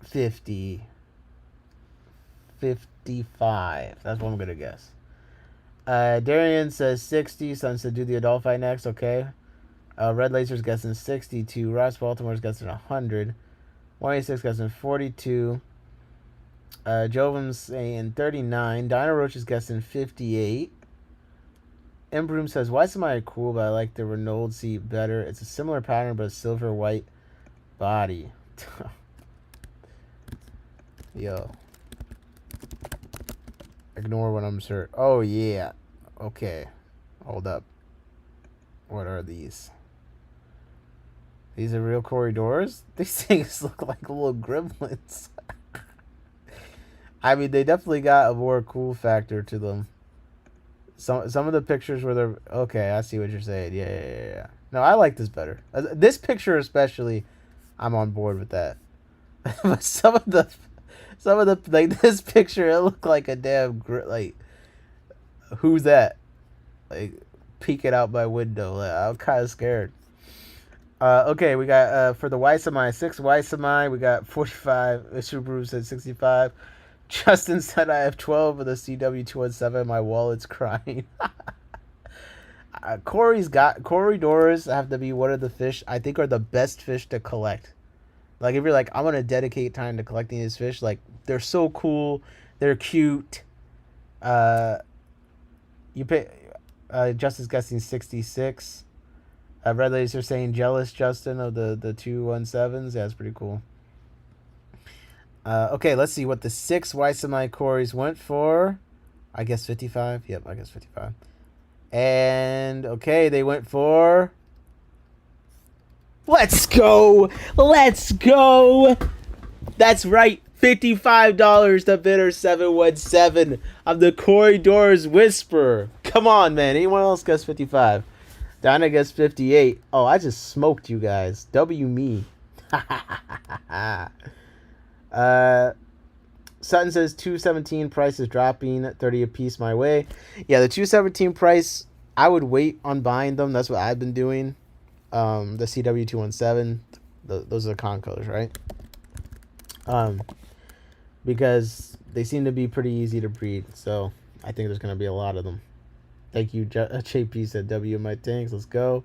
S1: 50, 55. That's what I'm gonna guess. Darian says 60. Son said do the adult fight next. Okay. Red Laser's guessing 62. Ross Baltimore's guessing 100. 186 guessing 42. Jovim's saying 39. Dino Roach is guessing 58. Embroom says, why is somebody cool, but I like the Renault seat better. It's a similar pattern, but a silver white body. Yo. Ignore what I'm sure. Oh, yeah. Okay. Hold up. What are these? These are real corridors? These things look like little gremlins. I mean, they definitely got a more cool factor to them. Some of the pictures where they're... Okay, I see what you're saying. Yeah. No, I like this better. This picture especially, I'm on board with that. But some of the... Like, this picture, it looked like a damn... Like, who's that? Like, peeking out my window. Like, I'm kind of scared. Okay, we got, for the Waisamai, 6 Waisamai, we got 45. Subaru said 65. Justin said I have 12 of the CW217. My wallet's crying. Corridors have to be one of the fish I think are the best fish to collect. Like, if you're like, I'm going to dedicate time to collecting these fish, like, they're so cool. They're cute. You pay, Justin's guessing 66. Red Laser saying jealous, Justin, of the 217s. Yeah, that's pretty cool. Okay, let's see what the 6 Waisamai Corys went for. I guess 55. Yep, I guess 55. And, okay, they went for... Let's go! Let's go! That's right, $55 to bidder 717 of the Corridors Whisper. Come on, man. Anyone else guess 55? Donna guessed 58. Oh, I just smoked you guys. W me. Sutton says 217 price is dropping, 30 a piece my way. Yeah, the 217 price, I would wait on buying them. That's what I've been doing. The CW 217, those are the con colors, right? Because they seem to be pretty easy to breed, so I think there's gonna be a lot of them. Thank you, JP said W in my tanks. Let's go.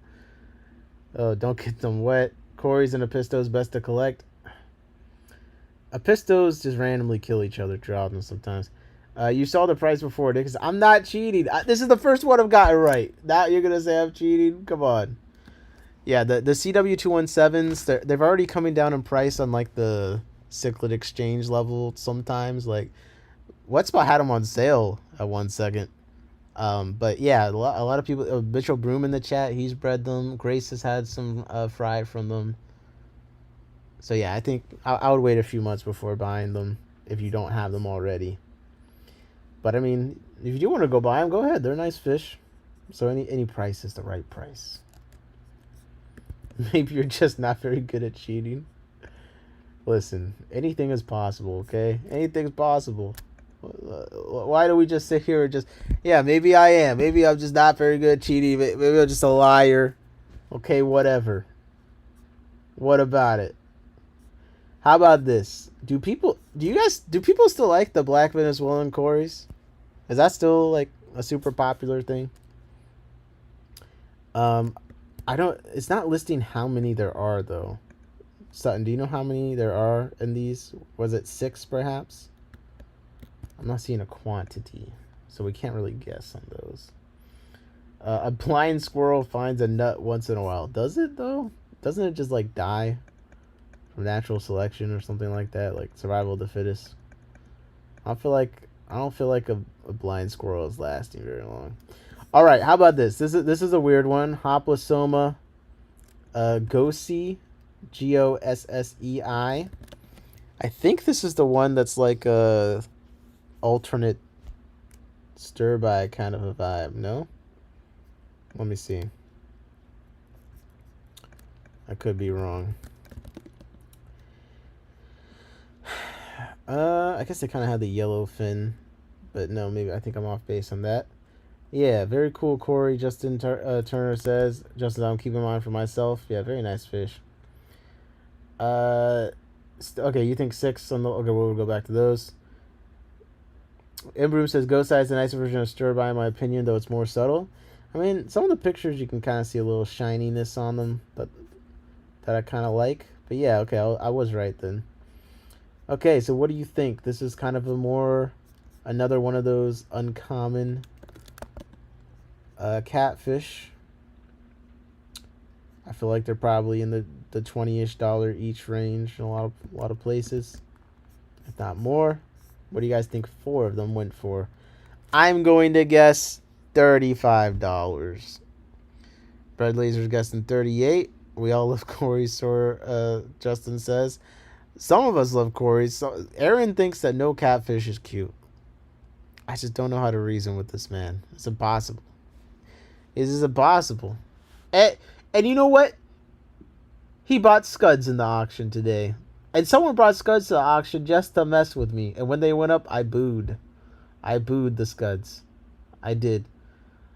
S1: Oh, don't get them wet. Corey's and Apistos best to collect. Apistos just randomly kill each other throughout them sometimes. You saw the price before, Dick. I'm not cheating. This is the first one I've gotten right. Now you're gonna say I'm cheating? Come on. Yeah, the CW 217s, they've already coming down in price on like the Cichlid exchange level sometimes. Like, Wetspot had them on sale at 1 second. But yeah, a lot of people. Mitchell Broom in the chat, he's bred them. Grace has had some fry from them. So yeah, I think I would wait a few months before buying them if you don't have them already. But I mean, if you do want to go buy them, go ahead. They're nice fish. So any price is the right price. Maybe you're just not very good at cheating. Listen, anything is possible, okay? Anything's possible. Why do we just sit here and just... Yeah, maybe I am. Maybe I'm just not very good at cheating. Maybe I'm just a liar. Okay, whatever. What about it? How about this? Do people still like the black Venezuelan Corys? Is that still like a super popular thing? It's not listing how many there are though. Sutton, do you know how many there are in these? Was it 6 perhaps? I'm not seeing a quantity, so we can't really guess on those. A blind squirrel finds a nut once in a while. Does it though? Doesn't it just like die from natural selection or something like that, like survival of the fittest? I don't feel like a blind squirrel is lasting very long. All right, how about this? This is a weird one. Hoplosoma Gossei, Gossei. I think this is the one that's like a alternate stir-by kind of a vibe. No? Let me see. I could be wrong. I guess they kind of had the yellow fin, but no, maybe I think I'm off base on that. Yeah, very cool, Corey. Justin Turner says. Justin, I'm keeping mine for myself. Yeah, very nice fish. Okay, you think 6 on the... Okay, we'll go back to those. Imbroom says, Gossei is a nicer version of stir-by in my opinion, though it's more subtle. I mean, some of the pictures you can kind of see a little shininess on them, but that I kind of like. But yeah, okay, I was right then. Okay, so what do you think? This is kind of another one of those uncommon catfish. I feel like they're probably in the $20-ish each range in a lot of places, if not more. What do you guys think 4 of them went for? I'm going to guess $35. Bread Laser's guessing 38. We all love Corey, so Justin says. Some of us love Corey. So Aaron thinks that no catfish is cute. I just don't know how to reason with this man. It's impossible. It is impossible. And you know what? He bought scuds in the auction today. And someone brought scuds to the auction just to mess with me. And when they went up, I booed. I booed the scuds. I did.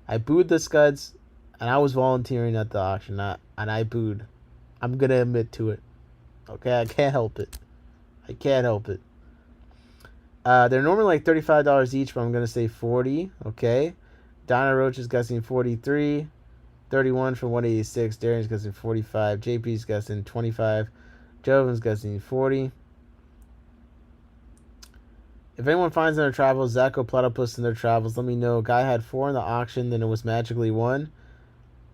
S1: I booed the scuds. And I was volunteering at the auction. And I booed. I'm going to admit to it. Okay, I can't help it. I can't help it. They're normally like $35 each, but I'm going to say 40. Okay. Donna Roach is guessing 43. 31 from 186. Darian's guessing 45. JP's guessing 25. Jovan's guessing 40. If anyone finds in their travels Zacho Platypus in their travels, let me know. Guy had 4 in the auction, then it was magically 1.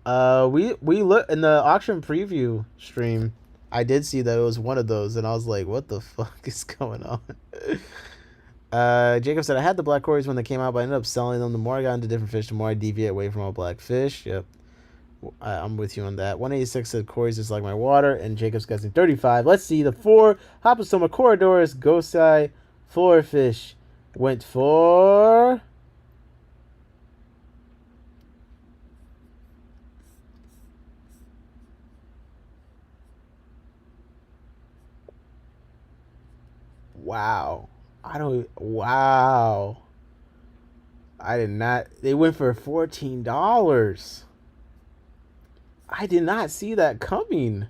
S1: We look in the auction preview stream. I did see that it was one of those, and I was like, what the fuck is going on? Jacob said, I had the black Corys when they came out, but I ended up selling them. The more I got into different fish, the more I deviate away from all black fish. Yep. I'm with you on that. 186 said Corys is like my water, and Jacob's guessing 35. Let's see. The 4 Hoplosoma Corridors Gossei 4 fish went for... Wow. I don't. Wow. I did not. They went for $14. I did not see that coming.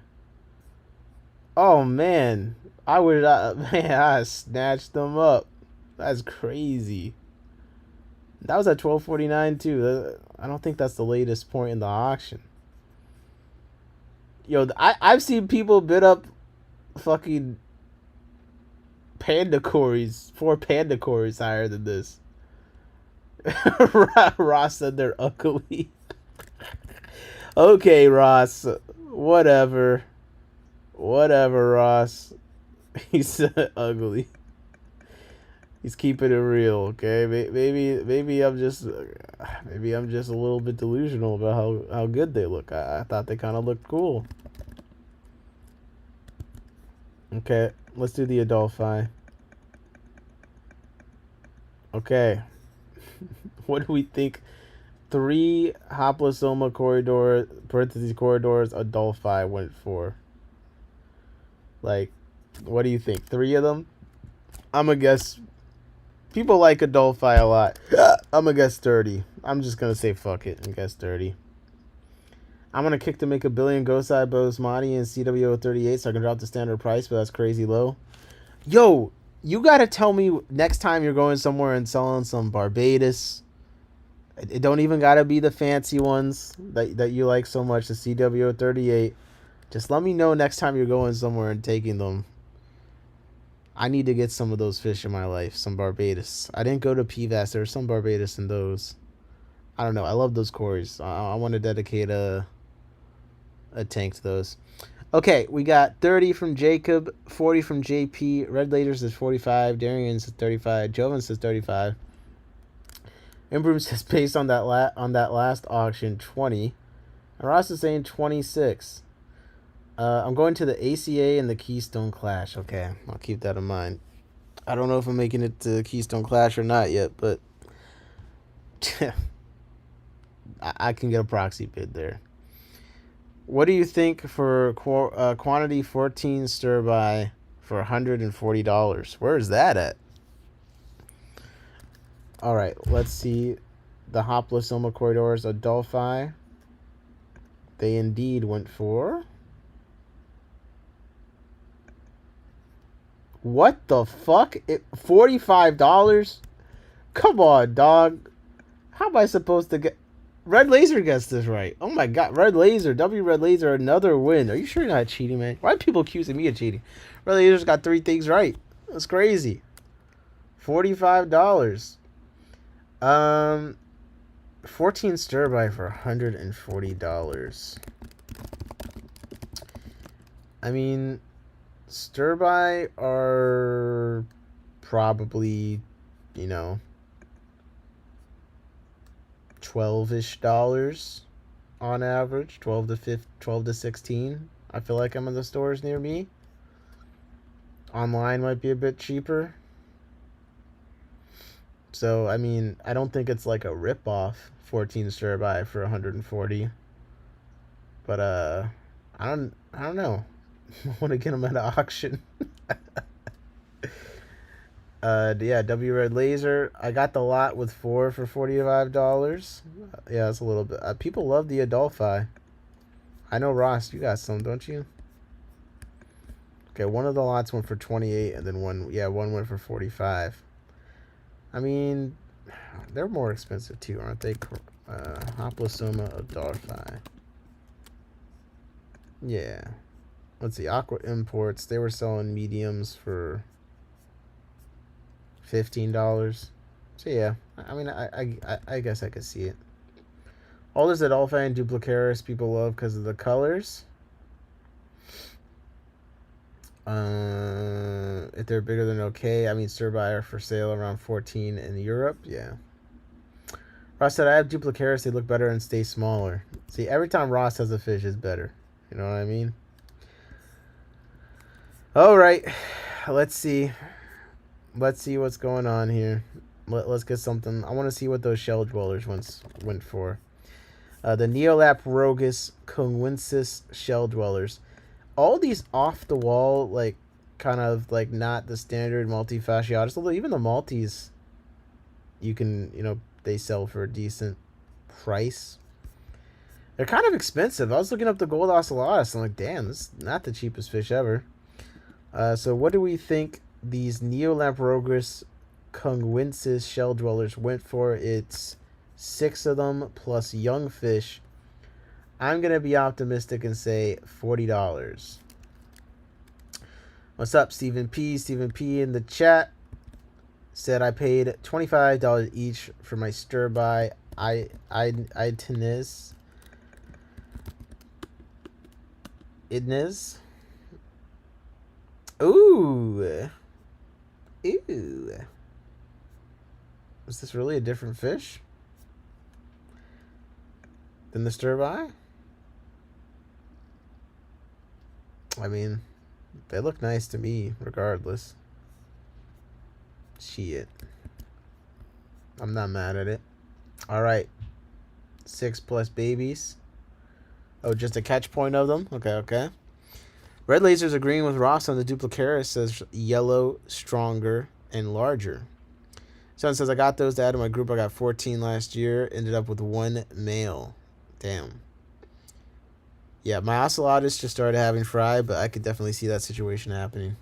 S1: Oh man, I would. Man, I snatched them up. That's crazy. That was at 12:49 too. I don't think that's the latest point in the auction. Yo, I've seen people bid up fucking panda cories, 4 panda cories higher than this. Ross said they're ugly. Okay, Ross. Whatever. Whatever, Ross. He said ugly. He's keeping it real, okay? Maybe I'm just a little bit delusional about how good they look. I thought they kind of looked cool. Okay, let's do the Adolphi. Okay. What do we think? 3 Haplosoma corridor corridors Adolphi went for. Like, what do you think? 3 of them? I'm gonna guess. People like Adolphi a lot. I'm gonna guess 30. I'm just gonna say fuck it and guess 30. I'm gonna kick to make a billion Gosai Bosmati and CWO 38 so I can drop the standard price, but that's crazy low. Yo, you gotta tell me next time you're going somewhere and selling some Barbados. It don't even gotta be the fancy ones that you like so much, the CWO 38. Just let me know next time you're going somewhere and taking them. I need to get some of those fish in my life, some Barbados. I didn't go to PVAS. There's some Barbados in those. I don't know. I love those cories. I want to dedicate a tank to those. Okay, we got 30 from Jacob, 40 from JP. Red Lasers says 45. Darian says 35. Jovan says 35. Imbroom says based on that last auction 20. And Ross is saying 26. I'm going to the ACA and the Keystone Clash. Okay, I'll keep that in mind. I don't know if I'm making it to Keystone Clash or not yet, but I can get a proxy bid there. What do you think for quantity 14 stir by for $140? Where is that at? All right, let's see. The Haplosoma corridors Adolphi. They indeed went for. What the fuck? $45? Come on, dog. How am I supposed to get... Red Laser gets this right. Oh my god. Red Laser. Red Laser, another win. Are you sure you're not cheating, man? Why are people accusing me of cheating? Red Laser's got 3 things right. That's crazy. $45. 14 stir by for $140. I mean... Stir by are probably, you know, $12-ish on average, 12 to 16. I feel like I'm in the stores near me. Online might be a bit cheaper. So, I mean, I don't think it's like a rip-off 14 stir by for 140. But I don't know. I want to get them at an auction. Yeah, W Red Laser. I got the lot with 4 for $45. Yeah, it's a little bit. People love the Adolphi. I know, Ross, you got some, don't you? Okay, one of the lots went for 28, and then one went for 45. I mean, they're more expensive too, aren't they? Haplosoma Adolphi. Yeah. Let's see, Aqua Imports. They were selling mediums for $15. So yeah, I mean, I guess I could see it. All this Adolphi and Duplicaris people love because of the colors. If they're bigger than okay, I mean, Sturby are for sale around 14 in Europe. Yeah. Ross said, I have Duplicaris. They look better and stay smaller. See, every time Ross has a fish, it's better. You know what I mean? All right, let's see. Let's see what's going on here. Let's get something. I want to see what those shell dwellers went for. The Neolap Rogus Conwensis shell dwellers. All these off the wall, like kind of like not the standard multifasciatus. Although even the multis, you can, they sell for a decent price. They're kind of expensive. I was looking up the gold ocellatus. I'm like, damn, this is not the cheapest fish ever. So what do we think these Neolamprogris congruensis shell dwellers went for? It's 6 of them plus young fish. I'm going to be optimistic and say $40. What's up, Stephen P? Stephen P in the chat said I paid $25 each for my stir-by Idnes. Ooh. Ew. Is this really a different fish than the stir-by? I mean, they look nice to me, regardless. Shit. I'm not mad at it. Alright. 6 plus babies. Oh, just a catch point of them? Okay. Red Laser's agreeing with Ross on the Duplicaris, says yellow, stronger, and larger. Son says, I got those to add to my group. I got 14 last year. Ended up with 1 male. Damn. Yeah, my ocellatus just started having fry, but I could definitely see that situation happening.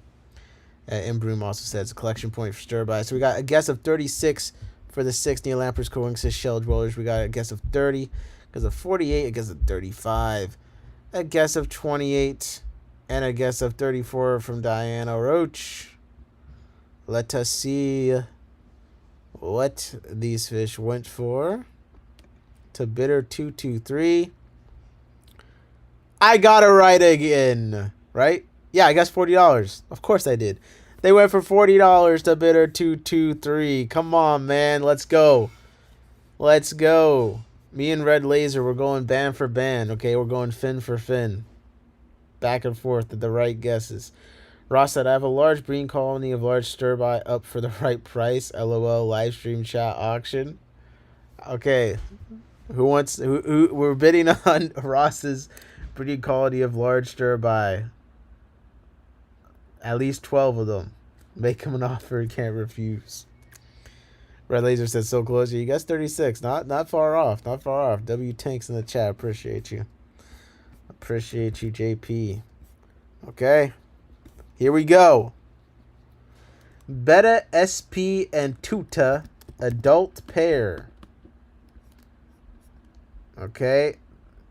S1: And Broom also said it's a collection point for stir-by. So we got a guess of 36 for the 6 Neolampers coinxis shell dwellers. We got a guess of 30. Because of 48, a guess of 35. A guess of 28. And a guess of 34 from Diana Roach. Let us see what these fish went for. To bidder 223. I got it right again. Right? Yeah, I guess $40. Of course I did. They went for $40 to bidder 223. Come on, man. Let's go. Let's go. Me and Red Laser, we're going band for band. Okay, we're going fin for fin. Back and forth at the right guesses. Ross said, I have a large breeding colony of large stir-by up for the right price. LOL, live stream chat auction. Okay. Who we're bidding on Ross's breeding colony of large stir-by. At least 12 of them. Make him an offer he can't refuse. Red Laser says so close. You guys 36. Not far off. Not far off. W Tanks in the chat. Appreciate you. Appreciate you, JP. Okay. Here we go. Beta, SP, and Tuta adult pair. Okay.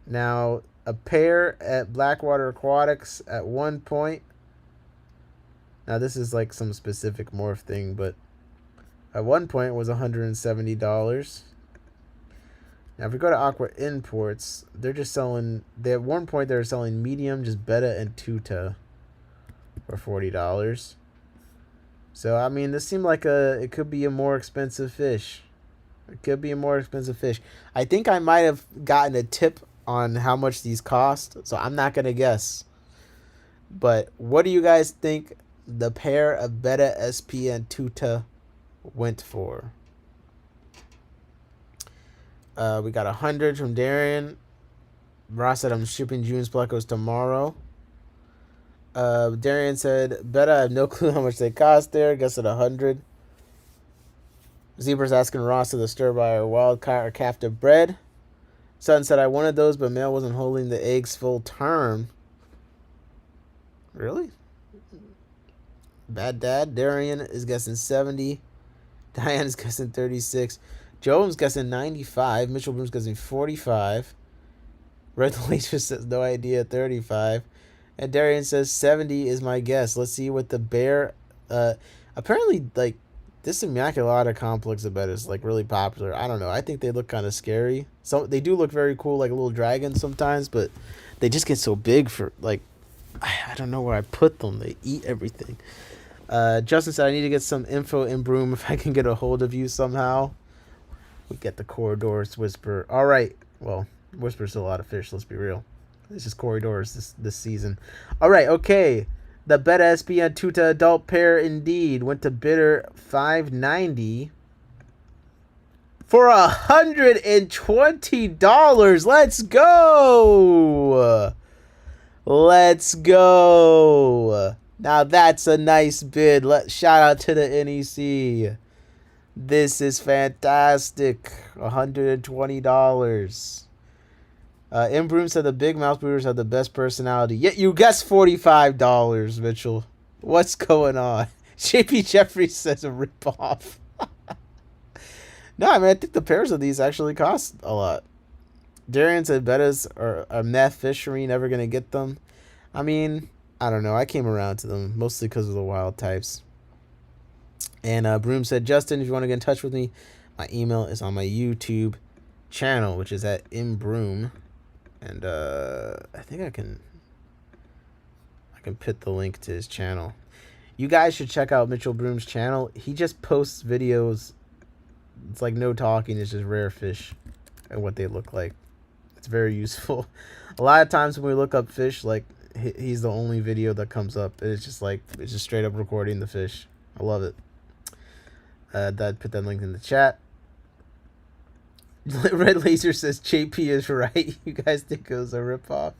S1: Now, a pair at Blackwater Aquatics at one point. Now, this is like some specific morph thing, but at one point it was $170. Now, if we go to Aqua Imports, they're just selling... At one point, they were selling medium, just beta and tuta for $40. So, I mean, this seemed like it could be a more expensive fish. It could be a more expensive fish. I think I might have gotten a tip on how much these cost, so I'm not going to guess. But what do you guys think the pair of beta, SP, and tuta went for? We got 100 from Darian. Ross said I'm shipping June's Plecos tomorrow. Darian said, beta, I have no clue how much they cost there. Guess at 100. Zebra's asking Ross if the stir-by or wild caught or captive bred. Son said I wanted those, but male wasn't holding the eggs full term. Really? Bad Dad. Darian is guessing 70. Diane is guessing 36. Joe's guessing 95. Mitchell Bloom's guessing 45. Red Laser says no idea, 35. And Darian says 70 is my guess. Let's see what the bear... apparently, like, this Immaculata complex of beta is, like, really popular. I don't know. I think they look kind of scary. So they do look very cool, like little dragons sometimes, but they just get so big for, like... I don't know where I put them. They eat everything. Justin said I need to get some info in Broom if I can get a hold of you somehow. We get the Corridors Whisper. All right. Well, Whisper's a lot of fish. Let's be real. This is Corridors this season. All right. Okay. The Beta SP and Tuta adult pair indeed went to bidder $590 for $120. Let's go. Let's go. Now that's a nice bid. Shout out to the NEC. This is fantastic. $120. Broom said the big mouth breeders have the best personality. Yet you guessed $45, Mitchell. What's going on? JP Jeffries says a ripoff. No, I mean, I think the pairs of these actually cost a lot. Darian said bettas are a meth fishery, never going to get them. I mean, I don't know. I came around to them mostly because of the wild types. And Broom said, Justin, if you want to get in touch with me, my email is on my YouTube channel, which is at imbroom. And I think I can put the link to his channel. You guys should check out Mitchell Broom's channel. He just posts videos. It's like no talking. It's just rare fish and what they look like. It's very useful. A lot of times when we look up fish, like he's the only video that comes up. It's just straight up recording the fish. I love it. Put that link in the chat. Red Laser says JP is right. You guys think it was a ripoff?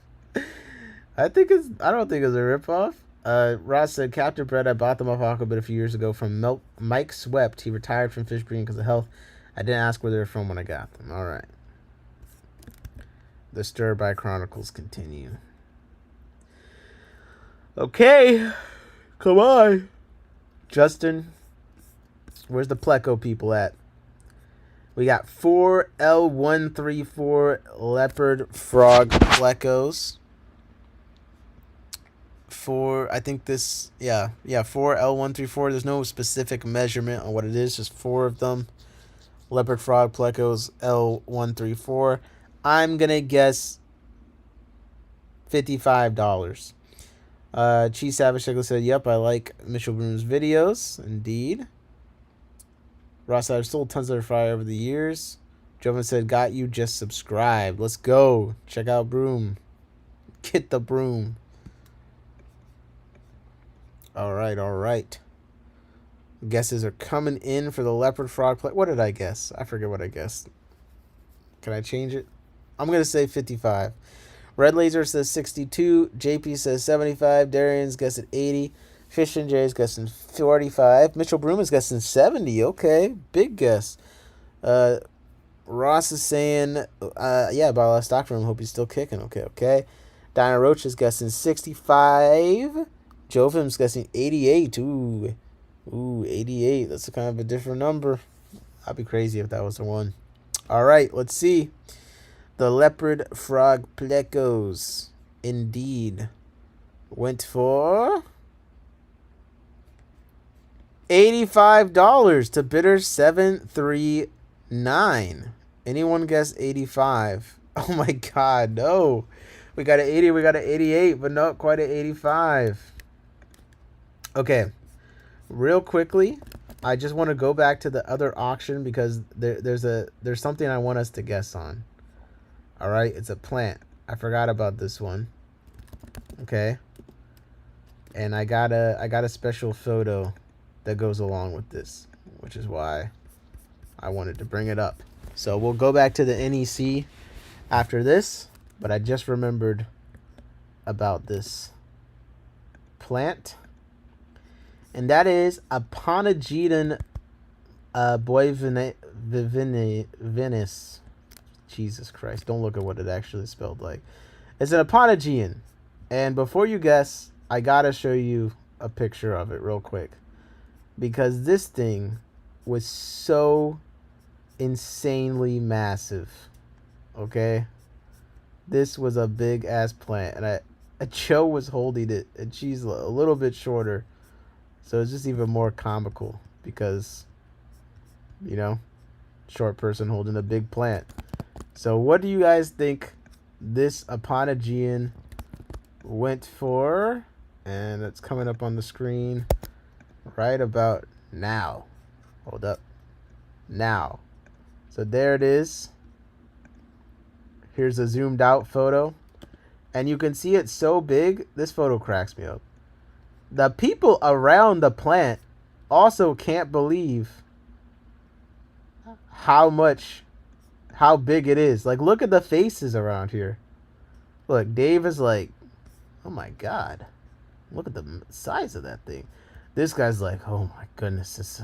S1: I don't think it was a ripoff. Ross said, Captain Bread, I bought them off Aquabit a few years ago from Mike Swept. He retired from fish breeding because of health. I didn't ask where they were from when I got them. All right. The Stir by Chronicles continue. Okay. Come on. Justin, where's the Pleco people at? We got 4 L134 leopard frog plecos. 4 L134. There's no specific measurement on what it is, just 4 of them. Leopard frog plecos L134. I'm gonna guess $55. Cheese Savage said, yep, I like Mitchell Broom's videos. Indeed. Ross, I've sold tons of fry over the years. Jovan said, got you, just subscribe. Let's go. Check out Broom. Get the broom. All right. Guesses are coming in for the leopard frog play. What did I guess? I forget what I guessed. Can I change it? I'm going to say 55. Red Laser says 62. JP says 75. Darian's guessing 80. Fish and Jay's guessing 45. Mitchell Broom is guessing 70. Okay, big guess. Ross is saying, yeah, about last stock room. Hope he's still kicking. Okay. Dinah Roach is guessing 65. Jovim's guessing 88. Ooh, 88. That's a kind of a different number. I'd be crazy if that was the one. All right, let's see. The leopard frog plecos, indeed, went for $85 to bidder 739. Anyone guess 85? Oh my God, no. We got an 80, we got an 88, but not quite an 85. Okay, real quickly, I just want to go back to the other auction because there's something I want us to guess on. All right, it's a plant. I forgot about this one. Okay, and I got a special photo that goes along with this, which is why I wanted to bring it up. So we'll go back to the NEC after this, but I just remembered about this plant, and that is a Ponageton boivinis. Jesus Christ, don't look at what it actually spelled like. It's an Aponogean. And before you guess, I gotta show you a picture of it real quick, because this thing was so insanely massive. Okay, this was a big ass plant, and Joe was holding it, and she's a little bit shorter, so it's just even more comical because, you know, short person holding a big plant. So what do you guys think this Aponogean went for? And it's coming up on the screen right about now. Hold up. Now. So there it is. Here's a zoomed out photo. And you can see it's so big, this photo cracks me up. The people around the plant also can't believe how big it is. Like, look at the faces around here. Look, Dave is like, oh my God. Look at the size of that thing. This guy's like, oh my goodness,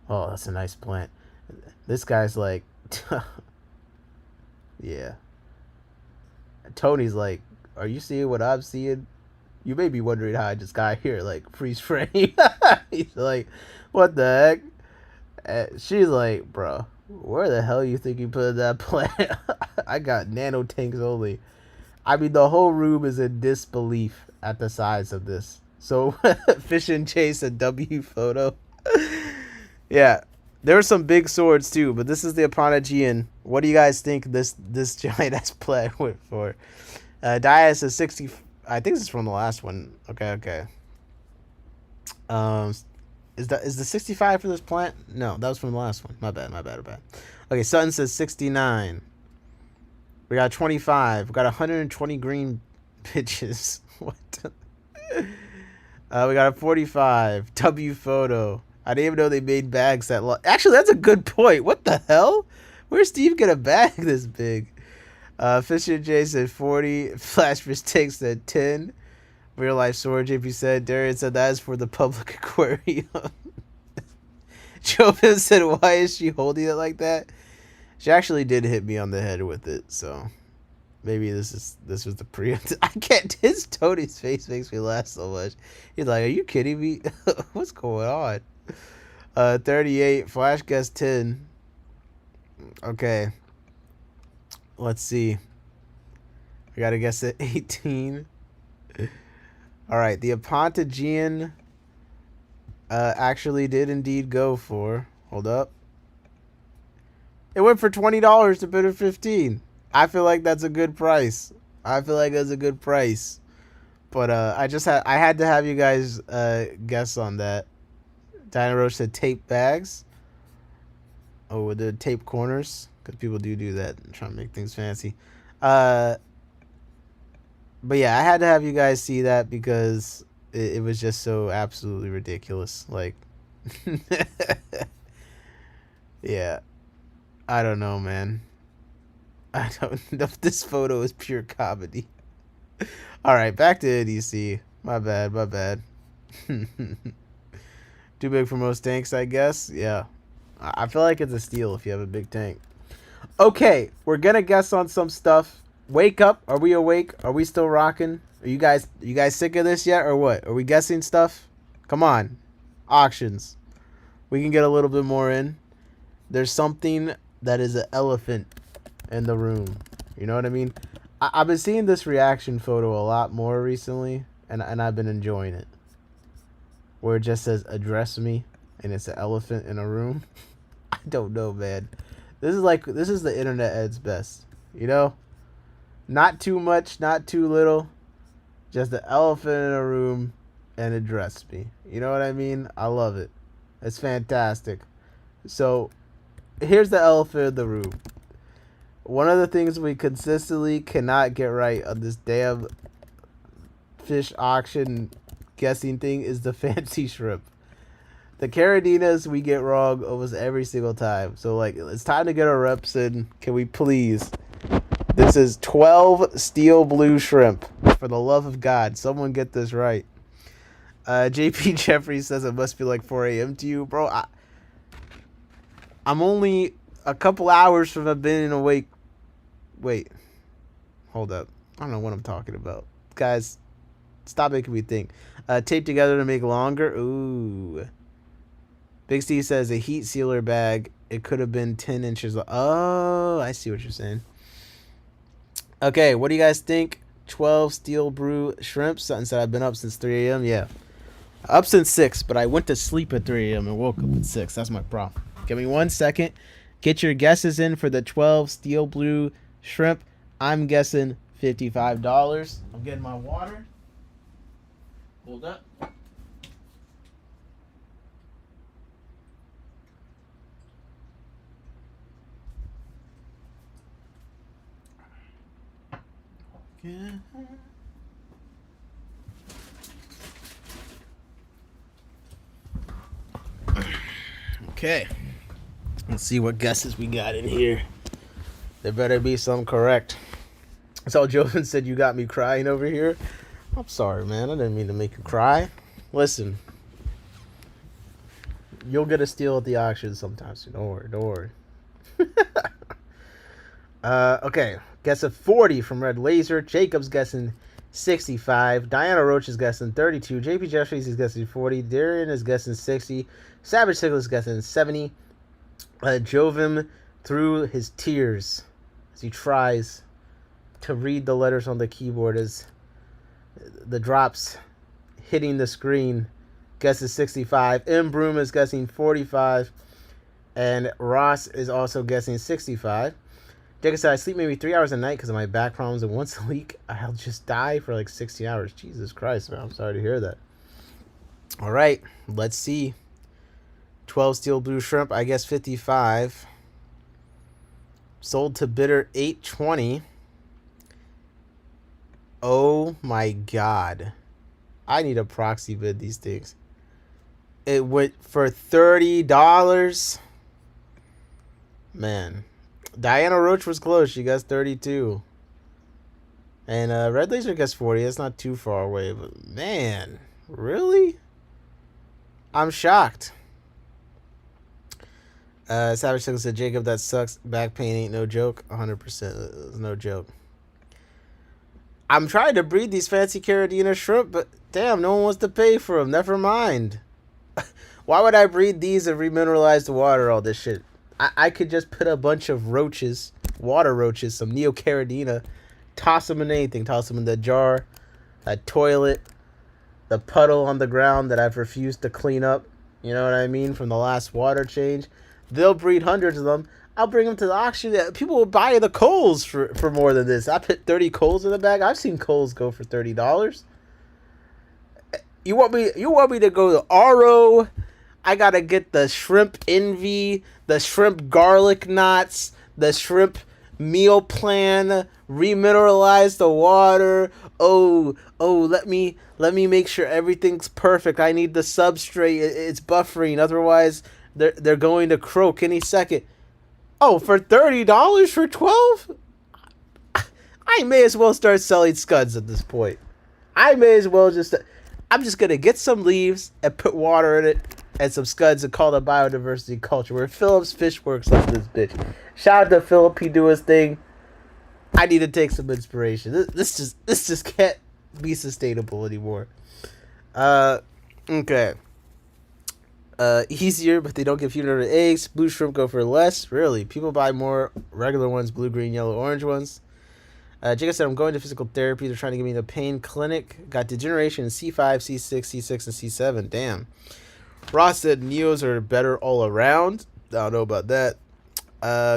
S1: oh, that's a nice plant. This guy's like, yeah. Tony's like, are you seeing what I'm seeing? You may be wondering how I just got here, like, freeze frame. He's like, what the heck? And she's like, bro, where the hell you think you put that plant? I got nano tanks only. I mean, the whole room is in disbelief at the size of this. So, Fish and Chase and W photo. Yeah, there were some big swords too, but this is the Apanagean. What do you guys think this giant ass plant went for? Dias is 60. I think this is from the last one. Okay. Is the 65 for this plant? No, that was from the last one. My bad. Okay, Sutton says 69. We got 25. We got 120 green bitches. What? We got a 45. W photo. I didn't even know they made bags that long. Actually, that's a good point. What the hell? Where's Steve get a bag this big? Fisher J said 40. Flashfish takes said 10. Real life sword, JP said. Darian said that is for the public aquarium. Jovin said, why is she holding it like that? She actually did hit me on the head with it, so maybe this was the preempt. I can't. His Tony's face makes me laugh so much. He's like, are you kidding me? What's going on? 38. Flash guess 10. Okay. Let's see. I gotta guess at 18. All right, the Apanagean actually did indeed go for. Hold up. It went for $20 to bid at 15. I feel like that's a good price. But I had to have you guys guess on that. Dinah Roach said tape bags. Oh, with the tape corners, because people do that and try to make things fancy. But yeah, I had to have you guys see that because it was just so absolutely ridiculous. Like, yeah, I don't know, man. I don't know if this photo is pure comedy. All right, back to NEC. My bad. Too big for most tanks, I guess. Yeah, I feel like it's a steal if you have a big tank. Okay, we're gonna guess on some stuff. Wake up. Are we awake? Are we still rocking? Are you guys sick of this yet or what? Are we guessing stuff? Come on. Auctions. We can get a little bit more in. There's something that is an elephant in the room. You know what I mean? I've been seeing this reaction photo a lot more recently, and I've been enjoying it. Where it just says address me and it's an elephant in a room. I don't know, man. This is the internet at its best. You know? Not too much, not too little. Just the elephant in a room and address me. You know what I mean? I love it. It's fantastic. So, here's the elephant in the room. One of the things we consistently cannot get right on this damn fish auction guessing thing is the fancy shrimp. The Caradinas we get wrong almost every single time. So, like, it's time to get our reps in. Can we please? This is 12 steel blue shrimp. For the love of God, someone get this right. JP Jeffries says it must be like 4 a.m. to you. Bro, I'm only a couple hours from being awake. Wait. Hold up. I don't know what I'm talking about. Guys, stop making me think. Tape together to make longer. Ooh. Big Steve says a heat sealer bag. It could have been 10 inches. Oh, I see what you're saying. Okay, what do you guys think? 12 steel brew shrimp. Sutton said I've been up since 3 a.m. Yeah. Up since 6, but I went to sleep at 3 a.m. and woke up at 6. That's my problem. Give me 1 second. Get your guesses in for the 12 steel blue shrimp. I'm guessing $55. I'm getting my water. Hold up. Yeah. Okay. Let's see what guesses we got in here. There better be some correct. So Joven said you got me crying over here. I'm sorry, man. I didn't mean to make you cry. Listen, you'll get a steal at the auction sometimes. Don't worry. Don't worry. Okay. Guess a 40 from Red Laser. Jacob's guessing 65. Diana Roach is guessing 32. JP Jeffries is guessing 40. Darian is guessing 60. Savage Sickle is guessing 70. Jovim through his tears as he tries to read the letters on the keyboard as the drops hitting the screen. Guesses 65. M. Broom is guessing 45. And Ross is also guessing 65. Jacob said, I sleep maybe 3 hours a night because of my back problems, and once a week, I'll just die for like 60 hours. Jesus Christ, man. I'm sorry to hear that. All right, let's see. 12 steel blue shrimp, I guess 55. Sold to bidder 820. Oh my God. I need a proxy bid these things. It went for $30. Man. Diana Roach was close. She guessed 32. And Red Laser guessed 40. That's not too far away. But man, really? I'm shocked. Savage Sickle said, Jacob, that sucks. Back pain ain't no joke. 100%. It's no joke. I'm trying to breed these fancy Carolina shrimp, but damn, no one wants to pay for them. Never mind. Why would I breed these and remineralize the water, all this shit? I could just put a bunch of roaches, water roaches, some Neocaridina, toss them in anything. Toss them in the jar, a toilet, the puddle on the ground that I've refused to clean up. You know what I mean? From the last water change. They'll breed hundreds of them. I'll bring them to the auction. People will buy the coals for more than this. I put 30 coals in the bag. I've seen coals go for $30. You want me to go to RO? I gotta get the shrimp envy, the shrimp garlic knots, the shrimp meal plan, remineralize the water. Oh, let me make sure everything's perfect. I need the substrate. It's buffering. Otherwise, they're going to croak any second. Oh, for $30 for 12? I may as well start selling scuds at this point. I may as well I'm just gonna get some leaves and put water in it and some scuds and call it biodiversity culture. Where Phillips Fish Works like this bitch. Shout out to Philip, he do his thing. I need to take some inspiration. This just can't be sustainable anymore. Okay. Easier, but they don't give fewer eggs. Blue shrimp go for less. Really, people buy more regular ones, blue, green, yellow, orange ones. Jacob said, I'm going to physical therapy. They're trying to give me the pain clinic. Got degeneration in C5, C6, C6, and C7. Damn. Ross said Neos are better all around. I don't know about that.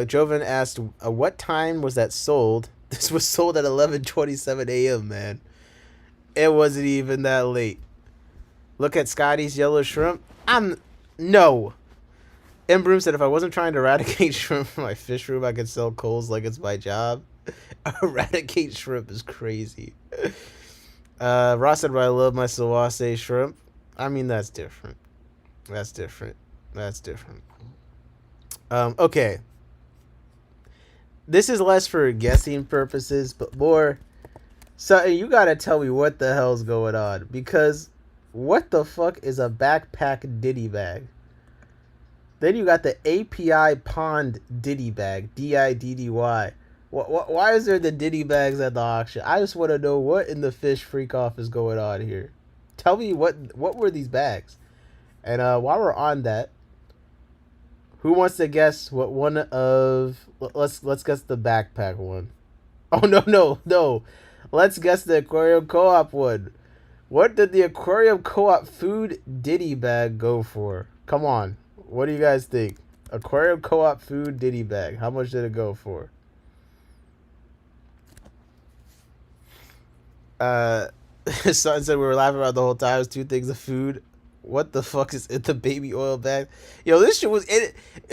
S1: Joven asked, what time was that sold? This was sold at 11:27 a.m., man. It wasn't even that late. Look at Scotty's yellow shrimp. No. M. Broom said, if I wasn't trying to eradicate shrimp from my fish room, I could sell coals like it's my job. Eradicate shrimp is crazy. Ross said, I love my Sawase shrimp. I mean, that's different. Okay. This is less for guessing purposes, but more. So you gotta tell me what the hell's going on. Because what the fuck is a backpack ditty bag? Then you got the API Pond ditty bag. DIDDY. Why is there the ditty bags at the auction? I just want to know what in the fish freak off is going on here. Tell me what were these bags? And while we're on that, who wants to guess what one of... Let's guess the backpack one. Oh, no. Let's guess the Aquarium Co-op one. What did the Aquarium Co-op food ditty bag go for? Come on. What do you guys think? Aquarium Co-op food ditty bag. How much did it go for? Son said we were laughing about the whole time. It was two things of food. What the fuck is in the baby oil bag? Yo, this shit was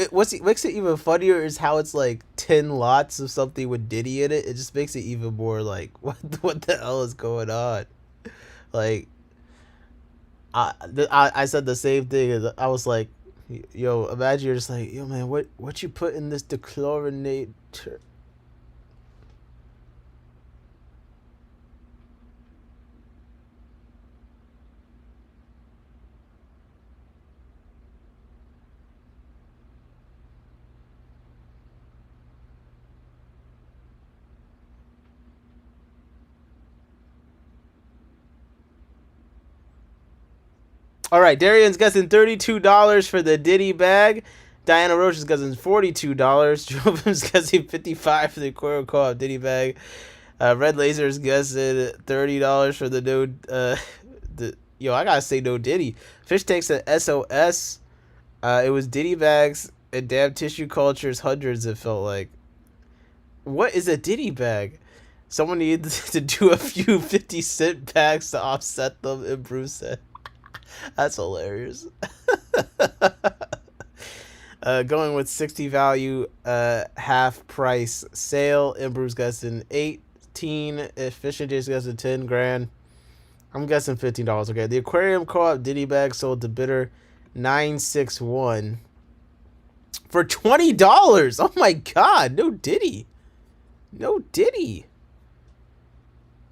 S1: what makes it even funnier is how it's like 10 lots of something with Diddy in it. It just makes it even more like what the hell is going on? Like I said the same thing. I was like, yo, imagine you're just like, yo man, what you put in this dechlorinator? All right, Darian's guessing $32 for the Diddy bag. Diana Roche is guessing $42. Jovim's guessing $55 for the Aquarium Co-op Diddy bag. Red Laser is guessing $30 for the no. Yo, I gotta say no Diddy. Fish takes an SOS. It was Diddy bags and damn tissue cultures, hundreds. It felt like. What is a Diddy bag? Someone needs to do a few 50-cent bags to offset them. And Bruce said, "That's hilarious." Going with 60 value, half price sale. Imbru's guessing 18. Efficient J's guessing 10 grand. I'm guessing $15. Okay, the Aquarium Co-op Diddy bag sold to bidder 961 for $20. Oh my god, no Diddy. No Diddy.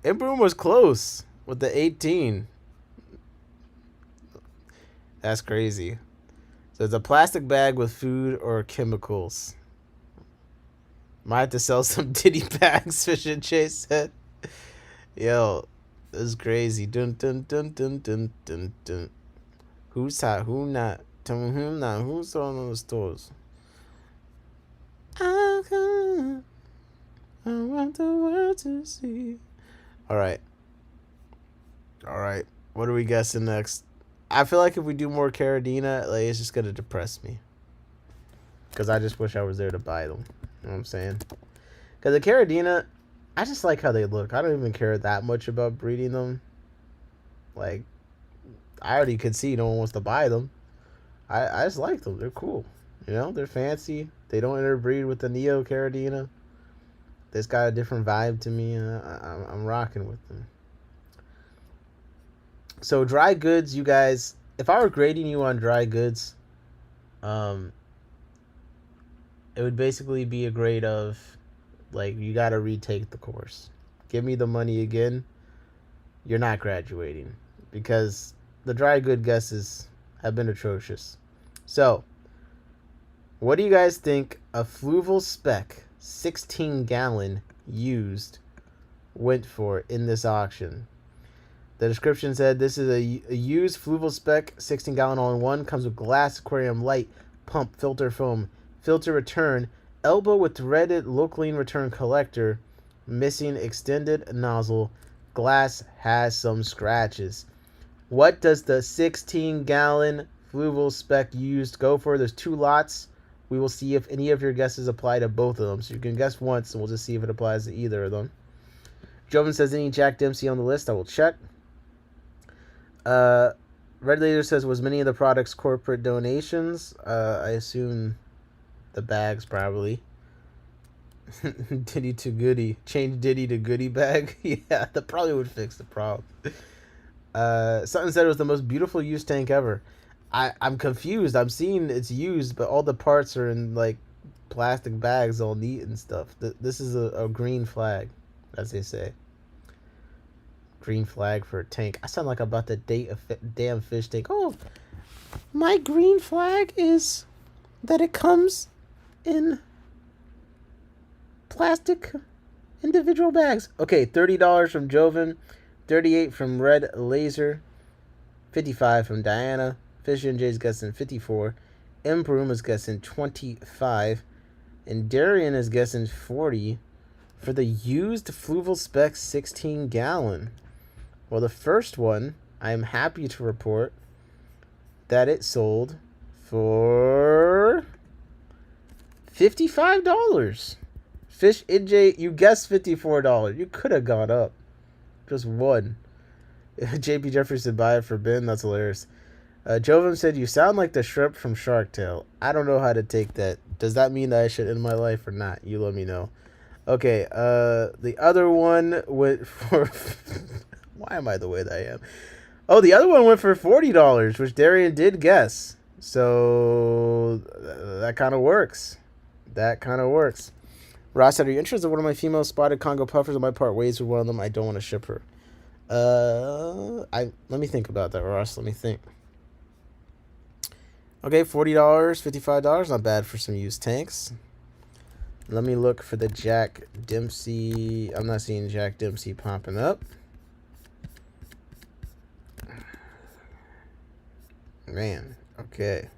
S1: Imbroom was close with the 18. That's crazy. So it's a plastic bag with food or chemicals. Might have to sell some Diddy bags, Fish and Chase said. Yo, this is crazy. Dun dun dun dun dun dun dun. Who's hot? Who not? Tell me who not. Who's on the stores? I want the world to see. All right. What are we guessing next? I feel like if we do more Caradina, like, it's just gonna depress me. Cause I just wish I was there to buy them. You know what I'm saying? Cause the Caradina, I just like how they look. I don't even care that much about breeding them. Like, I already could see no one wants to buy them. I just like them. They're cool. You know, they're fancy. They don't interbreed with the Neo Caradina. It's got a different vibe to me. I'm rocking with them. So dry goods, you guys, if I were grading you on dry goods, it would basically be a grade of, like, you got to retake the course. Give me the money again. You're not graduating, because the dry good guesses have been atrocious. So, what do you guys think a Fluval Spec 16-gallon used went for in this auction? The description said this is a used Fluval Spec 16-gallon all-in-one. Comes with glass aquarium light, pump, filter foam, filter return, elbow with threaded Localine return collector, missing extended nozzle. Glass has some scratches. What does the 16-gallon Fluval Spec used go for? There's 2 lots. We will see if any of your guesses apply to both of them. So you can guess once, and we'll just see if it applies to either of them. Joven says, any Jack Dempsey on the list? I will check. Red Laser says, was many of the products corporate donations? I assume the bags, probably. Diddy to Goody. Change Diddy to Goody bag. Yeah, that probably would fix the problem. Something said it was the most beautiful used tank ever. I'm confused. I'm seeing it's used, but all the parts are in, like, plastic bags all neat and stuff. This is a green flag, as they say. Green flag for a tank. I sound like I'm about to date a damn fish tank. Oh, my green flag is that it comes in plastic individual bags. Okay, $30 from Joven, $38 from Red Laser, $55 from Diana. Fish and J's guessing $54. Broom is guessing $25. And Darian is guessing $40 for the used Fluval Spec 16-gallon. Well, the first one, I am happy to report that it sold for $55. Fish NJ, you guessed $54. You could have gone up. Just one. JP Jeffries said buy it for Ben. That's hilarious. Joven said, you sound like the shrimp from Shark Tale. I don't know how to take that. Does that mean that I should end my life or not? You let me know. Okay, the other one went for... Why am I the way that I am? Oh, the other one went for $40, which Darian did guess. So that kind of works. Ross said, are you interested in one of my female spotted Congo puffers? On my part, ways with one of them. I don't want to ship her. Let me think about that, Ross. Let me think. Okay, $40, $55. Not bad for some used tanks. Let me look for the Jack Dempsey. I'm not seeing Jack Dempsey popping up. Man, okay.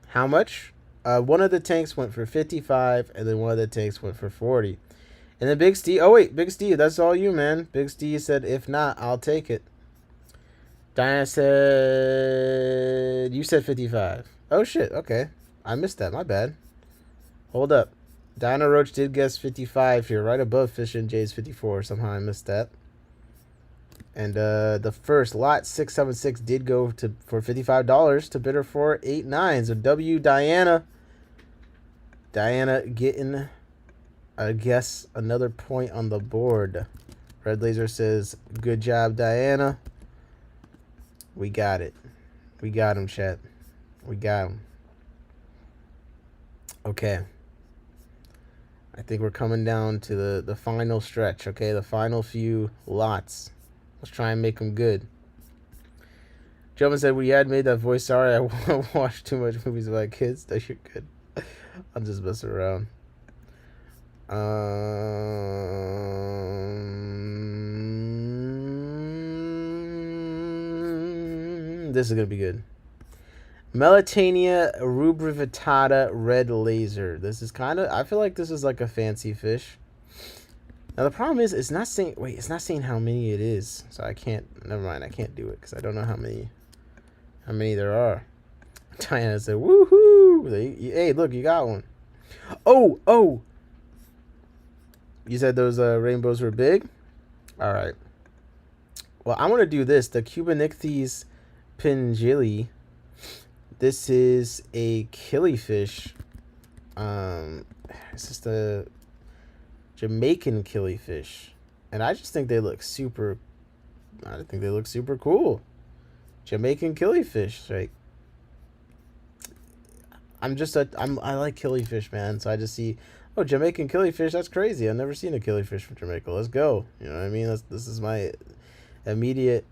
S1: How much? One of the tanks went for 55, and then one of the tanks went for 40. And then Big Steve. Oh wait, Big Steve, that's all you, man. Big Steve said, "If not, I'll take it." Diana said, "You said 55." Oh shit. Okay, I missed that. My bad. Hold up. Diana Roach did guess 55 here, right above Fish and J's 54. Somehow I missed that. And the first lot 676 did go for $55 to bidder for 89. So W Diana. Diana getting, I guess, another point on the board. Red Laser says, "Good job, Diana." We got it. We got him, chat. We got him. Okay. I think we're coming down to the final stretch, okay? The final few lots. Let's try and make them good. Gentleman said, "We had made that voice. Sorry, I watched too much movies about kids." No, you're good. I'll just mess around. This is going to be good. Melitania rubrivitata red laser. This is kind of, I feel like this is like a fancy fish. Now the problem is, it's not saying, wait, it's not saying how many it is. So I can't, never mind, I can't do it because I don't know how many there are. Diana said, "Woohoo! Hey, look, you got one." Oh! You said those rainbows were big? All right. Well, I want to do this. The Cubanichthes pingili. This is a killifish. It's just a Jamaican killifish. And I just think they look super, cool. Jamaican killifish. Like, I like killifish, man. So I just see, oh, Jamaican killifish, that's crazy. I've never seen a killifish from Jamaica. Let's go. You know what I mean? This is my immediate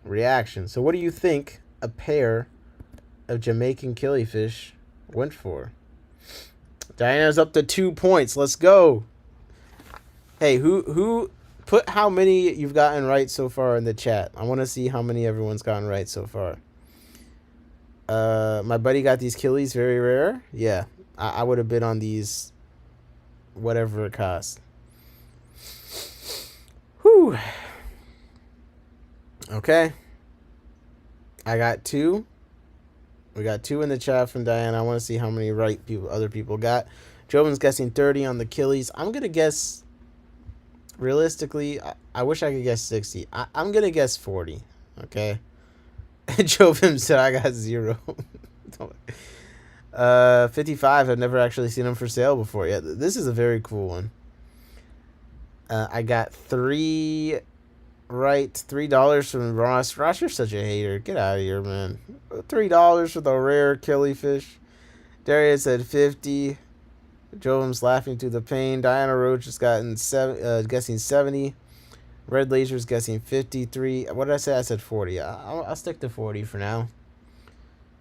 S1: reaction. So what do you think a pair of Jamaican killifish went for? Diana's up to 2 points. Let's go. Hey, who put how many you've gotten right so far in the chat? I want to see how many everyone's gotten right so far. My buddy got these killies, very rare. Yeah, I would have bid on these, whatever it costs. Whew. Okay. I got 2. We got 2 in the chat from Diana. I want to see how many right other people got. Jobin's guessing 30 on the killies. I'm going to guess, realistically, I wish I could guess 60. I'm going to guess 40. Okay. Jovim said I got 0. 55. I've never actually seen them for sale before. Yeah, this is a very cool one. I got 3 right. $3 from Ross. Ross, you're such a hater. Get out of here, man. $3 for the rare killifish. Darius said 50. Jovim's laughing through the pain. Diana Roach has gotten guessing 70. Red Laser's guessing 53. What did I say? I said 40. I'll stick to 40 for now.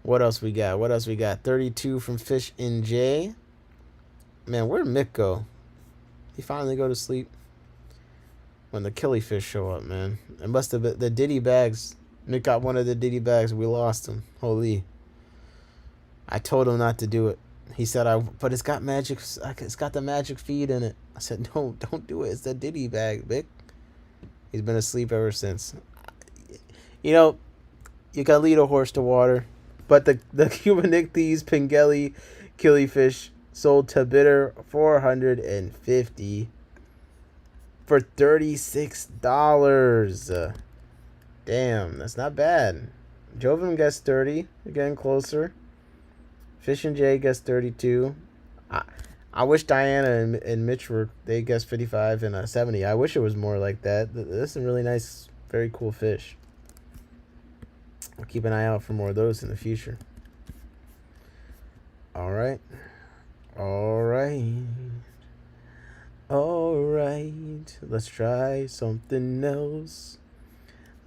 S1: What else we got? 32 from Fish and J. Man, where'd Mick go? He finally go to sleep? When the killifish show up, man. It must have been the Diddy bags. Mick got one of the Diddy bags. We lost him. Holy. I told him not to do it. He said, but it's got magic. It's got the magic feed in it. I said, no, don't do it. It's the Diddy bag, Mick. He's been asleep ever since. You know, you can lead a horse to water. But the Cubanichthes pingeli killifish sold to bidder 450 for $36. Damn, that's not bad. Jovim guessed 30. We're getting closer. Fish and Jay guessed 32. I wish Diana and Mitch they guessed 55 and 70. I wish it was more like that. This is some really nice, very cool fish. I'll keep an eye out for more of those in the future. All right. Let's try something else.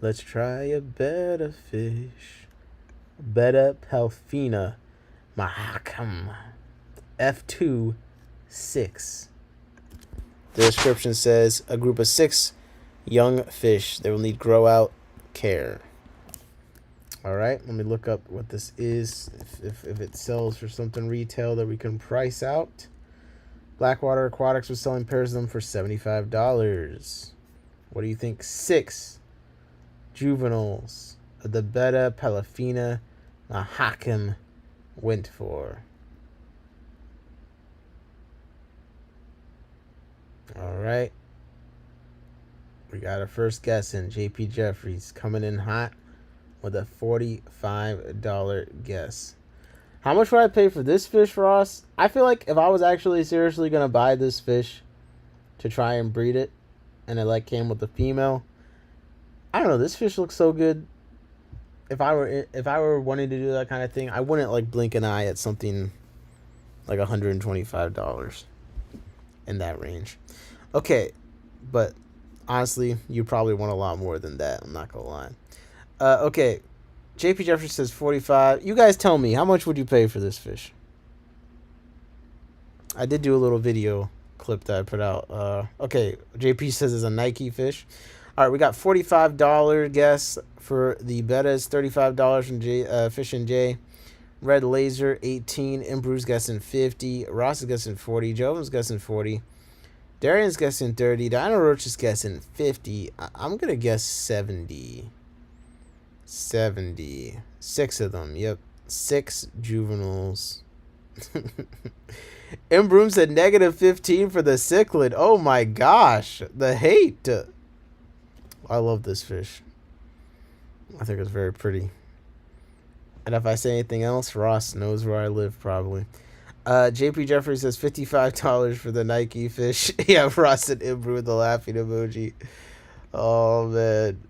S1: Let's try a better fish. Betta Palfina Mahakam F2 6. The description says a group of 6 young fish. They will need grow out care. All right, let me look up what this is. If it sells for something retail that we can price out. Blackwater Aquatics was selling pairs of them for $75. What do you think? 6 juveniles of the Beta Palafina Mahakam went for. All right. We got our first guess in. JP Jeffries coming in hot with a $45 guess. How much would I pay for this fish, Ross? I feel like if I was actually seriously going to buy this fish to try and breed it, and it like came with a female, I don't know, this fish looks so good. If I were wanting to do that kind of thing, I wouldn't like blink an eye at something like $125 in that range. Okay, but honestly, you probably want a lot more than that. I'm not gonna lie. Okay, JP Jeffries says 45. You guys tell me, how much would you pay for this fish? I did do a little video clip that I put out. Okay, JP says it's a Nike fish. All right, we got $45 guess for the betas, $35 from Fish and J. Red Laser 18. Imbru's guessing 50. Ross is guessing 40. Jovin's guessing 40. Darian's guessing 30. Dino Roach is guessing 50. I'm gonna guess 70. 70. 6 of them. Yep, 6 juveniles. Imbroom said negative 15 for the cichlid. Oh my gosh, the hate. I love this fish. I think it's very pretty. And if I say anything else, Ross knows where I live probably. JP Jeffrey says $55 for the Nike fish. Yeah, Ross and Imbru with the laughing emoji. Oh man.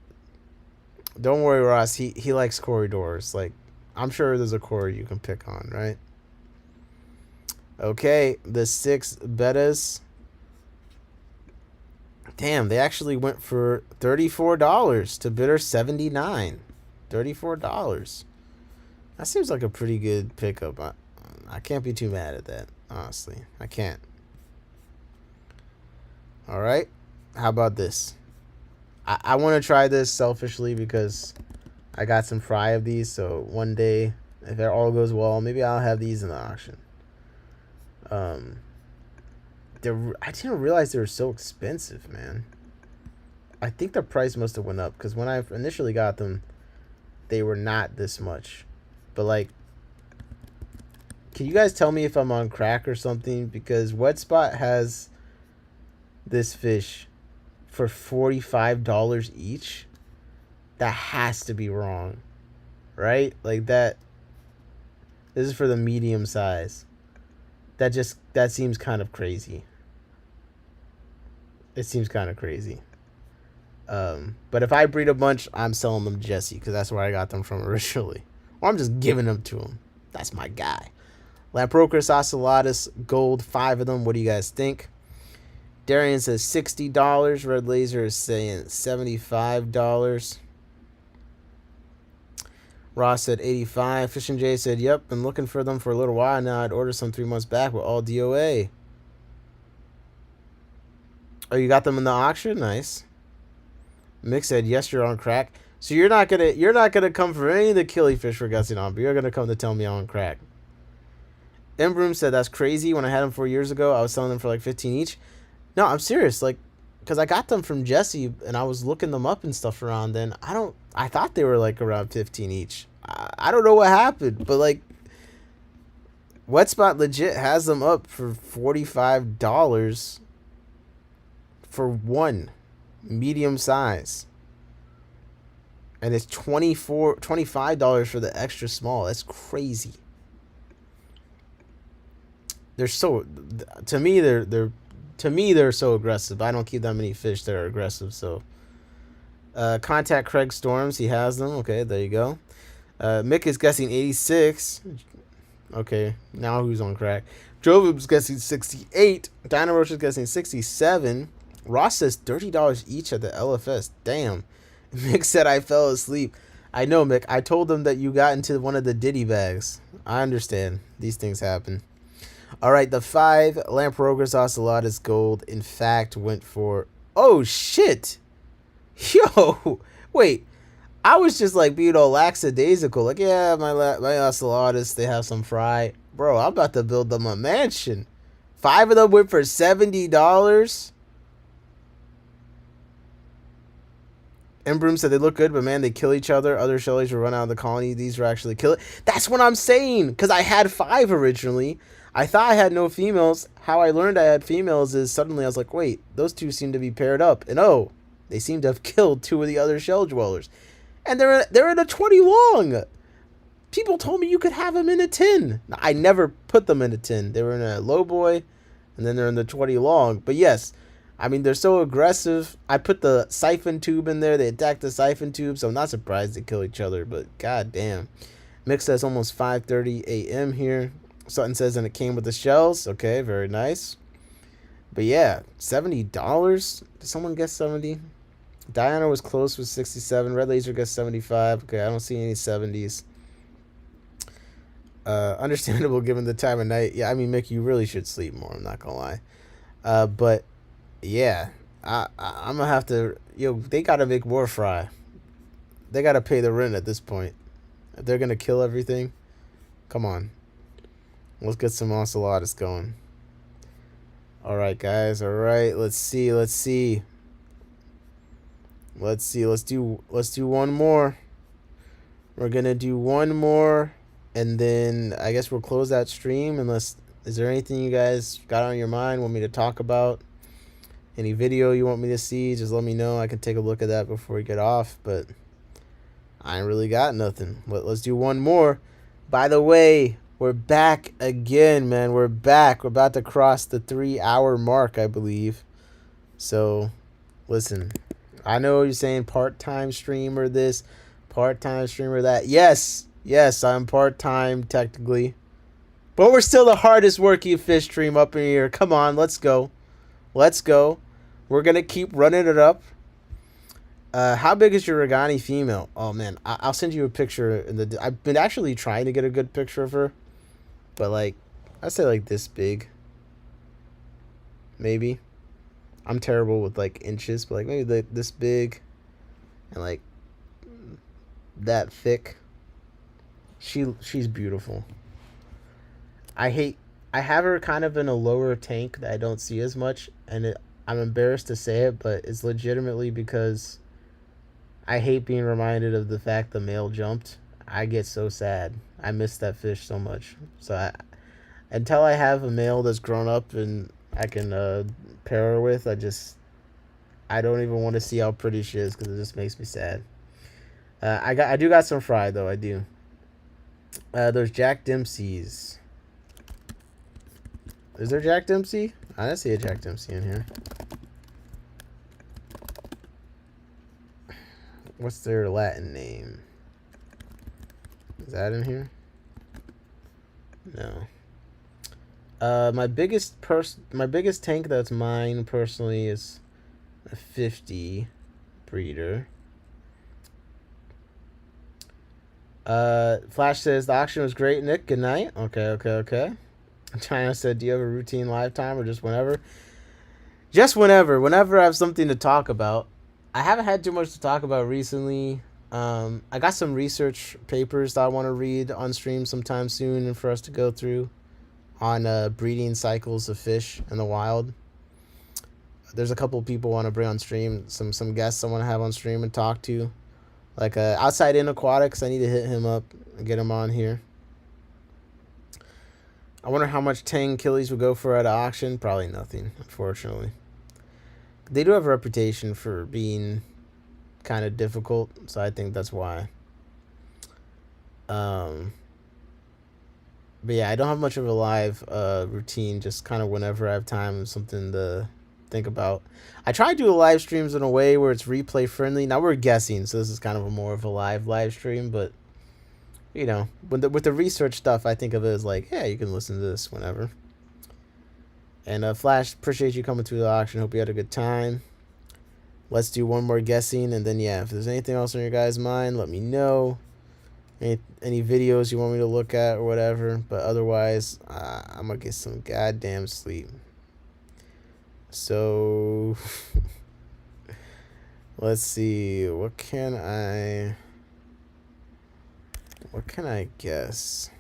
S1: Don't worry, Ross. He likes corridors. Like, I'm sure there's a corridor you can pick on, right? Okay, the 6 betas. Damn, they actually went for $34 to bidder 79. $34. That seems like a pretty good pickup. I can't be too mad at that, honestly. I can't. All right. How about this? I want to try this selfishly because I got some fry of these. So one day, if it all goes well, maybe I'll have these in the auction. I didn't realize they were so expensive, man. I think the price must have went up because when I initially got them, they were not this much. But like, can you guys tell me if I'm on crack or something? Because Wet Spot has this fish for $45 each. That has to be wrong, right? Like that. This is for the medium size. That seems kind of crazy. It seems kind of crazy. But if I breed a bunch, I'm selling them to Jesse because that's where I got them from originally. Or I'm just giving them to him. That's my guy. Lamprocris ocellatus gold, 5 of them. What do you guys think? Darian says $60. Red Laser is saying $75. Ross said 85. Fish and Jay said, yep, been looking for them for a little while now. I'd ordered some 3 months back with all DOA. Oh, you got them in the auction? Nice. Mick said, yes, you're on crack. So you're not gonna come for any of the killifish we're guessing on, but you're gonna come to tell me I'm on crack. Embroom said, that's crazy. When I had them 4 years ago, I was selling them for like 15 each. No, I'm serious. Like, because I got them from Jesse and I was looking them up and stuff around then. I thought they were like around 15 each. I don't know what happened, but like Wet Spot legit has them up for $45 for one medium size. And it's $25 for the extra small. That's crazy. They're so, to me they're so aggressive. I don't keep that many fish that are aggressive. So contact Craig Storms. He has them. Okay, there you go. Mick is guessing 86. Okay, now who's on crack? Jovib's guessing 68. Dino Roach is guessing 67. Ross says $30 each at the LFS. Damn. Mick said I fell asleep. I know, Mick. I told them that you got into one of the Diddy bags. I understand. These things happen. All right, the 5 Lamprogris ocellatus gold, in fact, went for... Oh, shit! Yo! Wait. I was just like being all lackadaisical. Like, yeah, my ocelotus, they have some fry. Bro, I'm about to build them a mansion. 5 of them went for $70. Embroom said they look good, but man, they kill each other. Other shellies will run out of the colony. These are actually kill it. That's what I'm saying. Because I had 5 originally. I thought I had no females. How I learned I had females is suddenly I was like, wait, those two seem to be paired up. And oh, they seem to have killed 2 of the other shell dwellers. And they're in a 20 long. People told me you could have them in a 10. I never put them in a 10. They were in a low boy, and then they're in the 20 long. But yes, I mean, they're so aggressive. I put the siphon tube in there. They attacked the siphon tube, so I'm not surprised they kill each other. But goddamn. Mix says almost 5:30 a.m. here. Sutton says, and it came with the shells. Okay, very nice. But yeah, $70? Did someone guess 70? Diana was close with 67. Red Laser guessed 75. Okay, I don't see any 70s. Understandable given the time of night. Yeah, I mean, Mick, you really should sleep more. I'm not gonna lie. But yeah, I'm gonna have to. They gotta make more fry. They gotta pay the rent at this point. If they're gonna kill everything, come on. Let's get some ocelotus going. All right, guys. All right. Let's see. Let's do one more. We're gonna do one more. And then I guess we'll close that stream unless, is there anything you guys got on your mind, want me to talk about? Any video you want me to see, just let me know. I can take a look at that before we get off, but I ain't really got nothing. Let's do one more. By the way, we're back again, man. We're back. We're about to cross the 3-hour mark, I believe. So, listen, I know you're saying part-time streamer this, part-time streamer that. Yes, I'm part-time technically. But we're still the hardest working fish stream up in here. Come on, let's go. Let's go. We're going to keep running it up. How big is your Regani female? Oh, man. I'll send you a picture. I've been actually trying to get a good picture of her. But, like, I'd say, like, this big. Maybe. I'm terrible with, like, inches. But, like, maybe this big. And, like, that thick. She's beautiful. I have her kind of in a lower tank that I don't see as much, and I'm embarrassed to say it, but it's legitimately because I hate being reminded of the fact the male jumped. I get so sad. I miss that fish so much. So until I have a male that's grown up and I can pair her with, I don't even want to see how pretty she is because it just makes me sad. I do got some fry though. I do. There's Jack Dempsey's. Is there Jack Dempsey? I didn't see a Jack Dempsey in here. What's their Latin name? Is that in here? No. My biggest tank that's mine personally is a 50 breeder. Flash says the auction was great, Nick. Good night. Okay. China said, do you have a routine live time or just whenever? Just whenever. Whenever I have something to talk about. I haven't had too much to talk about recently. I got some research papers that I want to read on stream sometime soon and for us to go through on breeding cycles of fish in the wild. There's a couple people I want to bring on stream. Some guests I want to have on stream and talk to. Like Outside in Aquatics, I need to hit him up and get him on here. I wonder how much Tang Killies would go for at an auction. Probably nothing, unfortunately. They do have a reputation for being kind of difficult, so I think that's why. But yeah, I don't have much of a live routine, just kind of whenever I have time, something to think about. I try to do the live streams in a way where it's replay friendly. Now we're guessing, so this is kind of more of a live stream, but you know, with the research stuff, I think of it as like, yeah, you can listen to this whenever. And Flash, appreciate you coming to the auction. Hope you had a good time. Let's do one more guessing, and then yeah, if there's anything else on your guys' mind, let me know. Any videos you want me to look at or whatever. But otherwise, I'm gonna get some goddamn sleep. So let's see, what can I What can I guess?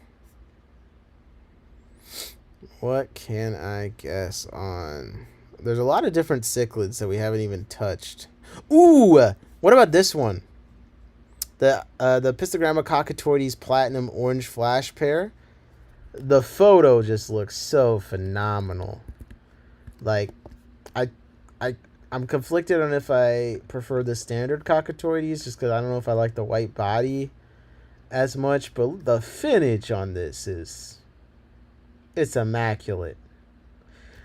S1: What can I guess on? There's a lot of different cichlids that we haven't even touched. Ooh! What about this one? The Pistogramma cockatoides platinum orange flash pair. The photo just looks so phenomenal. Like, I, I'm conflicted on if I prefer the standard cockatoides, just because I don't know if I like the white body as much. But the finish on this it's immaculate.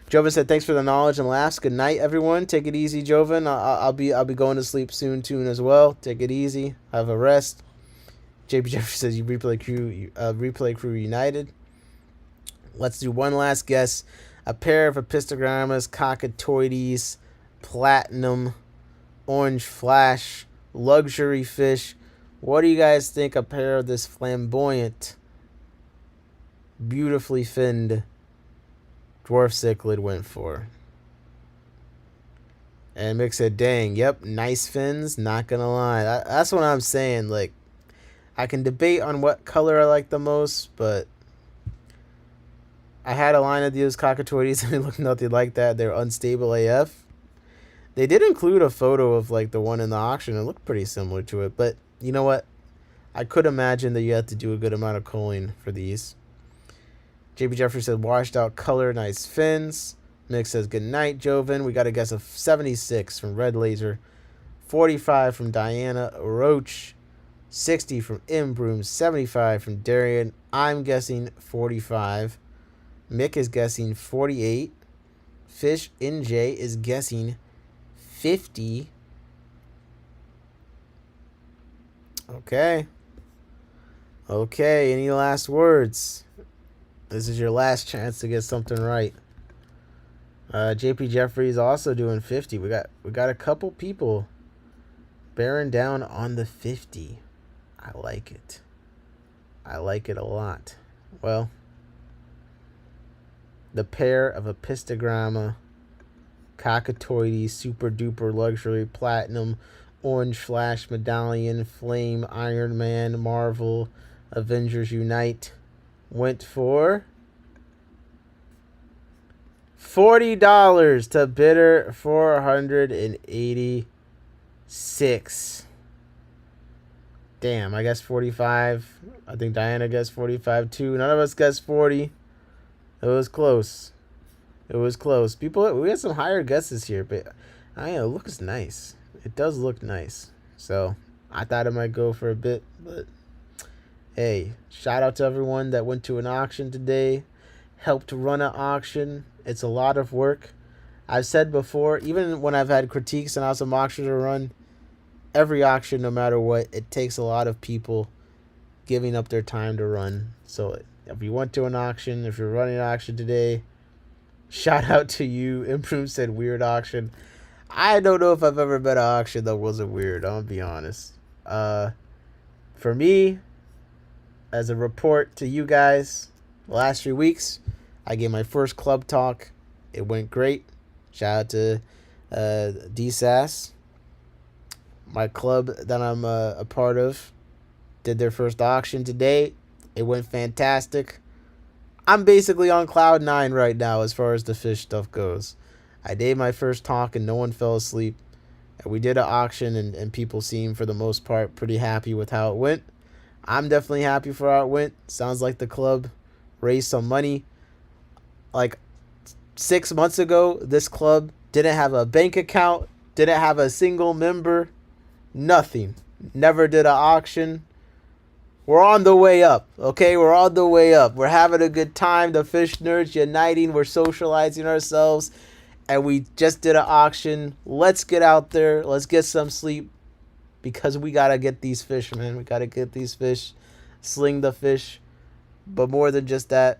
S1: Joven said, "Thanks for the knowledge and laughs. Good night, everyone. Take it easy, Joven. I'll be going to sleep soon as well. Take it easy. Have a rest." JP Jeffrey says, "You replay crew united." Let's do one last guess. A pair of Epistogrammas cockatoides platinum orange flash luxury fish. What do you guys think a pair of this flamboyant, beautifully finned dwarf cichlid went for? And Mick said, "Dang, yep, nice fins, not gonna lie." That's what I'm saying. Like, I can debate on what color I like the most, but I had a line of these cockatoides and they look nothing like that. They're unstable AF. They did include a photo of like the one in the auction. It looked pretty similar to it, but you know what? I could imagine that you have to do a good amount of culling for these. JP Jeffrey said, "Washed out color, nice fins." Mick says, "Good night, Joven." We got a guess of 76 from Red Laser, 45 from Diana Roach, 60 from Imbroom, 75 from Darian. I'm guessing 45. Mick is guessing 48. Fish NJ is guessing 50. Okay. Any last words? This is your last chance to get something right. JP Jeffrey is also doing 50. We got a couple people bearing down on the 50. I like it. I like it a lot. Well, the pair of Epistogramma cockatoides super duper luxury platinum orange flash medallion flame Iron Man Marvel Avengers Unite went for $40 to bidder 486. Damn, I guess 45. I think Diana guessed 45 too. None of us guessed 40. It was close. People, we had some higher guesses here, but I know it looks nice. It does look nice. So I thought it might go for a bit, but hey, shout out to everyone that went to an auction today, helped run an auction. It's a lot of work. I've said before, even when I've had critiques on how some auctions are run, every auction, no matter what, it takes a lot of people giving up their time to run. So if you went to an auction, if you're running an auction today, shout out to you. Improve said weird auction. I don't know if I've ever been at an auction that wasn't weird. I'm gonna be honest. For me, as a report to you guys, the last 3 weeks, I gave my first club talk. It went great. Shout out to DSAS. My club that I'm a part of did their first auction today. It went fantastic. I'm basically on cloud 9 right now as far as the fish stuff goes. I did my first talk and no one fell asleep. We did an auction and people seemed, for the most part, pretty happy with how it went. I'm definitely happy for how it went. Sounds like the club raised some money. Like 6 months ago, this club didn't have a bank account, didn't have a single member, nothing. Never did an auction. We're on the way up, okay? We're on the way up. We're having a good time. The fish nerds uniting. We're socializing ourselves. And we just did an auction. Let's get out there. Let's get some sleep. Because we got to get these fish, man. We got to get these fish. Sling the fish. But more than just that,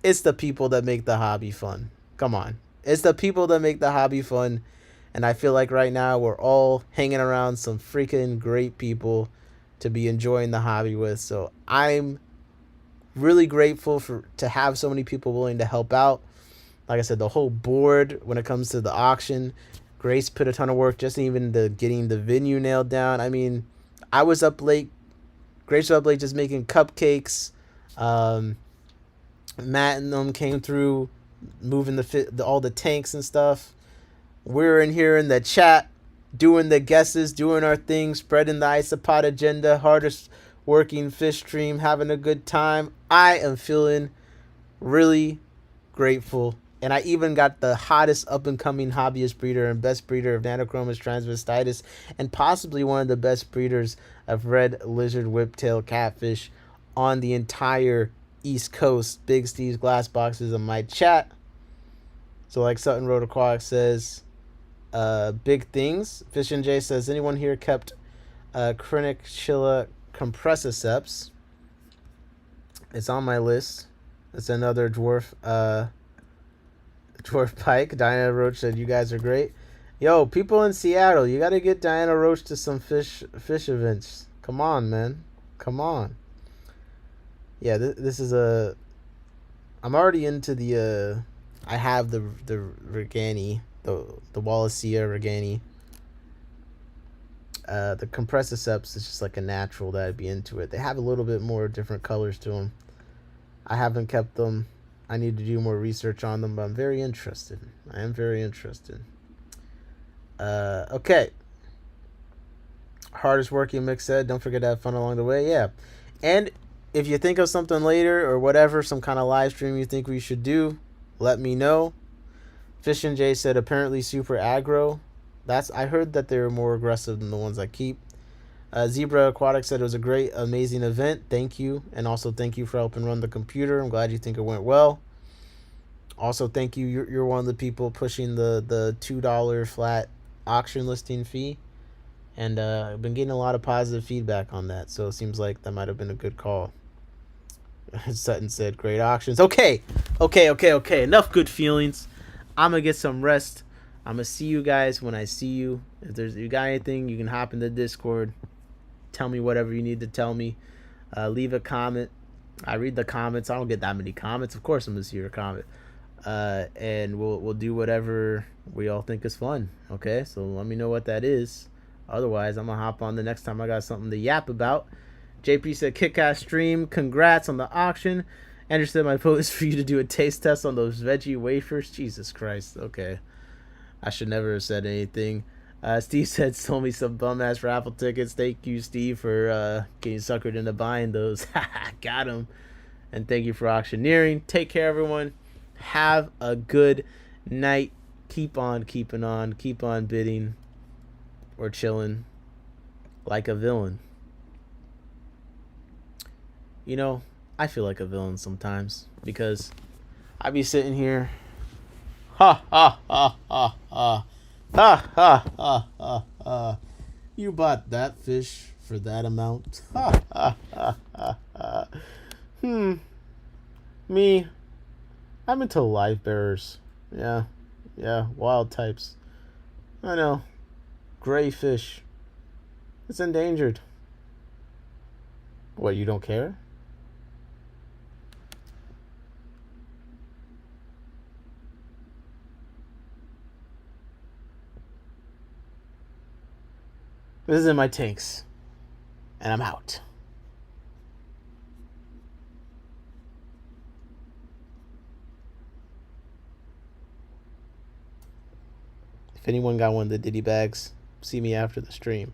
S1: it's the people that make the hobby fun. Come on. It's the people that make the hobby fun. And I feel like right now we're all hanging around some freaking great people to be enjoying the hobby with. So I'm really grateful to have so many people willing to help out. Like I said, the whole board when it comes to the auction, Grace put a ton of work just even getting the venue nailed down. I mean, I was up late Great Job Blake just making cupcakes. Matt and them came through, moving all the tanks and stuff. We're in here in the chat, doing the guesses, doing our thing, spreading the isopod agenda, hardest working fish stream, having a good time. I am feeling really grateful. And I even got the hottest up-and-coming hobbyist breeder and best breeder of Nanochromis transvestitis, and possibly one of the best breeders of red lizard whiptail catfish on the entire East Coast. Big Steve's glass boxes in my chat. So like Sutton Road Aquatic says, big things. Fish and J says, anyone here kept Crinichilla compressiceps? It's on my list. It's another dwarf pike. Diana Roach said, you guys are great. Yo, people in Seattle, you got to get Diana Roach to some fish events. Come on, man. Come on. Yeah, this is a... I'm already into the... I have the Regani, the Wallacea Regani. The compressiceps is just like a natural that I'd be into it. They have a little bit more different colors to them. I haven't kept them. I need to do more research on them, but I'm very interested. I am very interested. Okay. Hardest working Mick said, don't forget to have fun along the way. Yeah. And if you think of something later or whatever, some kind of live stream you think we should do, let me know. Fish and J said, apparently super aggro. I heard that they're more aggressive than the ones I keep. Zebra Aquatic said it was a great, amazing event. Thank you. And also thank you for helping run the computer. I'm glad you think it went well. Also, thank you. You're one of the people pushing the $2 flat auction listing fee. And I've been getting a lot of positive feedback on that. So it seems like that might have been a good call. Sutton said, great auctions. Okay. Enough good feelings. I'm going to get some rest. I'm going to see you guys when I see you. If you got anything, you can hop in the Discord. Tell me whatever you need to tell me. Leave a comment. I read the comments. I don't get that many comments. Of course I'm going to see your comment. And we'll do whatever we all think is fun. Okay? So let me know what that is. Otherwise, I'm going to hop on the next time I got something to yap about. JP said, kick-ass stream. Congrats on the auction. Andrew said, my vote is for you to do a taste test on those veggie wafers. Jesus Christ. Okay. I should never have said anything. Steve said, sold me some bum-ass raffle tickets. Thank you, Steve, for getting suckered into buying those. Got him. And thank you for auctioneering. Take care, everyone. Have a good night. Keep on keeping on. Keep on bidding or chilling like a villain. You know, I feel like a villain sometimes because I be sitting here. Ha ha ha ha ha. Ha ha ha ha ha. You bought that fish for that amount? Ha ha ha ha ha. Me, I'm into live bearers. Yeah, wild types. I know. Gray fish. It's endangered. What, you don't care? This is in my tanks. And I'm out. If anyone got one of the Diddy bags, see me after the stream.